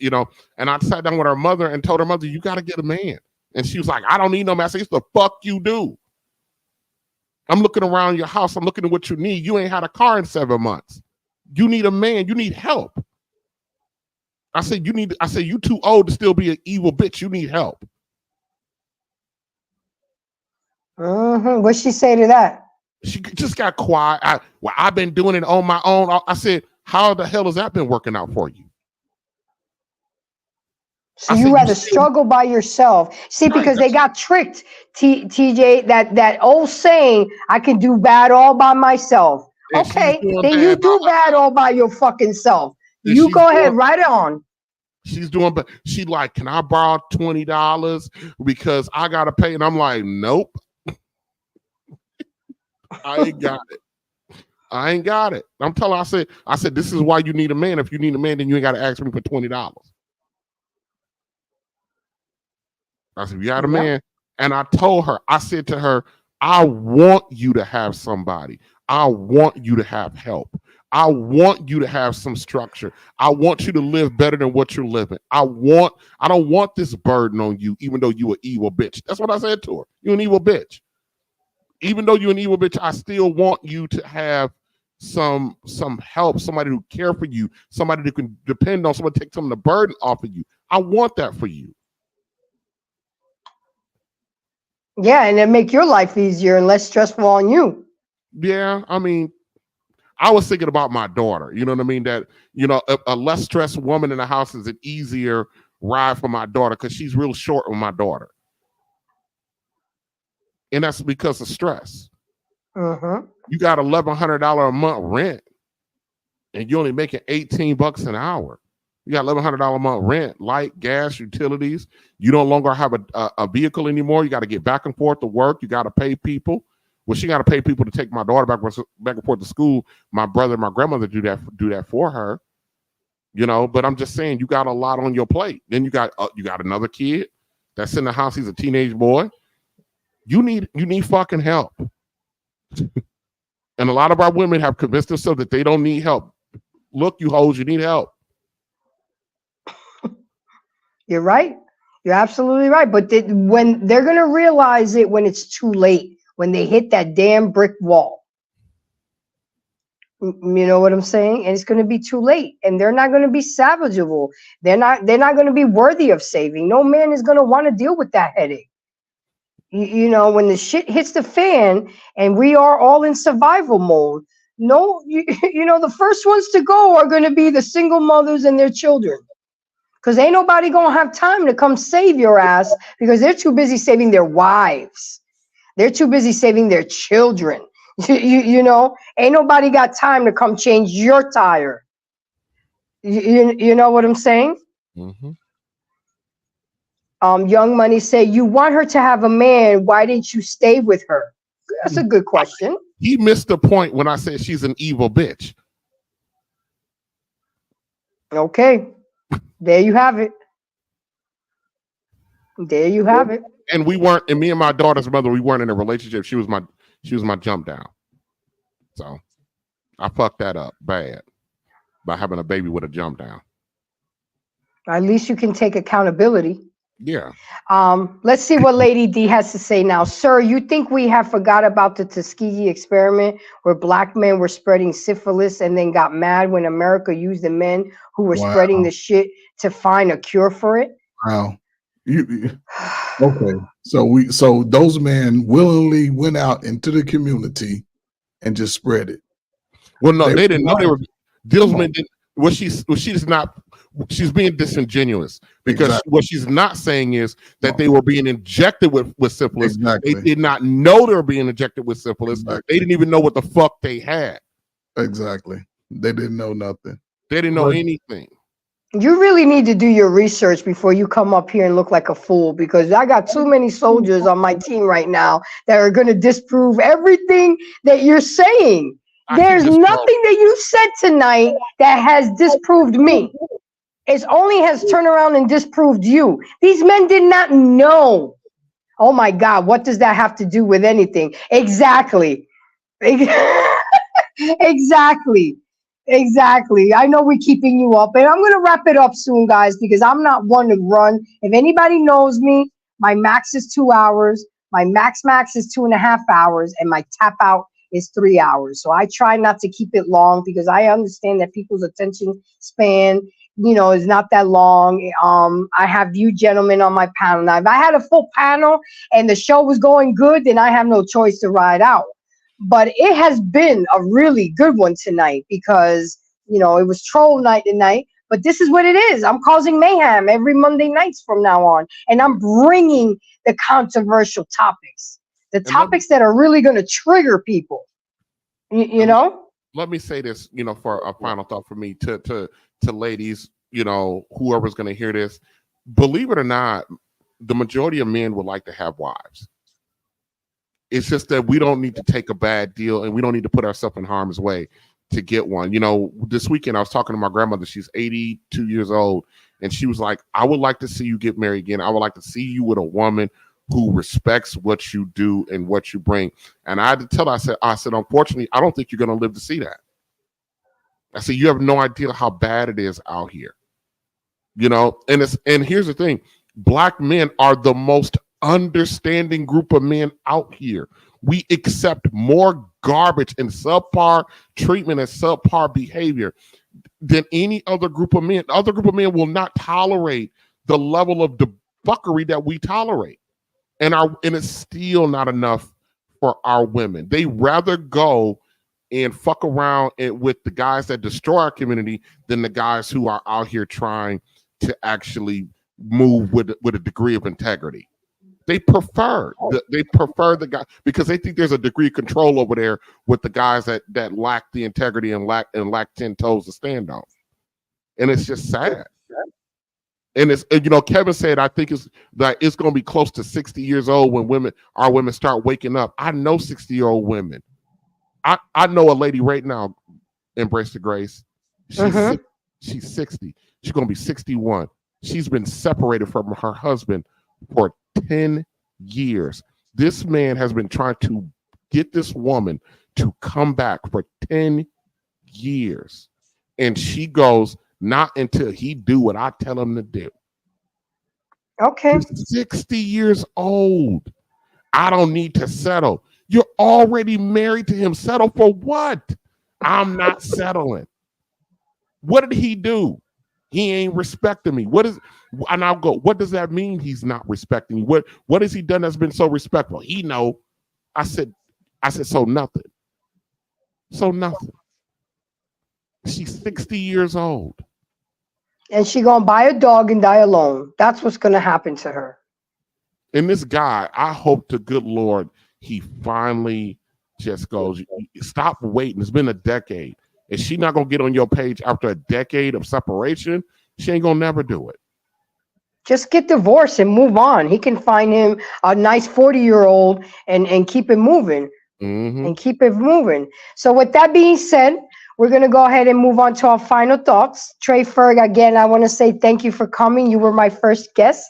I sat down with her mother and told her mother, you got to get a man. And she was like, I don't need no man. I said, the fuck you do. I'm looking around your house. I'm looking at what you need. You ain't had a car in 7 months. You need a man. You need help. I said, you too old to still be an evil bitch. You need help. What'd she say to that? She just got quiet. I've been doing it on my own. I said, how the hell has that been working out for you? So you rather struggle by yourself. See, because they got tricked, TJ, that old saying, I can do bad all by myself. Okay, then you do bad all by your fucking self. You go ahead, write it on. She's doing, but she like, can I borrow $20 because I got to pay? And I'm like, nope. I ain't got it. I ain't got it. I'm telling her, I said, this is why you need a man. If you need a man, then you ain't got to ask me for $20. I said, you got a man. And I told her, I said to her, I want you to have somebody. I want you to have help. I want you to have some structure. I want you to live better than what you're living. I don't want this burden on you, even though you an evil bitch. That's what I said to her. You an evil bitch. Even though you're an evil bitch, I still want you to have some help, somebody who care for you, somebody that can depend on, somebody to take some of the burden off of you. I want that for you. Yeah, and it make your life easier and less stressful on you. Yeah, I mean, I was thinking about my daughter. You know what I mean? That, a less stressed woman in the house is an easier ride for my daughter because she's real short with my daughter. And that's because of stress. You got $1,100 a month rent, and you're only making $18 an hour. You got $1,100 a month rent, light, gas, utilities. You no longer have a vehicle anymore. You got to get back and forth to work. You got to pay people. Well, she got to pay people to take my daughter back and forth to school. My brother and my grandmother do that for her. But I'm just saying, you got a lot on your plate. Then you got another kid that's in the house. He's a teenage boy. You need fucking help. And a lot of our women have convinced themselves that they don't need help. Look, you hoes, you need help. You're right. You're absolutely right. But when they're going to realize it when it's too late, when they hit that damn brick wall. You know what I'm saying? And it's going to be too late. And they're not going to be salvageable. They're not going to be worthy of saving. No man is going to want to deal with that headache. When the shit hits the fan and we are all in survival mode, the first ones to go are going to be the single mothers and their children. Because ain't nobody going to have time to come save your ass because they're too busy saving their wives. They're too busy saving their children. Ain't nobody got time to come change your tire. You know what I'm saying? Mm-hmm. Young Money say, you want her to have a man. Why didn't you stay with her? That's a good question. He missed the point when I said she's an evil bitch. Okay. There you have it. There you have it. And we weren't, and me and my daughter's mother, we weren't in a relationship. She was my jump down. So I fucked that up bad by having a baby with a jump down. At least you can take accountability. Yeah. Let's see what Lady D has to say now. Sir, you think we have forgot about the Tuskegee experiment where black men were spreading syphilis and then got mad when America used the men who were spreading the shit to find a cure for it? Wow. Okay. So those men willingly went out into the community and just spread it. Well, no, they didn't know they were. Those men didn't. She's being disingenuous because what she's not saying is that they were being injected with syphilis. Exactly. They did not know they were being injected with syphilis. Exactly. They didn't even know what the fuck they had. Exactly. They didn't know nothing. They didn't know anything. You really need to do your research before you come up here and look like a fool, because I got too many soldiers on my team right now that are going to disprove everything that you're saying. There's nothing that you said tonight that has disproved me. It only has turned around and disproved you. These men did not know. Oh my God, what does that have to do with anything? Exactly. Exactly. I know we're keeping you up, and I'm going to wrap it up soon, guys, because I'm not one to run. If anybody knows me, my max is 2 hours. My max is 2.5 hours, and my tap out is 3 hours. So I try not to keep it long because I understand that people's attention span, is not that long. I have you gentlemen on my panel. Now, if I had a full panel and the show was going good, then I have no choice to ride out. But it has been a really good one tonight because, it was troll night tonight. But this is what it is. I'm causing mayhem every Monday nights from now on. And I'm bringing the controversial topics, the topics that are really going to trigger people, you know? Let me say this, for a final thought for me to ladies, whoever's going to hear this. Believe it or not, the majority of men would like to have wives. It's just that we don't need to take a bad deal and we don't need to put ourselves in harm's way to get one. This weekend I was talking to my grandmother. She's 82 years old. And she was like, I would like to see you get married again. I would like to see you with a woman who respects what you do and what you bring. And I had to tell her, I said, unfortunately, I don't think you're going to live to see that. I said, you have no idea how bad it is out here. And here's the thing. Black men are the most understanding group of men out here. We accept more garbage and subpar treatment and subpar behavior than any other group of men. Other group of men will not tolerate the level of fuckery that we tolerate. And it's still not enough for our women. They rather go and fuck around with the guys that destroy our community than the guys who are out here trying to actually move with a degree of integrity. They prefer the guy because they think there's a degree of control over there with the guys that lack the integrity and lack 10 toes to stand on. And it's just sad. And it's, Kevin said, I think it's going to be close to 60 years old when our women start waking up. I know 60-year-old women. I know a lady right now, Embrace the Grace. She's 60. She's going to be 61. She's been separated from her husband for 10 years. This man has been trying to get this woman to come back for 10 years. And she goes, not until he do what I tell him to do. Okay. He's 60 years old. I don't need to settle. You're already married to him. Settle for what? I'm not settling. What did he do? He ain't respecting me. And I'll go, what does that mean he's not respecting you? What has he done that's been so respectful? He know. I said, so nothing. So nothing. She's 60 years old. And she gonna buy a dog and die alone. That's what's gonna happen to her. And this guy, I hope to good Lord, he finally just goes, stop waiting. It's been a decade. Is she not gonna get on your page after a decade of separation? She ain't gonna never do it. Just get divorced and move on. He can find him a nice 40-year-old and keep it moving. And keep it moving. So with that being said, we're going to go ahead and move on to our final thoughts. Trey Ferg, again, I want to say thank you for coming. You were my first guest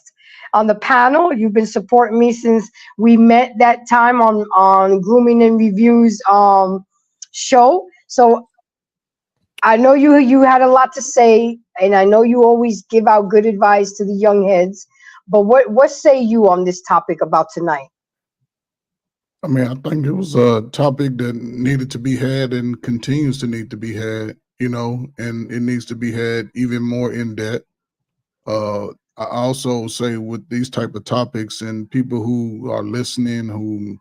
on the panel. You've been supporting me since we met that time on Grooming and Reviews show. So I know you had a lot to say, and I know you always give out good advice to the young heads. But what say you on this topic about tonight? I mean, I think it was a topic that needed to be had and continues to need to be had, you know, and it needs to be had even more in depth. I also say with these type of topics and people who are listening who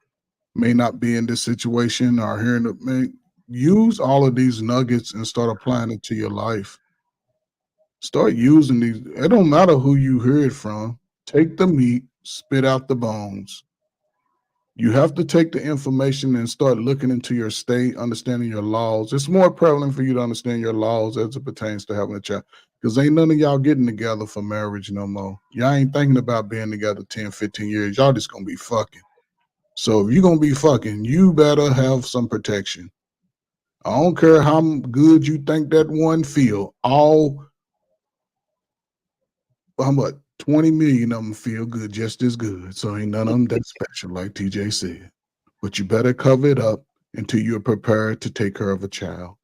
may not be in this situation or hearing it, man, use all of these nuggets and start applying it to your life. Start using these. It don't matter who you hear it from. Take the meat, spit out the bones. You have to take the information and start looking into your state, understanding your laws. It's more prevalent for you to understand your laws as it pertains to having a child. Because ain't none of y'all getting together for marriage no more. Y'all ain't thinking about being together 10, 15 years. Y'all just going to be fucking. So if you're going to be fucking, you better have some protection. I don't care how good you think that one feel. How much? 20 million of them feel good, just as good. So ain't none of them that special, like TJ said. But you better cover it up until you're prepared to take care of a child.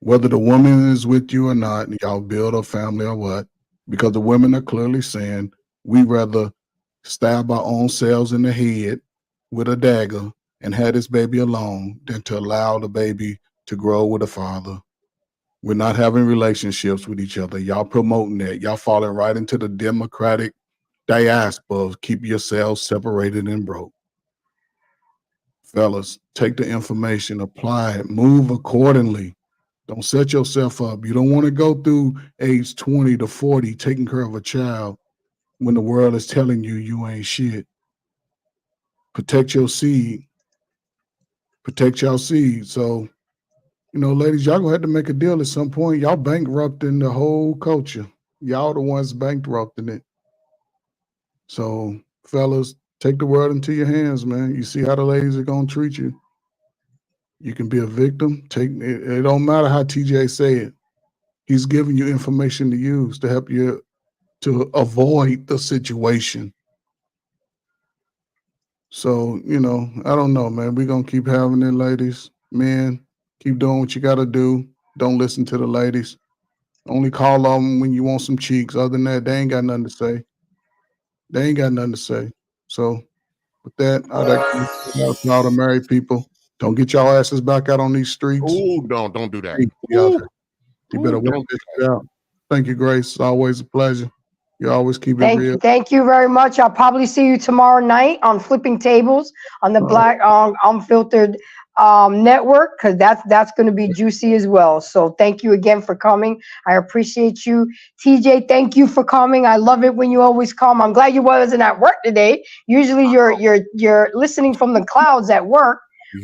Whether the woman is with you or not, y'all build a family or what, because the women are clearly saying, we rather stab our own selves in the head with a dagger and have this baby alone than to allow the baby to grow with a father. We're not having relationships with each other. Y'all promoting that. Y'all falling right into the democratic diaspora of keep yourselves separated and broke. Fellas, take the information, apply it, move accordingly. Don't set yourself up. You don't want to go through age 20 to 40 taking care of a child when the world is telling you you ain't shit. Protect your seed. Protect your seed. So, you know, ladies, y'all gonna have to make a deal at some point. Y'all bankrupting the whole culture. Y'all the ones bankrupting it. So, fellas, take the world into your hands, man. You see how the ladies are gonna treat you. You can be a victim. It don't matter how TJ say it. He's giving you information to use to help you to avoid the situation. So, you know, I don't know, man. We're gonna keep having it, ladies. Men, keep doing what you gotta do. Don't listen to the ladies. Only call on them when you want some cheeks. Other than that, they ain't got nothing to say. They ain't got nothing to say. So with that, I'd like to all the married people. Don't get y'all asses back out on these streets. Ooh, don't do that. You better work this shit out. Thank you, Grace. It's always a pleasure. You always keep it real. Thank you very much. I'll probably see you tomorrow night on Flipping Tables on the Black Unfiltered network, because that's going to be juicy as well. So thank you again for coming. I appreciate you. TJ, thank you for coming. I love it when you always come. I'm glad you wasn't at work today. Usually you're listening from the clouds at work,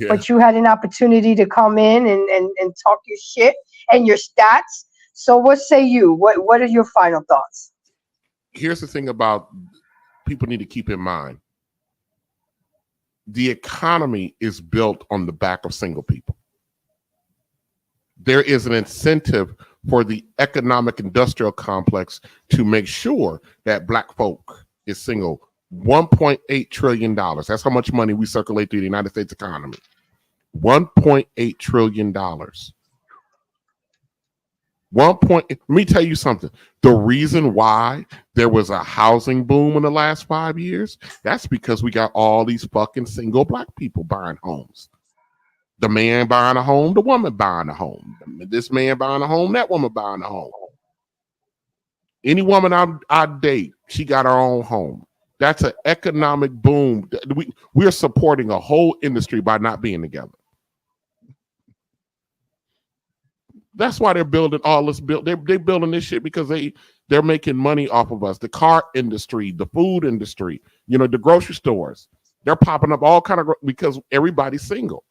but you had an opportunity to come in and talk your shit and your stats. So what say you? What are your final thoughts? Here's the thing about people need to keep in mind. The economy is built on the back of single people. There is an incentive for the economic industrial complex to make sure that Black folk is single. $1.8 trillion. That's how much money we circulate through the United States economy. $1.8 trillion. Let me tell you something. The reason why there was a housing boom in the last 5 years, that's because we got all these fucking single Black people buying homes. The man buying a home, the woman buying a home. This man buying a home, that woman buying a home. Any woman I date, she got her own home. That's an economic boom. We're supporting a whole industry by not being together. That's why they're building all this. They're building this shit because they're making money off of us. The car industry, the food industry, you know, the grocery stores. They're popping up all kind of because everybody's single.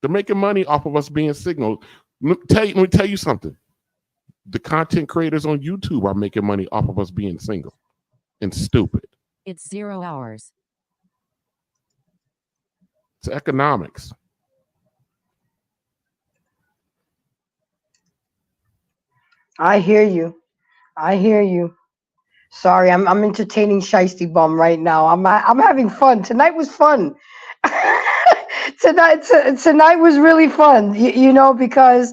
They're making money off of us being single. Let me tell you something. The content creators on YouTube are making money off of us being single and stupid. It's 0 hours. It's economics. I hear you. I hear you. Sorry, I'm entertaining Shiesty Bum right now. I'm having fun. Tonight was fun. Tonight was really fun. You know, because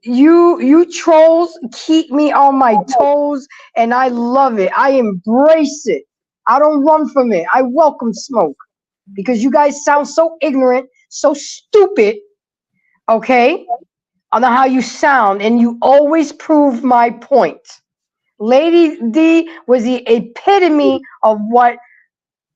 you trolls keep me on my toes, and I love it. I embrace it. I don't run from it. I welcome smoke because you guys sound so ignorant, so stupid. Okay, I know how you sound, and you always prove my point. Lady D was the epitome of what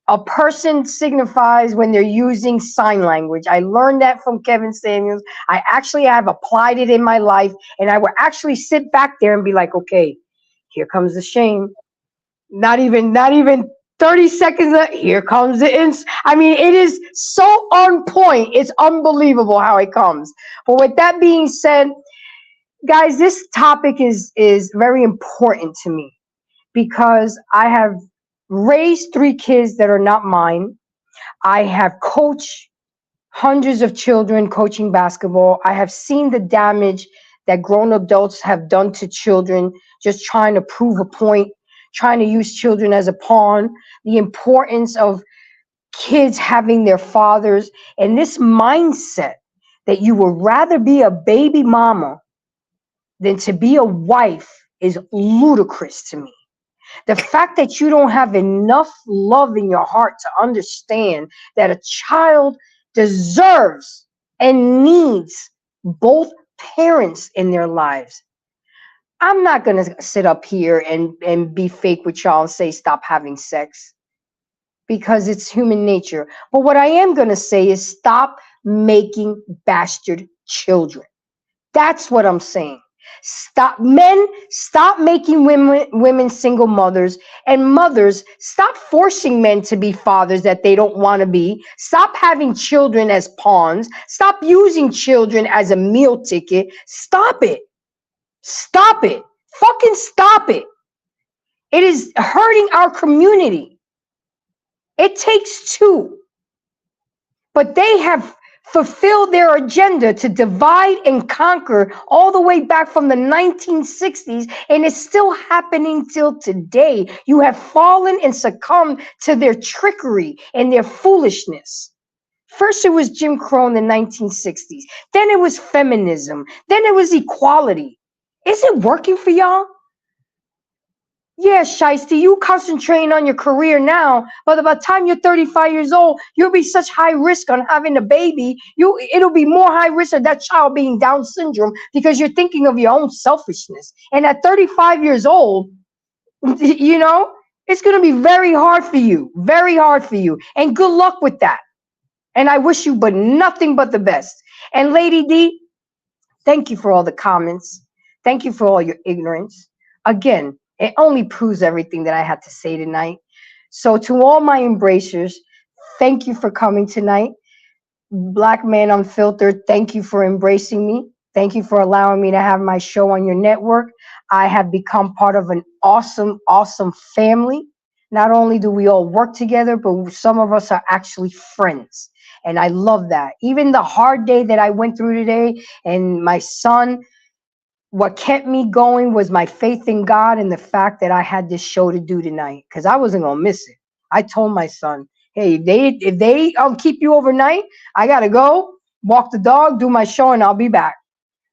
a person signifies when they're using sign language. I learned that from Kevin Samuels. I actually have applied it in my life, and I would actually sit back there and be like, okay, here comes the shame. Not even 30 seconds, here comes the I mean, it is so on point. It's unbelievable how it comes. But with that being said, guys, this topic is very important to me because I have raised 3 kids that are not mine. I have coached hundreds of children coaching basketball. I have seen the damage that grown adults have done to children just trying to prove a point, trying to use children as a pawn, the importance of kids having their fathers, and this mindset that you would rather be a baby mama than to be a wife is ludicrous to me. The fact that you don't have enough love in your heart to understand that a child deserves and needs both parents in their lives. I'm not going to sit up here and be fake with y'all and say stop having sex because it's human nature. But what I am going to say is stop making bastard children. That's what I'm saying. Stop making women single mothers, and mothers stop forcing men to be fathers that they don't want to be. Stop having children as pawns. Stop using children as a meal ticket. Stop it. Stop it. Fucking stop it. It is hurting our community. It takes 2. But they have fulfilled their agenda to divide and conquer all the way back from the 1960s, and it's still happening till today. You have fallen and succumbed to their trickery and their foolishness. First it was Jim Crow in the 1960s, then it was feminism, then it was equality. Is it working for y'all? Yeah, Shiesty, you concentrating on your career now, but by the time you're 35 years old, you'll be such high risk on having a baby. It'll be more high risk of that child being Down syndrome because you're thinking of your own selfishness. And at 35 years old, you know, it's going to be very hard for you, very hard for you. And good luck with that. And I wish you but nothing but the best. And Lady D, thank you for all the comments. Thank you for all your ignorance. Again, it only proves everything that I had to say tonight. So to all my embracers, thank you for coming tonight. Black Man Unfiltered, thank you for embracing me. Thank you for allowing me to have my show on your network. I have become part of an awesome, awesome family. Not only do we all work together, but some of us are actually friends. And I love that. Even the hard day that I went through today and my son, what kept me going was my faith in God and the fact that I had this show to do tonight because I wasn't going to miss it. I told my son, hey, if they keep you overnight, I got to go walk the dog, do my show, and I'll be back.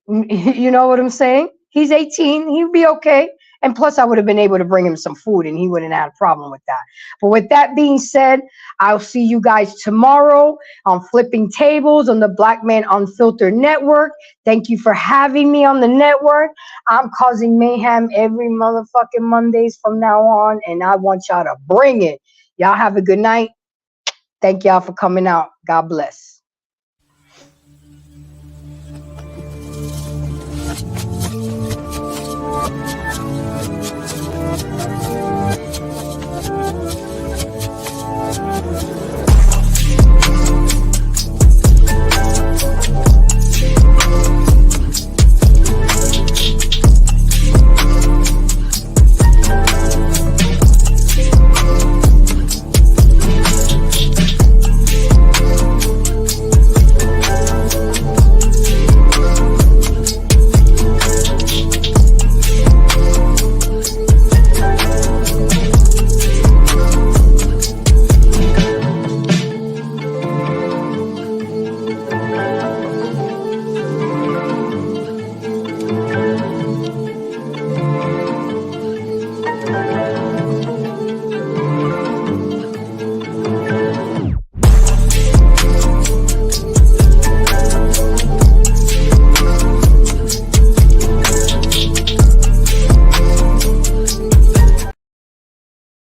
You know what I'm saying? He's 18. He'll be okay. And plus, I would have been able to bring him some food and he wouldn't have had a problem with that. But with that being said, I'll see you guys tomorrow on Flipping Tables on the Black Man Unfiltered Network. Thank you for having me on the network. I'm causing mayhem every motherfucking Mondays from now on, and I want y'all to bring it. Y'all have a good night. Thank y'all for coming out. God bless.